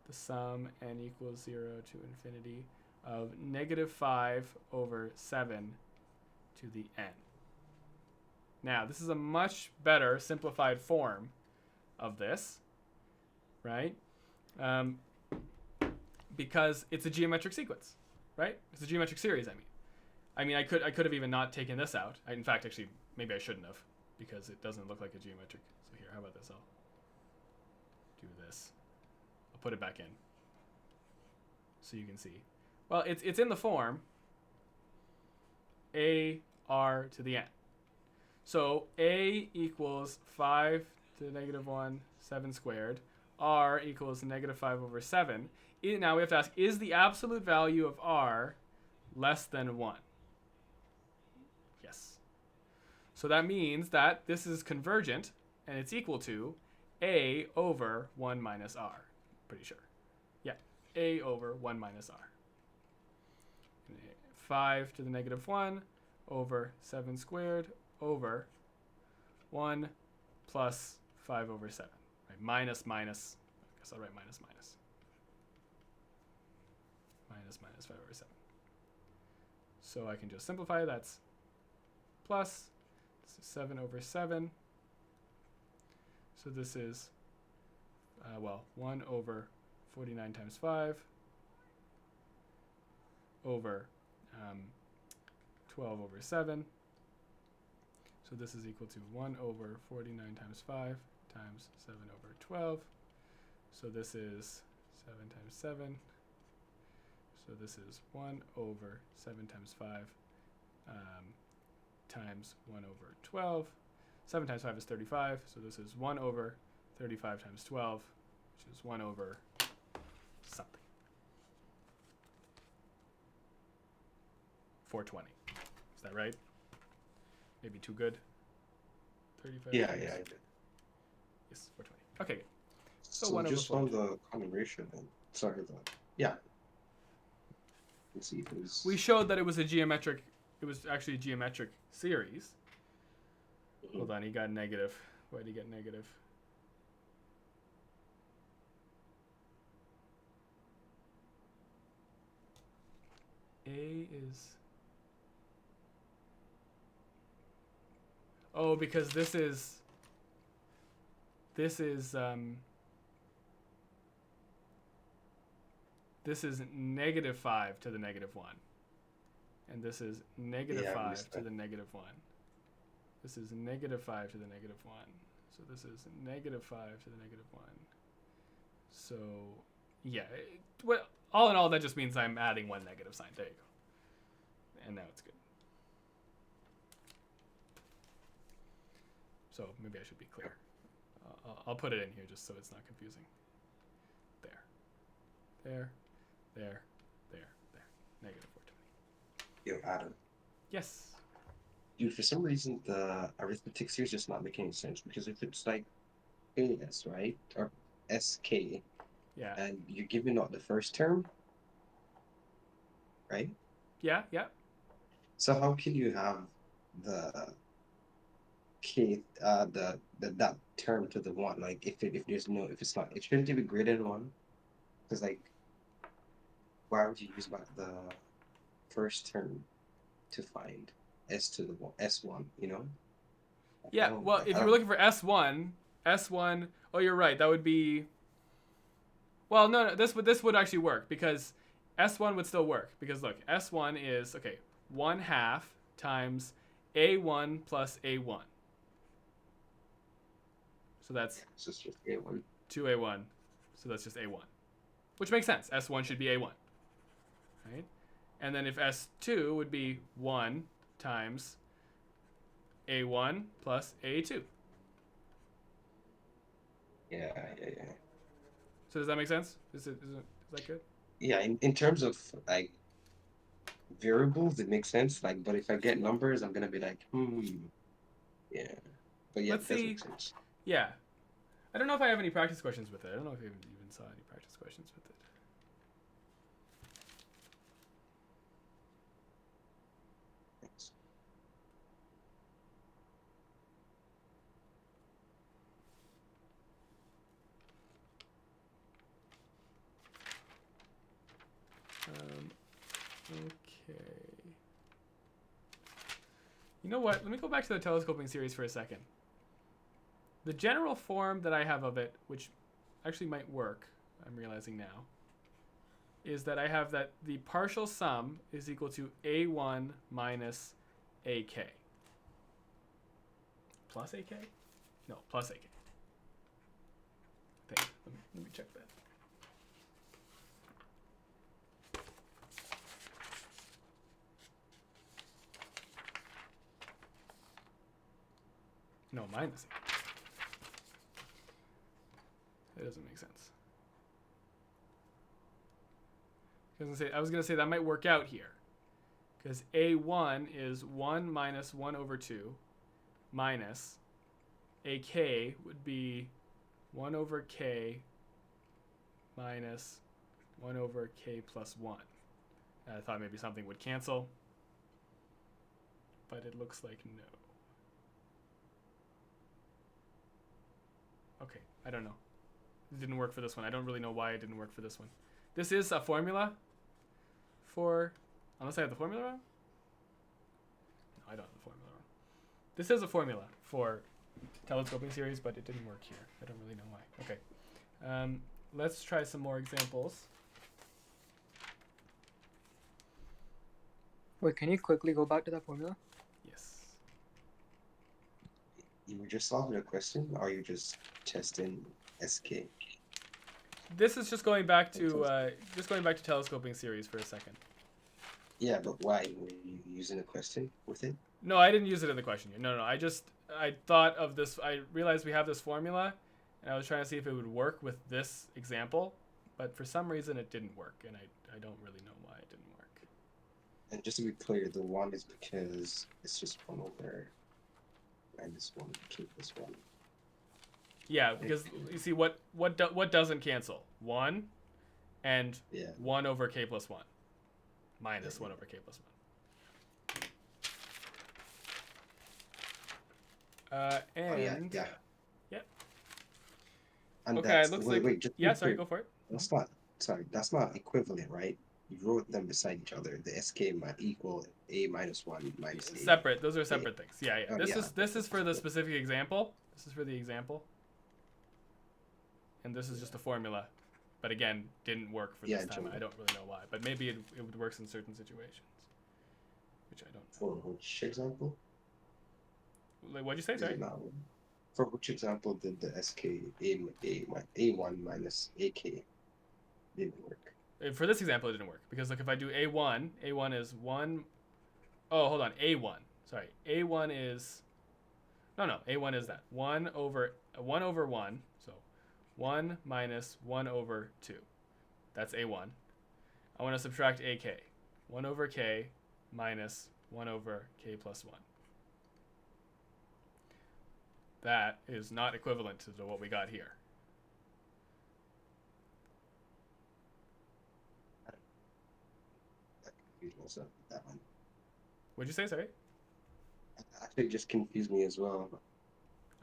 The sum n equals 0 to infinity of -5 over 7 to the n. Now, this is a much better simplified form of this, right? Because it's a geometric sequence, right? It's a geometric series, I mean, I could have even not taken this out. In fact, actually, maybe I shouldn't have, because it doesn't look like a geometric. So here, how about this? I'll do this. I'll put it back in so you can see. Well, it's in the form a r to the n. So a equals 5 to the -1, 7 squared. R equals -5 over 7. Now we have to ask, is the absolute value of r less than 1? So that means that this is convergent, and it's equal to a over 1 minus r. Pretty sure. Yeah, a over 1 minus r. 5 to the negative 1 over 7 squared over 1 plus 5 over 7. Right? Minus. I guess I'll write minus. Minus 5 over 7. So I can just simplify. That's plus. This is 7 over 7. So this is, 1 over 49 times 5 over 12 over 7. So this is equal to 1 over 49 times 5 times 7 over 12. So this is 7 times 7. So this is 1 over 7 times 5 times 1 over 12. 7 times 5 is 35. So this is 1 over 35 times 12, which is 1 over something. 420. Is that right? Maybe too good? 35?
Yeah,
times-
yeah, I did.
Yes, 420. Okay. So
So
1 over
just on
420.
the common ratio then. Sorry, yeah. Let's see if it was...
We showed that it was actually a geometric series. Hold on, he got negative. Why did he get negative? A is... Oh, because this is negative 5 to the negative 1. And this is negative
Yeah, I
5
missed
to
that.
the negative 1. This is negative 5 to the negative 1. So this is negative 5 to the negative 1. So, yeah. Well, all in all, that just means I'm adding one negative sign. There you go. And now it's good. So maybe I should be clear. I'll put it in here just so it's not confusing. There. Negative 420.
Yo, Adam.
Yes.
Dude, for some reason, the arithmetic series is not making sense, because if it's like AS, right? Or SK,
Yeah.
and you're giving out the first term, right?
Yeah.
So how can you have the K, that term to the 1? Like, if it's not, it shouldn't it be greater than 1? Because, like, why would you use like the first term to find S to the S1, you know?
Yeah, well, if you were looking for S1, oh, you're right. That would be... Well, no, this would actually work, because S1 would still work. Because, look, S1 is, 1/2 times A1 plus A1. So that's
just A1.
2A1. So that's just A1. Which makes sense. S1 should be A1. Right? And then if S2 would be 1 times A1 plus A2.
Yeah.
So does that make sense? Is that good?
Yeah, in terms of like variables, it makes sense. Like, but if I get numbers, I'm gonna be like, yeah. But yeah,
Let's
it does
see.
make sense.
Yeah. I don't know if I have any practice questions with it. I don't know if I even saw any practice questions with it.
Thanks.
Okay. You know what? Let me go back to the telescoping series for a second. The general form that I have of it, which actually might work, I'm realizing now, is that I have that the partial sum is equal to A1 minus AK. Plus AK? No, plus AK. Let me check that. No, minus AK. That doesn't make sense. I was going to say that might work out here. Because A1 is 1 minus 1 over 2 minus AK would be 1 over K minus 1 over K plus 1. I thought maybe something would cancel, but it looks like no. Okay, I don't know. It didn't work for this one. I don't really know why it didn't work for this one. This is a formula for, unless I have the formula wrong? No, I don't have the formula wrong. This is a formula for telescoping series, but it didn't work here. I don't really know why. Okay. Let's try some more examples.
Wait, can you quickly go back to that formula?
Yes.
You were just solving a question, or you just testing SK?
This is just going back to telescoping series for a second.
Yeah, but why? Were you using a question with it?
No, I didn't use it in the question. No. I thought of this. I realized we have this formula, and I was trying to see if it would work with this example, but for some reason it didn't work, and I don't really know why it didn't work.
And just to be clear, the 1 is because it's just 1 over minus 1 K plus 1.
Yeah, because you see what doesn't cancel? 1 and 1 over K plus 1 minus 1 over K plus 1. And
yeah.
Yep.
And
okay, it looks like
just
yeah. Sorry, go for it.
That's not equivalent, right? You wrote them beside each other. The SK might equal A minus 1 minus A.
Separate. Those are separate things. Yeah. This is for the specific example. This is for the example. And this is just a formula. But again, didn't work for this time. I don't really know why. But maybe it works in certain situations. Which I don't know.
For which example?
Like, what'd you say, sorry?
For which example did the SK A1 minus AK didn't work?
For this example, it didn't work. Because look, if I do A1 is 1... Oh, hold on. A1. Sorry. A1 is... No. A1 is that. 1 over 1. So 1 minus 1 over 2. That's A1. I want to subtract AK. 1 over K minus 1 over K plus 1. That is not equivalent to what we got here.
That one.
What'd you say, sorry?
I think it just confused me as well.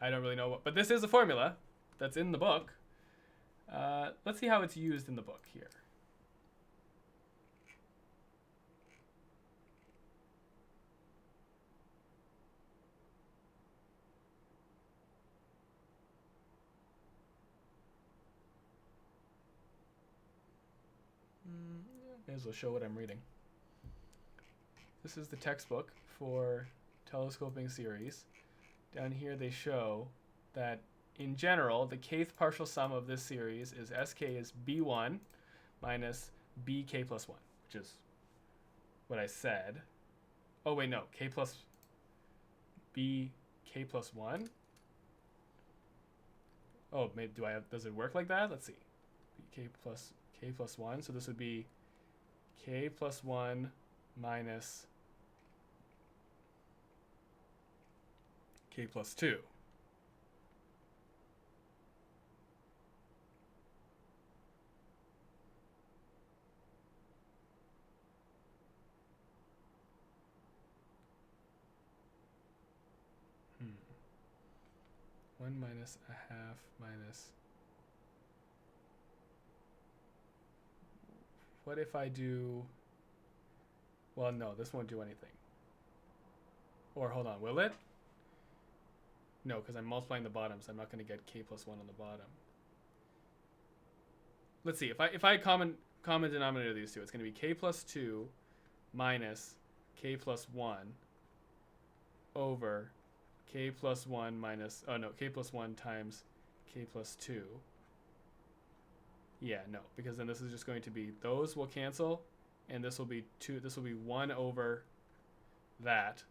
I don't really know what, but this is a formula that's in the book. Let's see how it's used in the book here. May as well show what I'm reading. This is the textbook for telescoping series. Down here they show that in general, the kth partial sum of this series is SK is B1 minus BK plus 1, which is what I said. Oh wait, no, K plus BK plus 1? Oh, maybe does it work like that? Let's see. K plus 1, so this would be K plus 1 minus K plus 2. One minus a half minus... What if I do... Well, no, this won't do anything. Or hold on, will it? No, because I'm multiplying the bottoms. I'm not going to get K plus 1 on the bottom. Let's see. If I common denominator of these two, it's going to be K plus 2 minus K plus 1 over K plus 1 minus... Oh, no, K plus 1 times K plus 2. Yeah, no, because then this is just going to be... Those will cancel, and this will be 2. This will be 1 over that.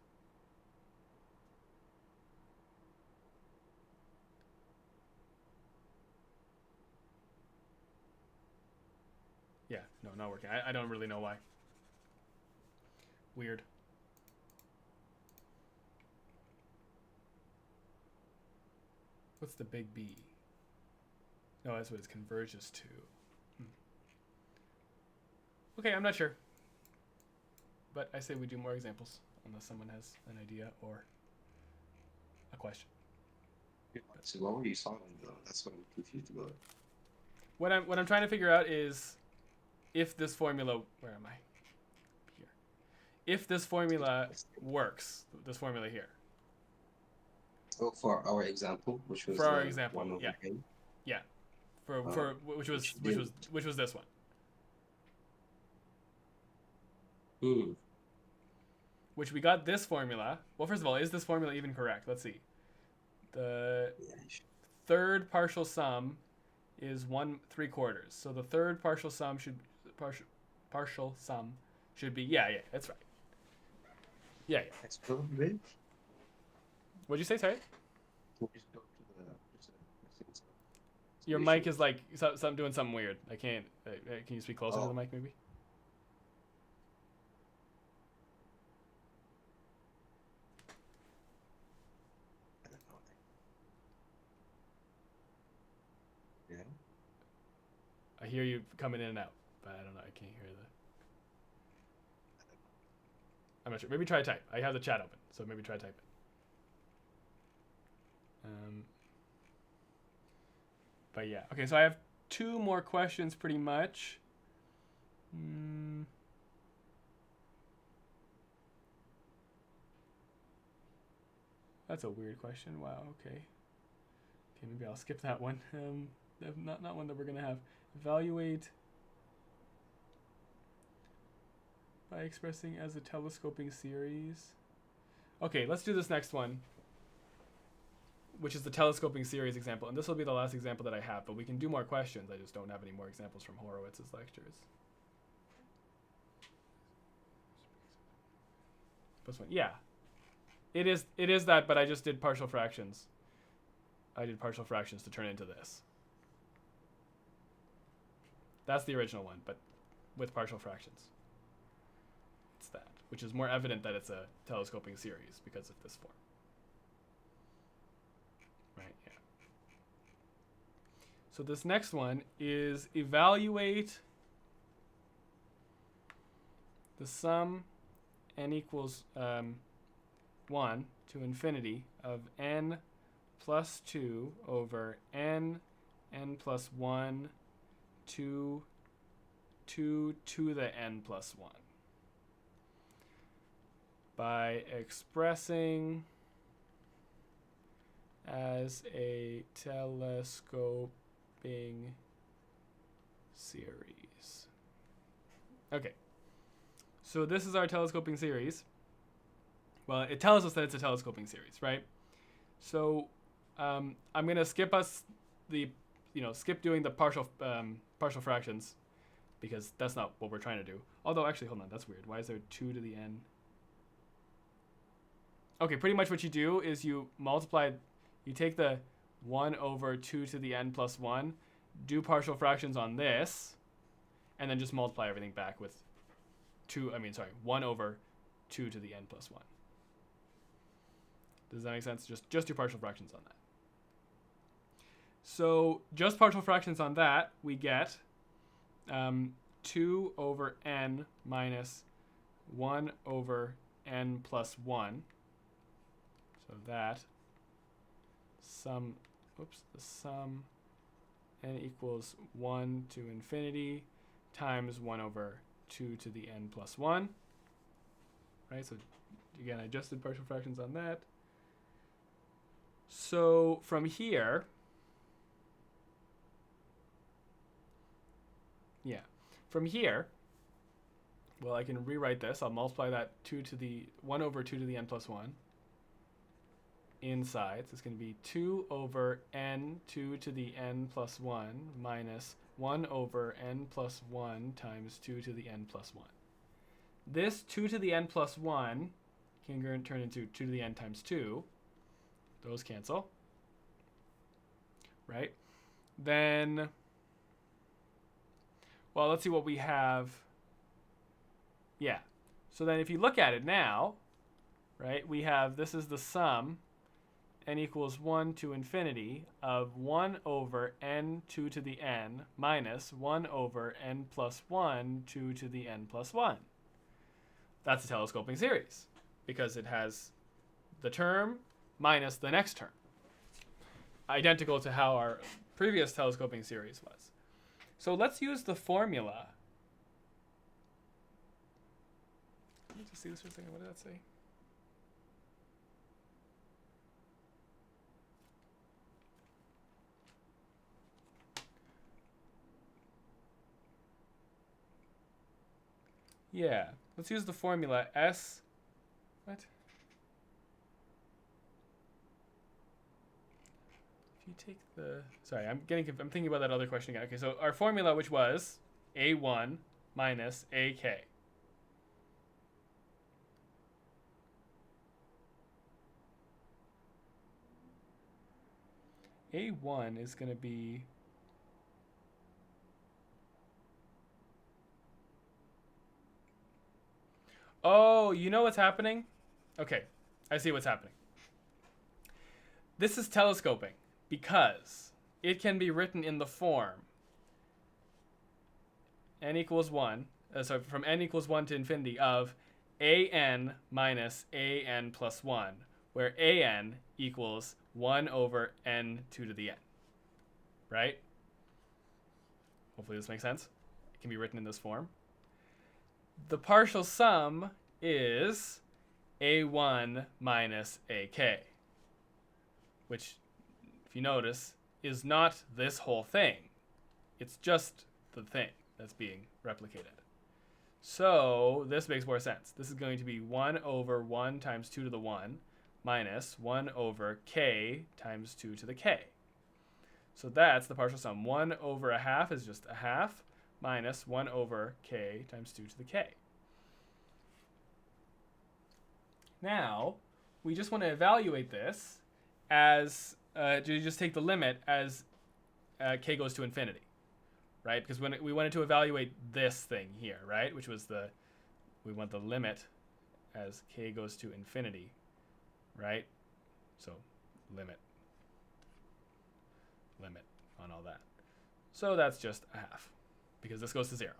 Yeah, no, not working. I don't really know why. Weird. What's the big B? No, that's what it converges to. Okay, I'm not sure. But I say we do more examples, unless someone has an idea or a question.
So what were you solving though? That's what I'm confused about.
What I'm trying to figure out is if this formula, where am I? Here. If this formula works, this formula here.
Oh, for our example, which was
For our example,
1 over
yeah.
n.
Yeah. For which was this one. Which we got this formula. Well, first of all, is this formula even correct? Let's see. The third partial sum is 1/3. So the third partial sum should be yeah, that's right. Yeah. What'd you say? Sorry. Your mic is like doing something weird. I can't. Can you speak closer to the mic, maybe? I hear you coming in and out, but I don't know. I can't hear the. I'm not sure. Maybe try type. I have the chat open, so maybe try type it. But yeah. Okay, so I have 2 more questions pretty much. That's a weird question. Wow, okay. Okay, maybe I'll skip that one. Not one that we're going to have. Evaluate by expressing as a telescoping series. Okay, let's do this next one, which is the telescoping series example. And this will be the last example that I have, but we can do more questions. I just don't have any more examples from Horowitz's lectures. This one, yeah. It is that, but I just did partial fractions. I did partial fractions to turn into this. That's the original one, but with partial fractions. It's that, which is more evident that it's a telescoping series because of this form. Right, yeah. So this next one is evaluate the sum n equals 1 to infinity of n plus 2 over n plus 1 to the n plus 1 by expressing as a telescoping series. Okay, so this is our telescoping series. Well, it tells us that it's a telescoping series, right? So I'm going to skip doing the partial fractions because that's not what we're trying to do. Although, actually, hold on, that's weird. Why is there 2 to the n? Okay, pretty much what you do is you take the 1 over 2 to the n plus 1, do partial fractions on this, and then just multiply everything back with 1 over 2 to the n plus 1. Does that make sense? Just do partial fractions on that. So just partial fractions on that, we get 2 over n minus 1 over n plus 1. So that the sum n equals 1 to infinity times 1 over 2 to the n plus 1. Right, so again, I just did partial fractions on that. So from here, well, I can rewrite this. I'll multiply that 1 over 2 to the n plus 1 inside. So it's going to be 2 over n 2 to the n plus 1 minus 1 over n plus 1 times 2 to the n plus 1. This 2 to the n plus 1 can turn into 2 to the n times 2. Those cancel. Right? Then, well, let's see what we have. Yeah. So then if you look at it now, right, we have, this is the sum, n equals 1 to infinity of 1 over n 2 to the n minus 1 over n plus 1 2 to the n plus 1. That's a telescoping series because it has the term minus the next term. Identical to how our previous telescoping series was. So let's use the formula. Let me just see this for a second. What did that say? Yeah, let's use the formula S. What? If you take the, sorry, I'm thinking about that other question again. Okay, so our formula, which was A1 minus AK. A1 is going to be oh, you know what's happening? Okay, I see what's happening. This is telescoping because it can be written in the form n equals 1, so from n equals 1 to infinity of an minus an plus 1, where an equals 1 over n 2 to the n, right? Hopefully this makes sense. It can be written in this form. The partial sum is a1 minus ak, which, if you notice, is not this whole thing. It's just the thing that's being replicated. So this makes more sense. This is going to be 1 over 1 times 2 to the 1 minus 1 over k times 2 to the k. So that's the partial sum. 1 over a half is just a half minus 1 over k times 2 to the k. Now, we just want to evaluate this as, you just take the limit as k goes to infinity, right? Because when we wanted to evaluate this thing here, right? Which was we want the limit as k goes to infinity, right? So, limit on all that. So that's just a half, because this goes to 0.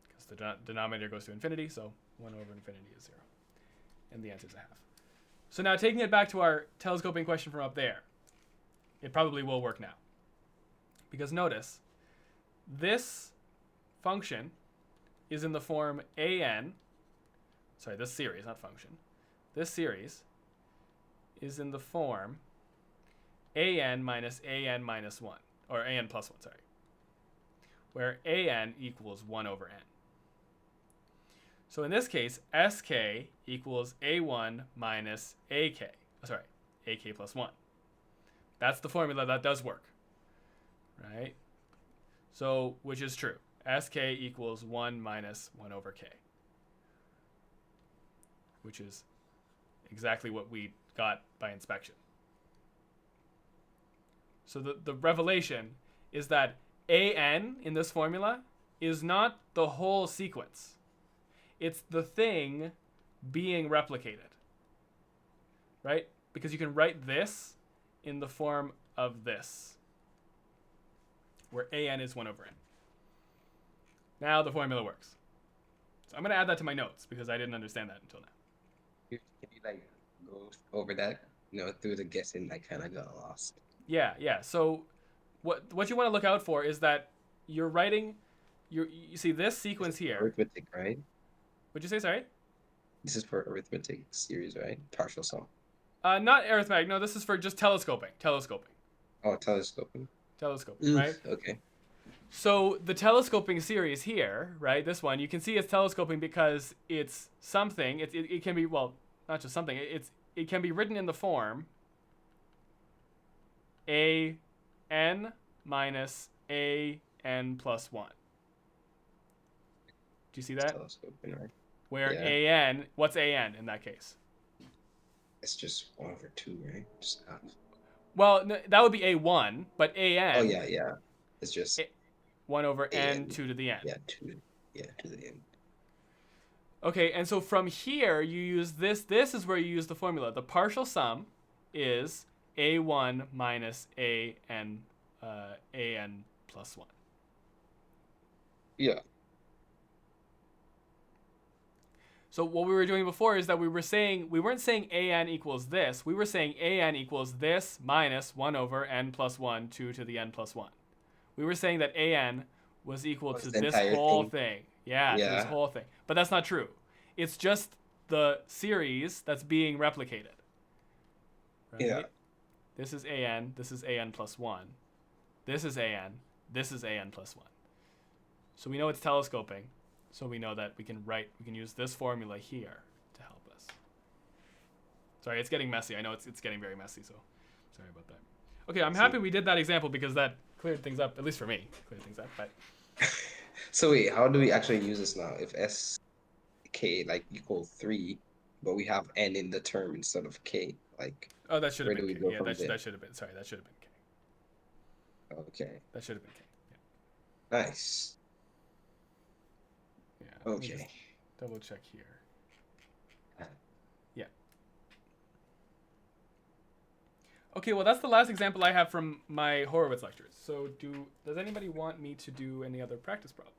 Because the denominator goes to infinity, so 1 over infinity is 0. And the answer is a half. So now taking it back to our telescoping question from up there, it probably will work now. Because notice, this function is in the form an, sorry, this series, not function. This series is in the form an minus 1, or an plus 1, sorry, where an equals 1 over n. So in this case, sk equals a1 minus ak, ak plus 1. That's the formula that does work, right? So, which is true. Sk equals 1 minus 1 over k, which is exactly what we got by inspection. So the revelation is that an in this formula is not the whole sequence. It's the thing being replicated, right? Because you can write this in the form of this, where an is 1 over n. Now the formula works. So I'm going to add that to my notes because I didn't understand that until now.
Can you go over that? Through the guessing, I kind of got lost.
Yeah. So what you want to look out for is that you're writing, you see this sequence here.
Arithmetic, right?
What'd you say, sorry?
This is for arithmetic series, right? Partial sum.
Not arithmetic. No, this is for just telescoping.
Oh, telescoping.
Right?
Okay.
So the telescoping series here, right, this one, you can see it's telescoping because it's something. It can be, well, not just something. It can be written in the form an minus an plus 1. Do you see that?
Telescoping, right?
Where an, what's an in that case?
It's just 1 over 2, right? Just half.
Well, no, that would be a1, but an.
Oh yeah. It's just
1 over n 2 to the n.
Yeah, 2 to the n.
Okay, and so from here you use this. This is where you use the formula. The partial sum is a1 minus an plus 1.
Yeah.
So what we were doing before is that we weren't saying an equals this. We were saying an equals this minus 1 over n plus 1, 2 to the n plus 1. We were saying that an was equal to
the
this
entire
whole
thing.
thing. Yeah, to this
Yeah.
whole thing. But that's not true. It's just the series that's being replicated. Right?
Yeah.
This is an plus 1. This is an plus 1. So we know it's telescoping. So we know that we can use this formula here to help us. Sorry, it's getting messy. I know it's getting very messy, so sorry about that. Okay, I'm happy we did that example because that cleared things up, at least for me. Cleared things up, but
So wait, how do we actually use this now? If sk like equal 3, but we have n in the term instead of k, like
oh, that should have
where do
been
we
K.
go
Yeah,
from
that
there?
should have been. Sorry, that should have been K.
Okay.
That should have been K. Yeah.
Nice.
Yeah. Let me
Okay.
just double check here. Yeah. Okay, well that's the last example I have from my Horowitz lectures. So does anybody want me to do any other practice problems?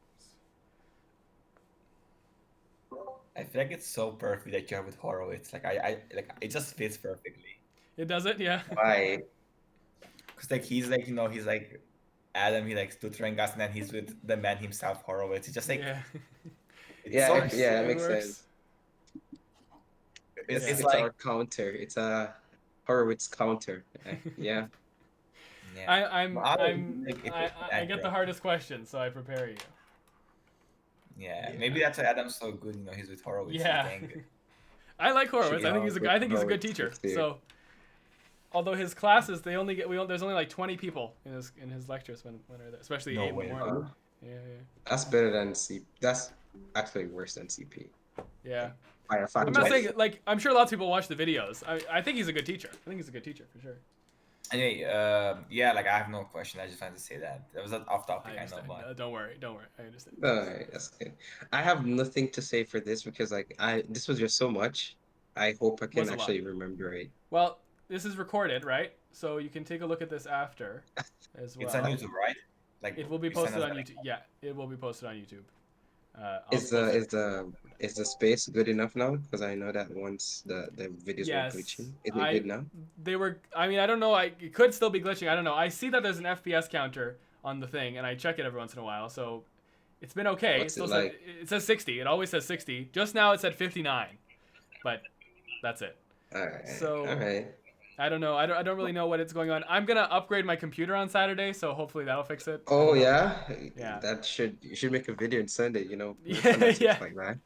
I feel like it's so perfect that you have with Horowitz. Like I like it just fits perfectly.
It does it, yeah.
Why?
Cause like he's like he's like Adam. He likes tutoring us, and then he's with the man himself, Horowitz. It's just like
Yeah.
it's
Yeah,
so,
yeah,
It
it makes
works.
sense.
It's,
It's
like
our counter. It's a Horowitz counter. Yeah.
yeah.
I'm
Well, I don't
I'm
think it
I,
was
I get the
accurate.
hardest question, so I prepare you.
Yeah, maybe that's why Adam's so good. He's with Horowitz. He
Yeah.
can-
I like Horowitz.
Yeah,
I think he's a good teacher.
Horowitz,
So although his classes there's only like 20 people in his lectures when are there, especially
No
8 in
way,
the morning.
bro.
Yeah,
That's better than CP. That's actually worse than CP.
yeah.
By a
I'm
factor.
not saying like I'm sure lots of people watch the videos. I think he's a good teacher. I think he's a good teacher for sure.
Anyway, yeah, like I have no question. I just wanted to say that was off topic. I know,
understand.
but
Don't worry. I understand.
Alright, that's good. I have nothing to say for this because like this was just so much. I hope I can
Was a lot.
actually remember it.
Well, this is recorded, right? So you can take a look at this after as well.
it's on YouTube, right? Like
It will be
you sent
posted
us
on
the
YouTube. Yeah, it will be posted on YouTube.
Is the space good enough now? Because I know that once the videos
Yes,
were glitching. Is it good now?
I mean, I don't know. It could still be glitching. I don't know. I see that there's an FPS counter on the thing, and I check it every once in a while. So it's been okay.
What's it
still
like?
it says 60. It always says 60. Just now it said 59, but that's it.
Alright.
So
Alright.
I don't know. I don't really know what it's going on. I'm gonna upgrade my computer on Saturday, so hopefully that'll fix it.
Oh yeah?
Yeah.
You should make a video and send it,
Yeah, yeah.
like that.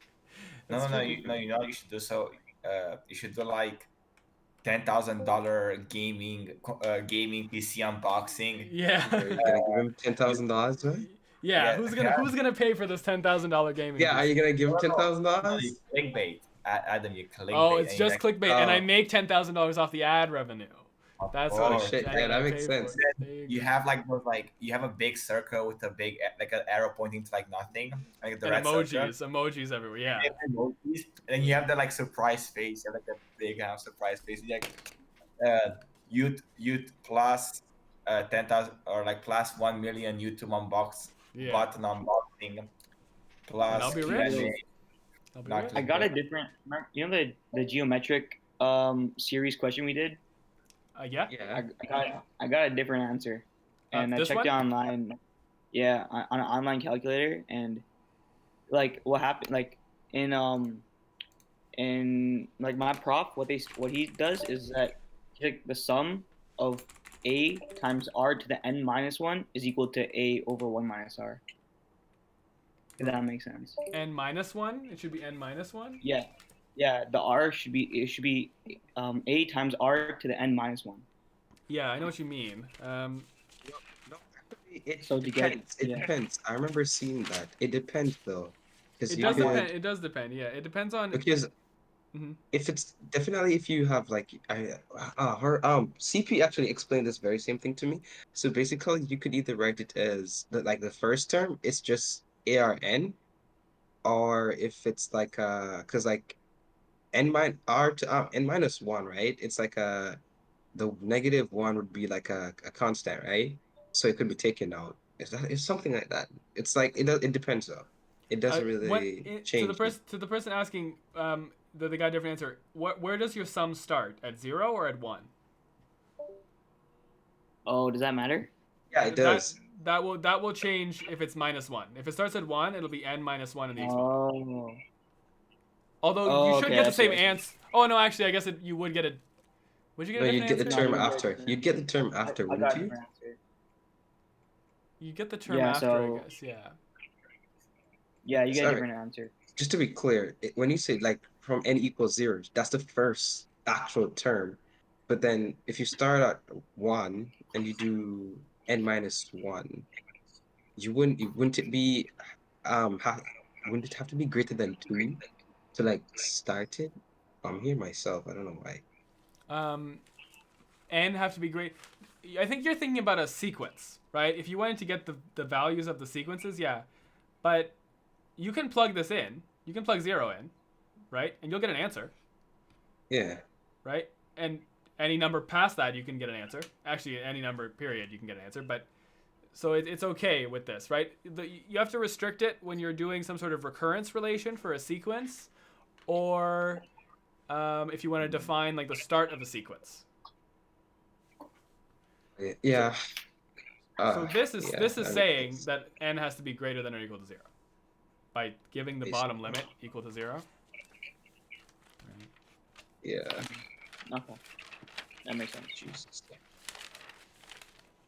No, you know what you should do. So, you should do like $10,000 gaming PC unboxing.
Yeah.
Are you gonna give him $10,000, right?
Yeah. Who's gonna pay for this $10,000 gaming?
Yeah, are you gonna give him
No,
$10,000?
clickbait. Adam, you clickbait.
Oh, it's
and
just
you're like,
clickbait, and I
Oh.
make $10,000 off the ad revenue. That's
Oh,
what
shit,
I
yeah, that
gotta
makes
pay for.
sense.
There you
You
go.
have like those you have a big circle with a big like an arrow pointing to like nothing, like the
And
red circle.
emojis everywhere. Yeah.
And emojis. And then you have the like surprise face. You have like a big surprise face. You like youth plus 10,000 or like plus 1 million YouTube unbox
Yeah.
button unboxing plus
I'll be
Q&A.
rich. I'll be
Not
rich.
clickbait.
I got a different. You know the geometric series question we did.
Yeah.
Yeah.
I got a different answer, and I
this
checked
one?
it online. Yeah, on an online calculator, and like what happened, like in like my prof, what he does is that like the sum of a times r to the n minus 1 is equal to a over 1 minus r. If that makes sense.
N minus 1. It should be N minus 1.
Yeah, yeah. The r should be a times r to the n minus 1.
Yeah, I know what you mean.
No, it
So to get-
depends. It
yeah.
depends. I remember seeing that. It depends though. Because
It
you
does
could,
depend. It does depend. Yeah, it depends on.
because
Mhm.
if it's definitely if you have like CP actually explained this very same thing to me. So basically you could either write it as the first term it's just ARN, or if it's like because like n minus 1, right? It's like the -1 would be like a constant, right? So it could be taken out. It's something like that. It's like it depends though. It doesn't really change.
To the person asking, they got a different answer. Where does your sum start? At 0 or at 1?
Oh, does that matter?
Yeah, it does.
That will change if it's -1. If it starts at 1, it'll be n-1 in the exponent.
Oh.
Although you should get the same answer. Oh no, actually, I guess you would get it. Would you get?
No,
a
you'd get the
different
term
answer?
after. You'd get the term after,
I
wouldn't
got a
you?
different answer.
You get the term
Yeah,
after,
so-
I guess. Yeah.
Yeah, you get a
Sorry.
different answer.
Just to be clear, when you say like from n equals 0, that's the first actual term. But then if you start at 1 and you do n-1, wouldn't it be wouldn't it have to be greater than 2 to like start it? I'm here myself. I don't know why.
N have to be great. I think you're thinking about a sequence, right? If you wanted to get the values of the sequences, yeah. But you can plug this in. You can plug 0 in, right? And you'll get an answer.
Yeah.
Right? And any number past that, you can get an answer. Actually, any number, period, you can get an answer. But so it's okay with this, right? You have to restrict it when you're doing some sort of recurrence relation for a sequence, or if you want to define like the start of a sequence.
Yeah.
So this is saying that n has to be greater than or equal to 0 by giving the bottom limit equal to 0. Right.
Yeah.
Okay. That makes sense.
Jesus.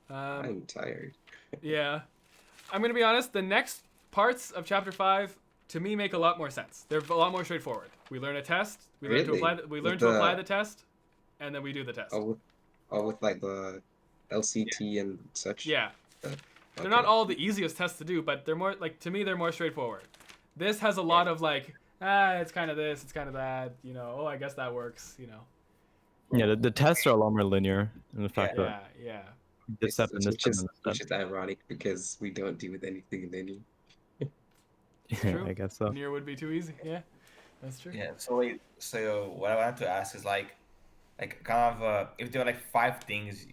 I'm
I'm tired.
Yeah. I'm going to be honest, the next parts of chapter 5 to me make a lot more sense. They're a lot more straightforward. We learn a test, we learn to apply the test, and then we do the test.
With like the LCT and such.
Yeah.
Okay.
They're not all the easiest tests to do, but they're more like, to me, they're more straightforward. This has a lot of like, it's kind of this, it's kind of that, you know, oh, I guess that works, you know.
Yeah, the tests are a lot more linear in the fact that
Yeah.
this step and this step and this
Which
step.
is ironic because we don't deal with anything linear.
True.
I guess so.
Linear would be too easy. Yeah, that's true.
Yeah. So wait. So what I wanted to ask is like kind of if there are like 5 things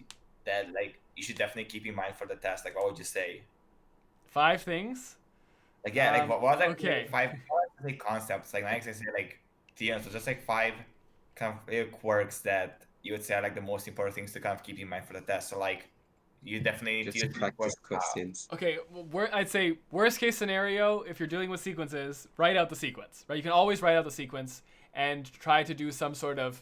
that like you should definitely keep in mind for the test, like what would you say?
5 things.
Like yeah, like what like
okay.
5 like concepts? Like next I say like theorems, so just like 5 kind of quirks that you would say are like the most important things to kind of keep in mind for the test. So like you definitely need
Just
to use
practice questions.
Okay, well, I'd say worst case scenario, if you're dealing with sequences, write out the sequence, right? You can always write out the sequence and try to do some sort of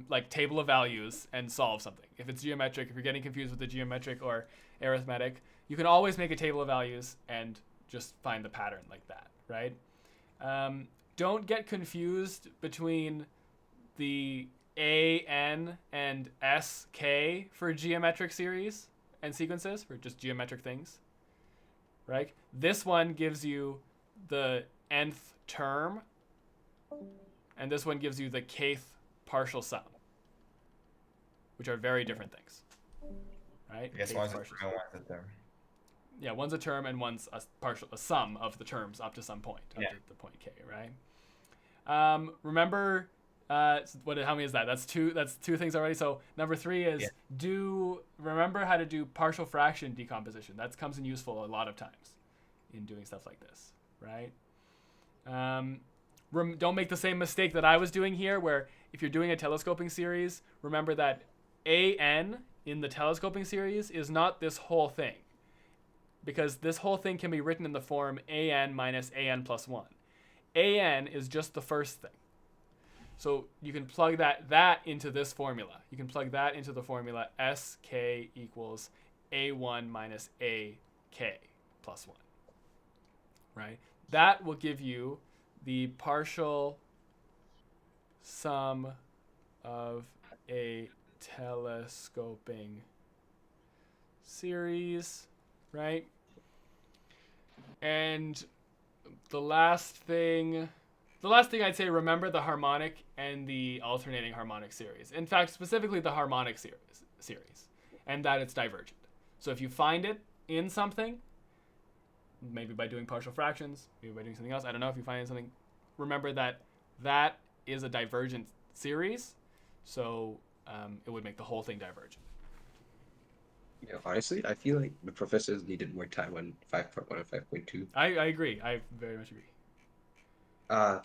like table of values and solve something. If it's geometric, if you're getting confused with the geometric or arithmetic, you can always make a table of values and just find the pattern like that, right? Don't get confused between the AN and SK for geometric series and sequences, for just geometric things, right? This one gives you the nth term, and this one gives you the kth partial sum, which are very different things, right?
I guess one's a term, one's a term.
Yeah, one's a term and one's a sum of the terms up to some point, up to the point k, right? Remember, how many is that? That's two things already. So number 3 is remember how to do partial fraction decomposition. That comes in useful a lot of times in doing stuff like this, right? Don't make the same mistake that I was doing here, where if you're doing a telescoping series, remember that AN in the telescoping series is not this whole thing, because this whole thing can be written in the form AN minus AN plus 1. AN is just the first thing. So you can plug that into this formula. You can plug that into the formula SK equals A1 minus AK plus 1, right? That will give you the partial sum of a telescoping series, right? And the last thing I'd say, remember the harmonic and the alternating harmonic series. In fact, specifically the harmonic series, and that it's divergent. So if you find it in something, maybe by doing partial fractions, maybe by doing something else, I don't know, if you find something, remember that is a divergent series. So it would make the whole thing divergent.
You know, honestly, I feel like the professors needed more time on 5.1 and 5.2.
I agree. I very much agree.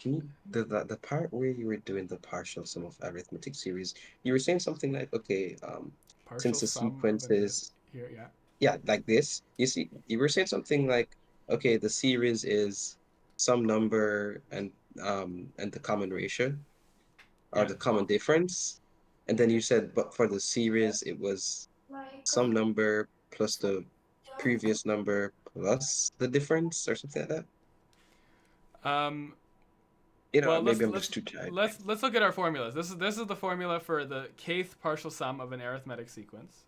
Can you the part where you were doing the partial sum of arithmetic series, you were saying something like, okay,
Partial
since the
sum of
sequence
an
is
here, yeah.
yeah, like this. You see, you were saying something like, okay, the series is some number and the common ratio or
Yeah.
the common difference, and then you said, but for the series it was some number plus the previous number plus the difference or something like that. You know,
Well,
maybe I'm just too tired.
let's look at our formulas. This is the formula for the kth partial sum of an arithmetic sequence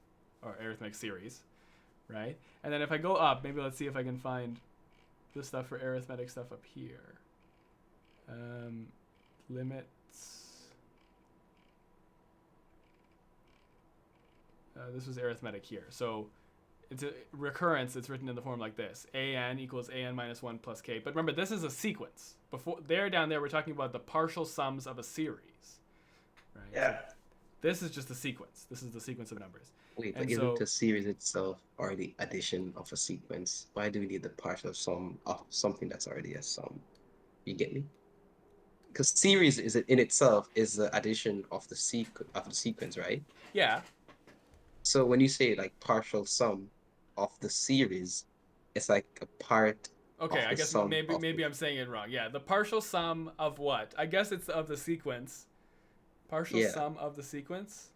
or arithmetic series, right? And then if I go up, maybe let's see if I can find the stuff for arithmetic stuff up here. Limits. This was arithmetic here. So it's a recurrence. It's written in the form like this: an equals an minus 1 plus k. But remember, this is a sequence. Before down there, we're talking about the partial sums of a series, right?
Yeah.
So this is just a sequence. This is the sequence of numbers.
Wait,
And
but
so,
isn't the series itself or the addition of a sequence? Why do we need the partial sum of something that's already a sum? You get me? Because series is in itself is the addition of the sequence, right?
yeah.
So when you say like partial sum of the series, it's like a part
Okay,
of
I
the
guess
sum of
maybe I'm saying it wrong. Yeah, the partial sum of what? I guess it's of the sequence. Partial
Yeah.
sum of the sequence?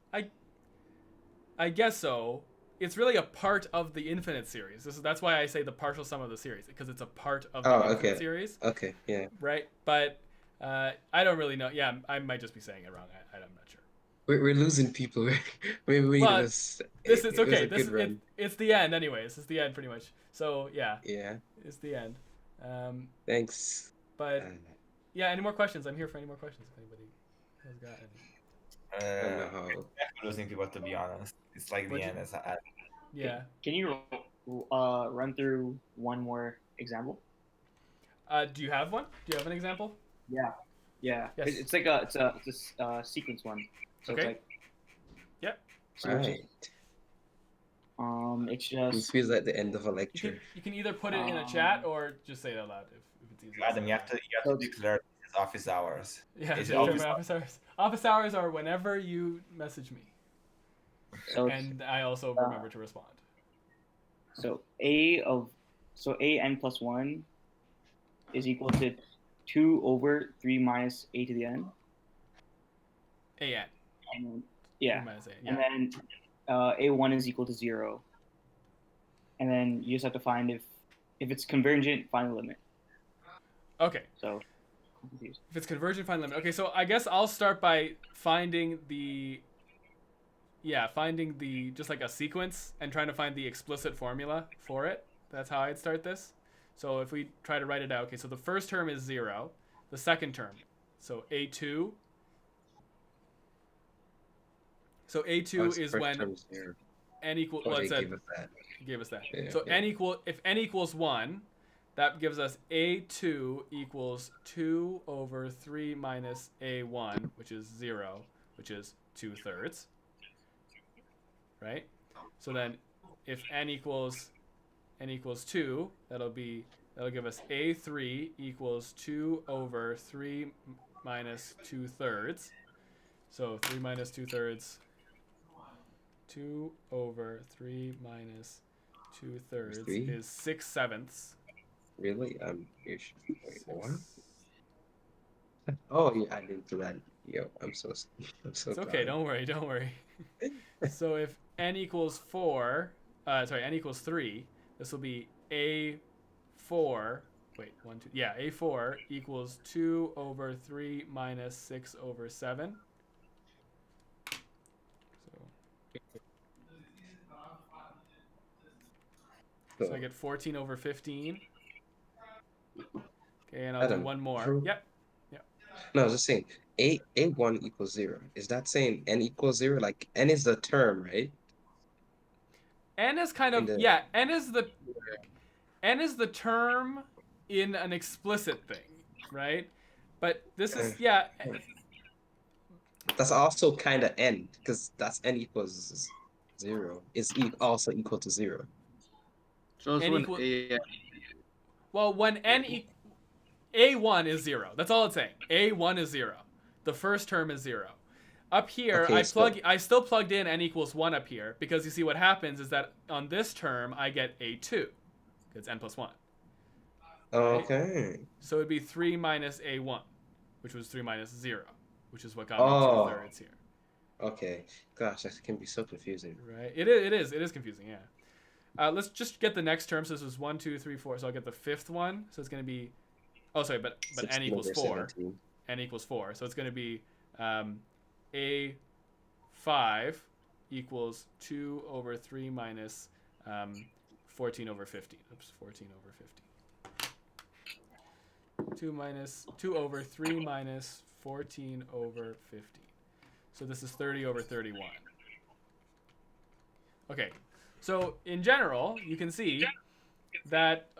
I guess so. It's really a part of the infinite series. That's why I say the partial sum of the series, because it's a part of the infinite series.
Okay, yeah.
Right? But I don't really know. Yeah, I might just be saying it wrong. I'm not sure.
We're losing people. we
Well,
this.
It's
It was
okay.
a good run.
It's the end anyways. It's the end pretty much. So yeah.
Yeah.
It's the end.
Thanks.
But yeah, any more questions? I'm here for any more questions if anybody has got any.
I don't know how.
I'm losing people, to be honest. It's like the end.
Yeah.
Can you run through one more example?
Do you have one? Do you have an example?
Yeah. Yeah.
Yes.
It's like a sequence one. So
Okay.
it's like.
Yep.
So
Right.
It's just.
This feels like the end of a lecture.
You can either put it in a chat or just say it out loud if it's easier.
Adam, you have to declare his office hours.
Yeah,
It's
yeah,
always-
office hours. Office hours are whenever you message me.
So
and I also remember to respond.
So an plus 1 is equal to 2 over 3 minus a to the n.
An.
And, yeah.
Minus a,
And then a1 is equal to 0. And then you just have to find if it's convergent, find the limit.
Okay.
So confused.
If it's convergent, find limit. Okay, so I guess I'll start by finding the just like a sequence and trying to find the explicit formula for it. That's how I'd start this. So if we try to write it out, okay, so the first term is 0. The second term, so a2. So a2 is when n equals. Well, it said gave us that.
Yeah,
so
yeah.
if n equals 1, that gives us a2 equals 2 over 3 minus a1, which is 0, which is 2/3. Right? So then if n equals 2, that'll give us a3 equals 2 over 3 minus 2/3. So 3 minus 2/3, 2 over 3 minus 2/3 is 6/7.
Really? Wait, what? Oh, you added into that. Yo, I'm so
It's okay. Don't worry. So if n equals 3, this will be a4. Wait, 1, 2. Yeah, a4 equals 2 over 3 minus 6 over 7. So I get 14 over 15. Okay, and I'll do one more. Yep.
No, I was just saying, a1 equals 0. Is that saying n equals 0? Like, n is the term, right?
N is kind of n is the term in an explicit thing, right? But this is
That's also kind of n, because that's n equals 0. It's also equal to 0.
So it's
N
when
equal-
A.
Well, when A1 is 0. That's all it's saying. A1 is 0. The first term is 0. Up here,
Okay,
I still plugged in n equals 1 up here, because you see what happens is that on this term, I get A2. It's n plus 1.
Okay.
Right? So it'd be 3 minus A1, which was 3 minus 0, which is what got
Oh.
me 2/3 here.
Okay. Gosh, that can be so confusing.
Right? It is confusing, yeah. Let's just get the next term. So this is 1, 2, 3, 4. So I'll get the fifth one. So it's going to be... Oh, sorry, but n equals 4.
17.
N equals 4. So it's going to be A5 equals 2 over 3 minus 14 over 15. Oops, 14 over 15. 2 over 3 minus 14 over 15. So this is 30 over 31. Okay, so in general, you can see that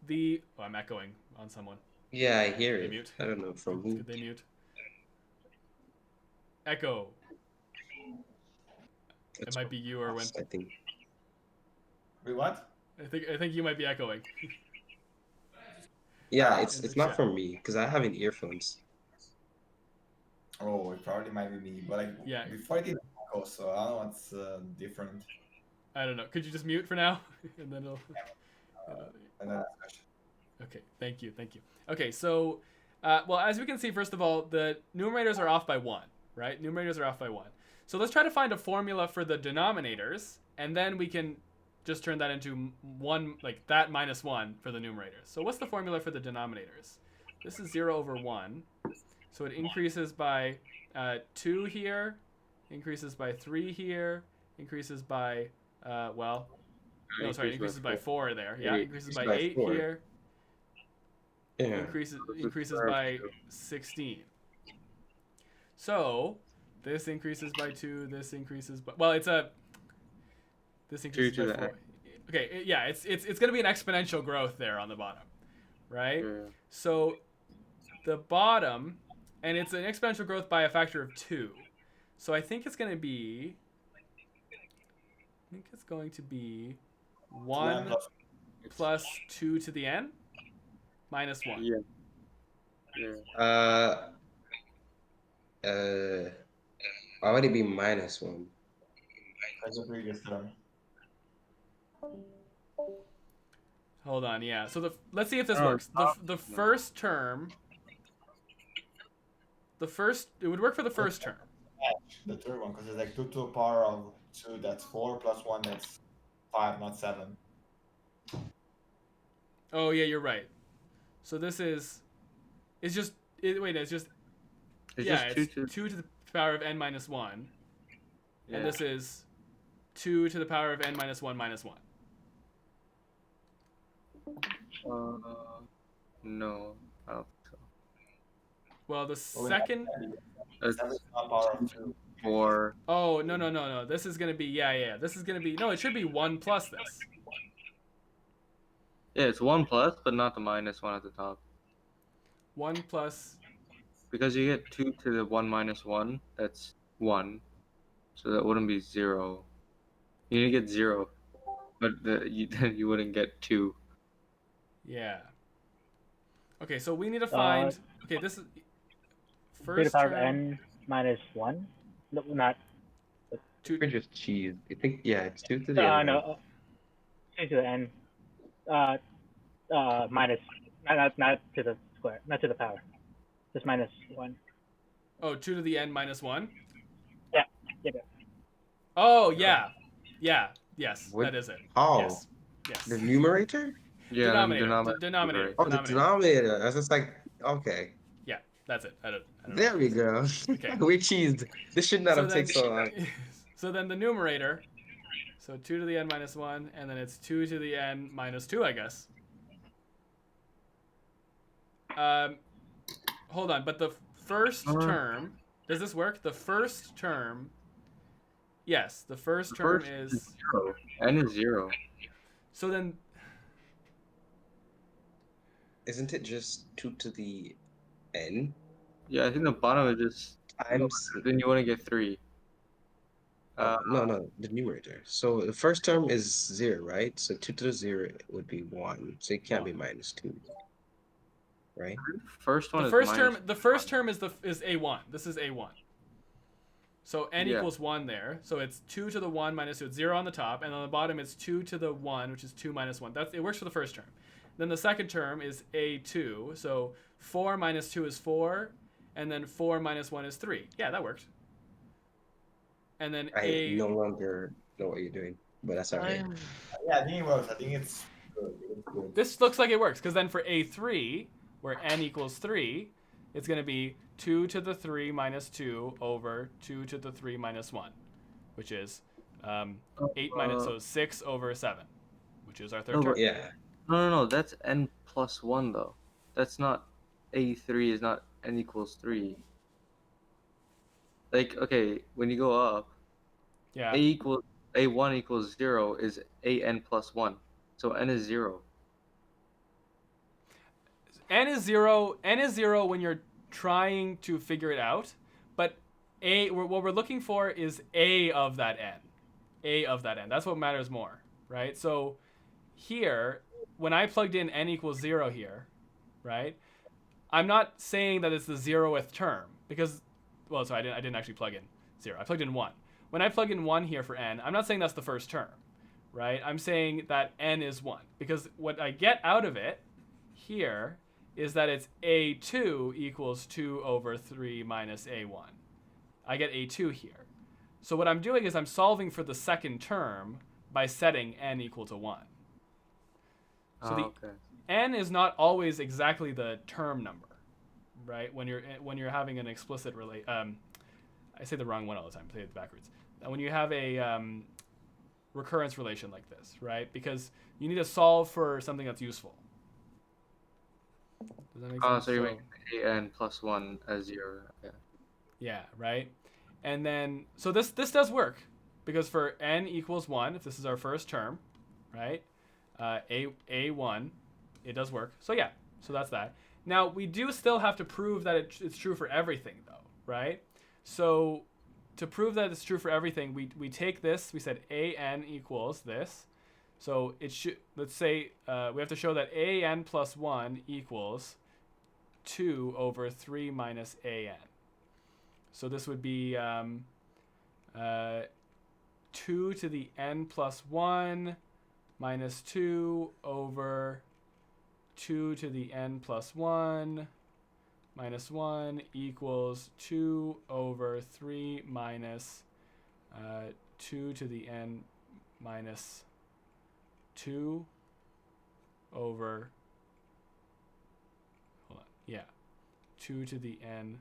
the... Oh, I'm echoing on someone.
Yeah, I hear
They
it.
mute.
I don't know from who.
Could they mute? Echo. It might be you, Erwin.
I think.
Wait, what?
I think you might be echoing.
Yeah, it's
In the
not
chat.
from me because I have in earphones.
Oh, it probably might be me, but like
Yeah.
before I did echo, so I don't know what's different.
I don't know. Could you just mute for now? And then it'll...
Another
Okay, thank you. Okay, so, well, as we can see, first of all, the numerators are off by 1, right? Numerators are off by 1. So let's try to find a formula for the denominators, and then we can just turn that into 1, like that minus 1 for the numerators. So what's the formula for the denominators? This is 0 over 1. So it increases by 2 here, increases by 3 here, increases by, increases by 4 there. Yeah, increases by 8
4.
here.
Yeah.
Increases by 16. So this increases by 2. This increases by this increases by 4. Okay, yeah, it's going to be an exponential growth there on the bottom, right?
Yeah.
So the bottom, and it's an exponential growth by a factor of 2. So I think it's going to be 1 plus 2 to the n minus 1.
Yeah.
Why would it be minus 1?
That's the previous term.
Hold on, yeah. So let's see if this
Oh,
works. The first term, it would work for the first term.
The third one, because it's like 2 to the power of 2, that's 4, plus 1, that's 5, not 7.
Oh yeah, you're right. So this is, it's just 2 to the power of n minus 1.
Yeah.
And this is 2 to the power of n minus 1 minus 1.
No, I don't think so.
Well, the second...
It's
power of 2.
4.
Oh, no. This is going to be, yeah. This is going to be, no, it should be 1 plus this.
Yeah, it's 1 plus, but not the minus 1 at the top.
1 plus...
Because you get 2 to the 1 minus 1, that's 1. So that wouldn't be 0. You need to get 0. But then you wouldn't get 2.
Yeah. Okay, so we need to find... Okay, this is...
2 to the
First
power of
term...
n minus 1? No, not...
We're just cheese. I think, yeah, it's 2 to the n.
No, 2 to the n. Minus... Not to the square. Not to the power. Just minus 1.
Oh, 2 to the n minus 1?
Yeah.
Oh, yeah. Yeah. Yes,
What?
that is it.
Oh.
Yes.
The numerator?
Yeah,
Denominator.
Oh, the denominator. That's just like, okay.
Yeah, that's it. I don't
There
know.
we go.
Okay.
We cheesed. This should not have taken so long.
So then the numerator, so 2 to the n minus 1, and then it's 2 to the n minus 2, I guess. Hold on, but the first term, does this work? The first term, yes, the first term is
0. N is 0.
So then,
isn't it just 2 to the n?
Yeah, I think the bottom is just
times.
Then you want to get 3.
No, the numerator. So the first term is 0, right? So 2 to the 0 would be 1. So it can't be -2, right?
First one
The
is
first term,
minus
the first term is a1. This is a1. So n
Yeah.
equals 1 there. So it's 2 to the 1 minus 2. It's 0 on the top. And on the bottom, it's 2 to the 1, which is 2 minus 1. It works for the first term. Then the second term is a2. So 4 minus 2 is 4. And then 4 minus 1 is 3. Yeah, that worked. And then
I no longer know what you're doing, but that's all right.
Yeah, I think it works. I think it's good. It's good.
This looks like it works, because then for a3, where n equals 3, it's going to be 2 to the 3 minus 2 over 2 to the 3 minus 1, which is 8 minus, so 6 over 7, which is our third term.
Yeah.
No, that's n plus 1 though. That's not a3 is not n equals 3. Like, okay, when you go up,
Yeah.
a1 equals 0 is an plus 1. So n is 0.
N is 0. N is 0 when you're trying to figure it out, but what we're looking for is a of that n. A of that n. That's what matters more, right? So here, when I plugged in n equals 0 here, right, I'm not saying that it's the 0th term, because, well, sorry, I didn't actually plug in 0. I plugged in 1. When I plug in 1 here for n, I'm not saying that's the first term, right? I'm saying that n is 1, because what I get out of it here is that it's a2 equals 2 over 3 minus a1. I get a2 here. So what I'm doing is I'm solving for the second term by setting n equal to 1. So n is not always exactly the term number, right? When you're having an explicit I say the wrong one all the time. I say it backwards. When you have a recurrence relation like this, right? Because you need to solve for something that's useful. Does that make sense?
So you're making an plus 1 as 0. Okay.
Yeah, right? And then, so this does work, because for n equals 1, if this is our first term, right, a1, it does work. So yeah, so that's that. Now, we do still have to prove that it's true for everything, though, right? So to prove that it's true for everything, we take this, we said an equals this. So it should, let's say, we have to show that an plus 1 equals 2 over 3 minus an. So this would be 2 to the n plus 1 minus 2 over 2 to the n plus 1 minus 1 equals 2 over 3 minus 2 to the n minus 2 over, hold on, yeah, 2 to the n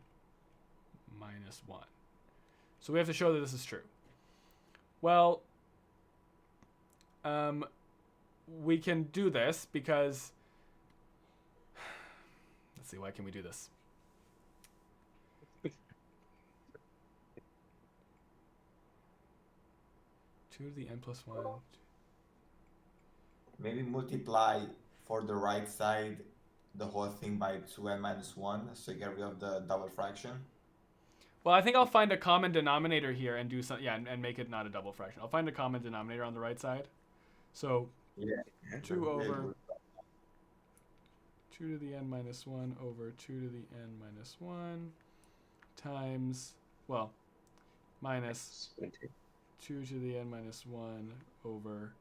minus 1. So we have to show that this is true. Well, we can do this because, let's see, why can we do this? Two to the n plus 1.
Maybe multiply for the right side the whole thing by 2n minus 1, so you get rid of the double fraction.
Well, I think I'll find a common denominator here and do some, yeah, and make it not a double fraction. I'll find a common denominator on the right side. So
yeah,
2 over 2 to the n minus 1 over 2 to the n minus 1 times, well, minus 2 to the n minus 1 over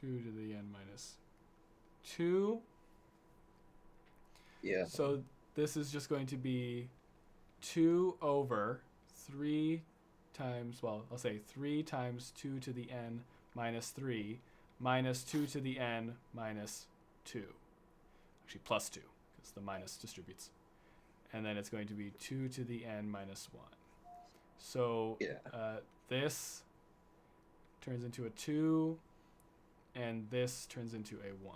2 to the n minus 2.
Yeah.
So this is just going to be 2 over 3 times, well, I'll say 3 times 2 to the n minus 3 minus 2 to the n minus 2. Actually, plus 2, because the minus distributes. And then it's going to be 2 to the n minus 1. So this turns into a 2, and this turns into a 1.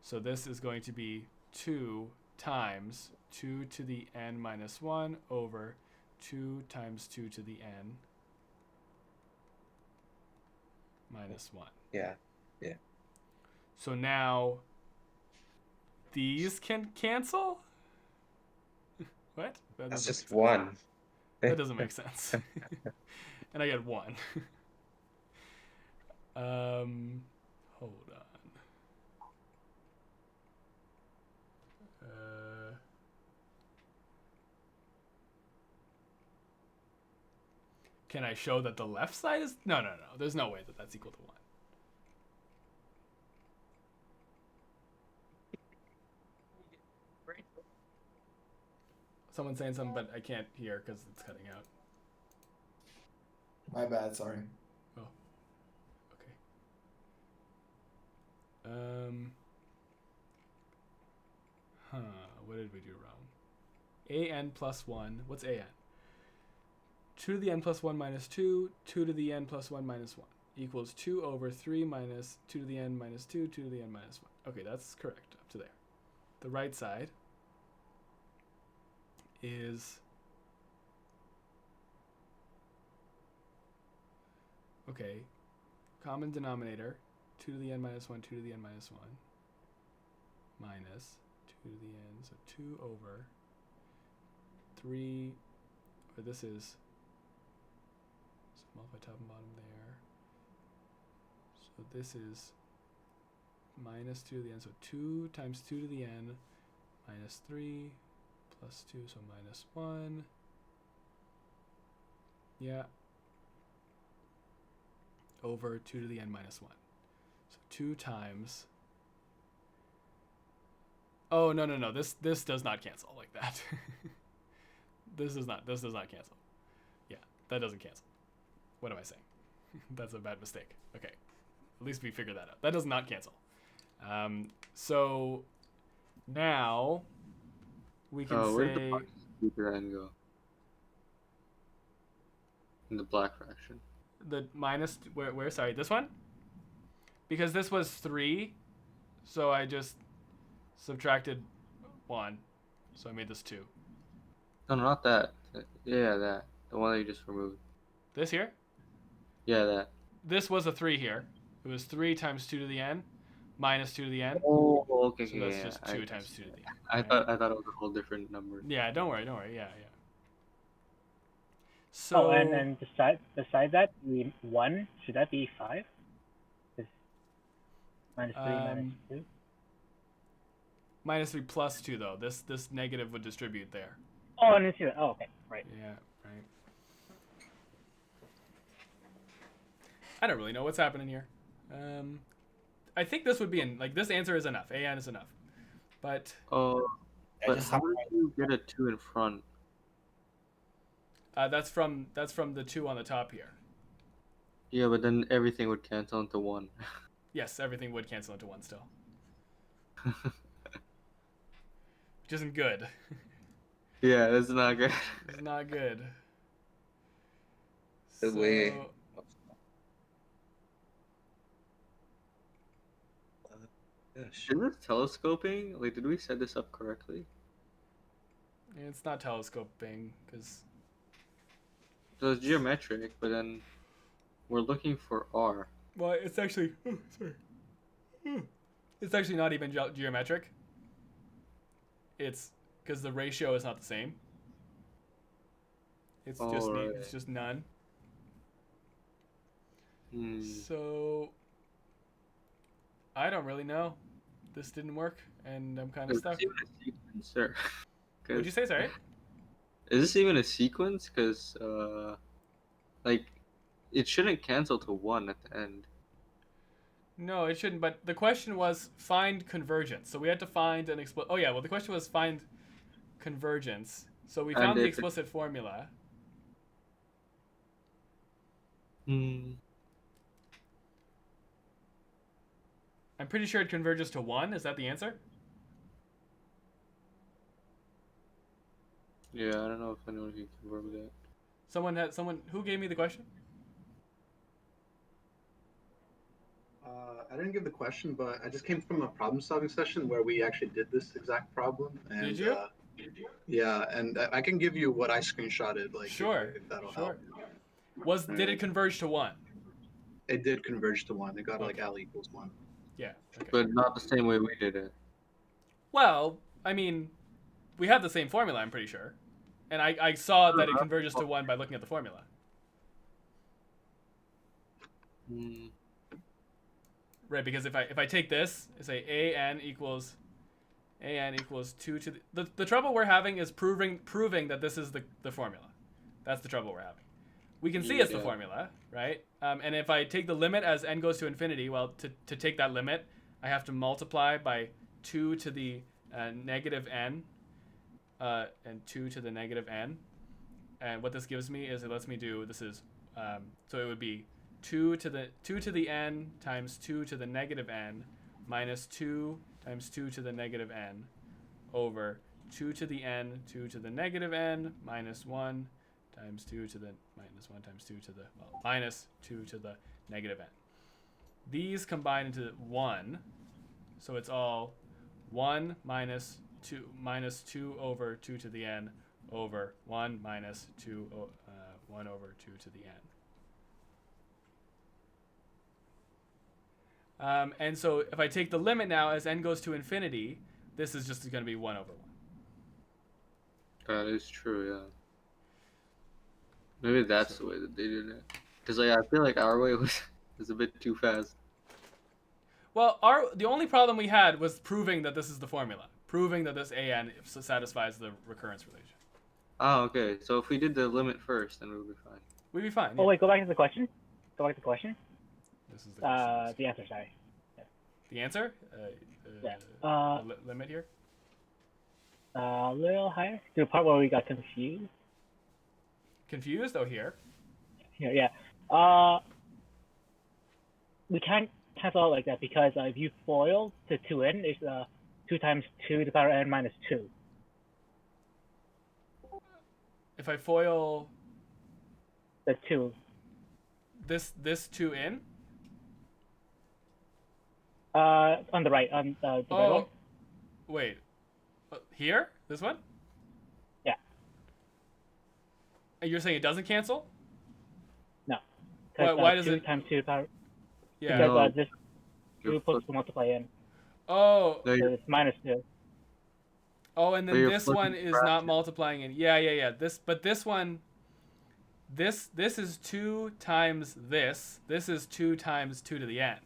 So this is going to be 2 times 2 to the n minus 1 over 2 times 2 to the n minus 1.
Yeah.
So now these can cancel? What? That
That's
doesn't
just
make sense.
one.
That doesn't make sense. And I get 1. Hold on. Can I show that the left side is... No. There's no way that that's equal to 1. Someone's saying something, but I can't hear because it's cutting out.
My bad, sorry.
Oh. Okay. What did we do wrong? An plus 1. What's an? 2 to the n plus 1 minus 2, 2 to the n plus 1 minus 1 equals 2 over 3 minus 2 to the n minus 2, 2 to the n minus 1. Okay, that's correct up to there. The right side is... Okay, common denominator, 2 to the n minus 1, 2 to the n minus 1, minus 2 to the n, so 2 over 3, or this is, so multiply top and bottom there, so this is minus 2 to the n, so 2 times 2 to the n, minus 3, plus 2, so minus 1, yeah, over 2 to the n minus 1. So 2 times... Oh, no. This does not cancel like that. This does not cancel. Yeah, that doesn't cancel. What am I saying? That's a bad mistake. Okay. At least we figured that out. That does not cancel. So now we can
where did
say...
the box 2 to the n go? In the black fraction.
The minus... Where? Sorry, this one? Because this was 3, so I just subtracted 1. So I made this 2.
No, not that. Yeah, that. The one that you just removed.
This here?
Yeah, that.
This was a 3 here. It was 3 times 2 to the n minus 2 to the n.
Oh, okay.
So that's just 2 times 2 to the n.
I thought it was a whole different number.
Yeah, don't worry. Yeah. So...
Oh, and beside that, the 1, should that be 5? Minus 3 minus 2?
Minus 3 plus 2, though. This negative would distribute there.
Oh, I didn't see that. Oh, okay. Right.
Yeah, right. I don't really know what's happening here. I think this would be this answer is enough. AN is enough. But...
Oh, but how did you get a 2 in front?
That's from the 2 on the top here.
Yeah, but then everything would cancel into 1.
Yes, everything would cancel into 1 still. Which isn't good.
Yeah, that's not good.
It's not good.
The way...
Isn't this telescoping? Like, did we set this up correctly?
It's not telescoping, because...
So it's geometric, but then we're looking for R.
Well, it's actually... Oh, sorry. It's actually not even geometric. It's because the ratio is not the same. It's it's just none. So I don't really know. This didn't work, and I'm kind of stuck. What'd you say, sorry?
Is this even a sequence? Because like, it shouldn't cancel to 1 at the end.
No, it shouldn't. But the question was find convergence. So we had to find an explicit. Oh yeah, well the question was find convergence. So we found the explicit formula. I'm pretty sure it converges to 1. Is that the answer?
Yeah, I don't know if anyone can convert with that.
Someone who gave me the question?
I didn't give the question, but I just came from a problem-solving session where we actually did this exact problem. And,
did you?
Yeah, and I can give you what I screenshotted. Like,
sure.
If that'll help.
Did it converge to 1?
It did converge to 1. It got like L equals 1.
Yeah. Okay.
But not the same way we did it.
Well, I mean, we have the same formula. I'm pretty sure. And I saw that it converges to 1 by looking at the formula. Right, because if I take this, I say an equals 2 to the trouble we're having is proving that this is the formula. That's the trouble we're having. We can see it's the formula, right? And if I take the limit as n goes to infinity, well, to take that limit, I have to multiply by 2 to the negative n, and 2 to the negative n. And what this gives me is it lets me do, this is, so it would be 2 to the n times 2 to the negative n minus 2 times 2 to the negative n over 2 to the n, 2 to the negative n minus 1 times 2 to the minus 1 times 2 to the, well, minus 2 to the negative n. These combine into 1, so it's all 1 minus 2 over 2 to the n over 1 minus 1 over 2 to the n. And so if I take the limit now as n goes to infinity, this is just going to be 1 over 1.
That is true, yeah. Maybe that's the way that they did it. Because like, I feel like our way was a bit too fast.
Well, the only problem we had was proving that this is the formula. Proving that this an satisfies the recurrence relation.
Oh, okay. So if we did the limit first, then we would be fine.
We'd be fine.
Oh, wait, go back to the question. Go back to the question.
This is the question.
The answer, sorry. Yeah.
The answer?
Yeah.
Limit here?
A little higher. To the part where we got confused.
Confused? Oh, here.
Here, yeah. We can't cancel out like that because if you FOIL to 2n, it's 2 times 2 to the power n minus 2.
If I FOIL
the 2.
This 2 in?
On the right, on the right one.
Wait. Here? This one?
Yeah.
And you're saying it doesn't cancel?
No.
Why does
2
it?
times 2 to the power.
Yeah.
Because this 2 supposed to multiply in.
Oh.
So it's minus 2.
Oh, and then this one is not multiplying in. Yeah. This one, this is 2 times this. This is 2 times 2 to the n.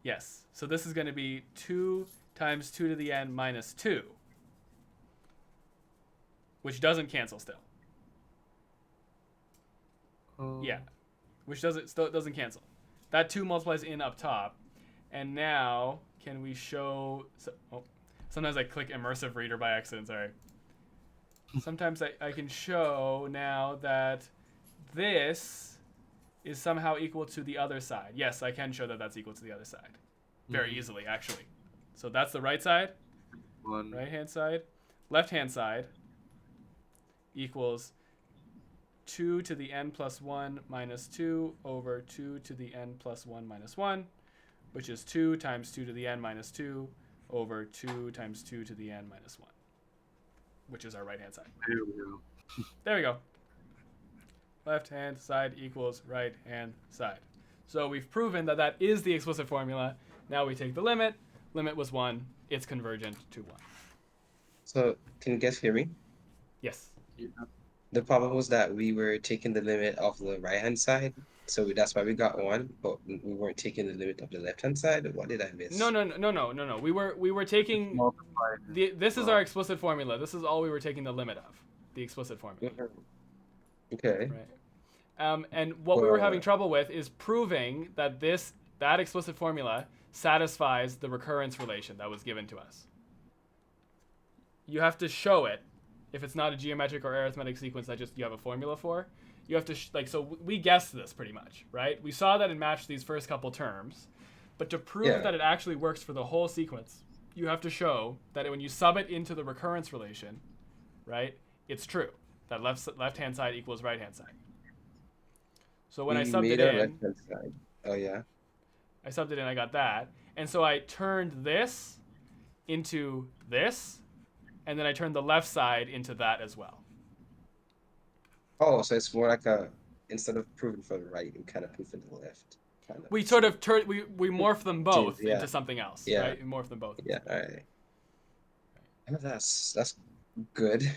Yes. So this is going to be 2 times 2 to the n minus 2, which doesn't cancel still. Yeah, which still doesn't cancel. That 2 multiplies in up top, and now can we show? Sometimes I click immersive reader by accident. Sorry. Sometimes I can show now that this is somehow equal to the other side. Yes, I can show that that's equal to the other side. Very easily, actually. So that's the right side. Right-hand side. Left-hand side equals 2 to the n plus 1 minus 2 over 2 to the n plus 1 minus 1, which is 2 times 2 to the n minus 2 over 2 times 2 to the n minus 1, which is our right-hand side.
There we go.
There we go. Left-hand side equals right-hand side. So we've proven that that is the explicit formula. Now we take the limit. Limit was 1. It's convergent to 1.
So, can you guys hear me?
Yes.
Yeah.
The problem was that we were taking the limit of the right-hand side, so that's why we got 1, but we weren't taking the limit of the left-hand side. What did I miss?
No. We were taking this is our explicit formula. This is all we were taking the limit of, the explicit formula.
Okay.
Right. And what we were having trouble with is proving that that explicit formula satisfies the recurrence relation that was given to us. You have to show it. If it's not a geometric or arithmetic sequence that just you have a formula for, you have to so we guessed this pretty much, right? We saw that it matched these first couple terms, but to prove that it actually works for the whole sequence, you have to show that when you sub it into the recurrence relation, right, it's true that left-hand side equals right-hand side. So when I subbed it in,
left-hand side. Oh yeah.
I subbed it in, I got that, and so I turned this into this. And then I turned the left side into that as well.
Oh, so it's more like instead of proving for the right, you kind of prove for the left. Kind of.
We sort of we morph them both into something else, right? We morph them both.
Yeah, all right. Oh, that's good.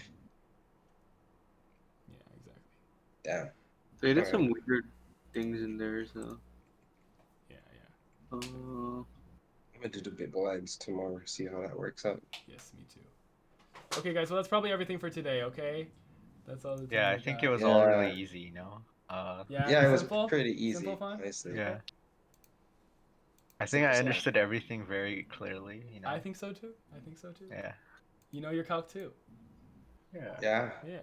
Yeah.
They did
Alright.
some weird things in there, so.
Yeah.
I'm gonna do the bit lines tomorrow, see how that works out.
Yes, me too. Okay, guys. Well, that's probably everything for today. Okay. That's all the time.
Yeah, I
we
think
got.
it was all really easy, you know.
Yeah, it was
simple?
pretty easy,
Simple fun.
honestly.
Yeah. I think I understood everything very clearly, you know.
I think so too.
Yeah.
You know your calc too.
Yeah.
Yeah.
Yeah.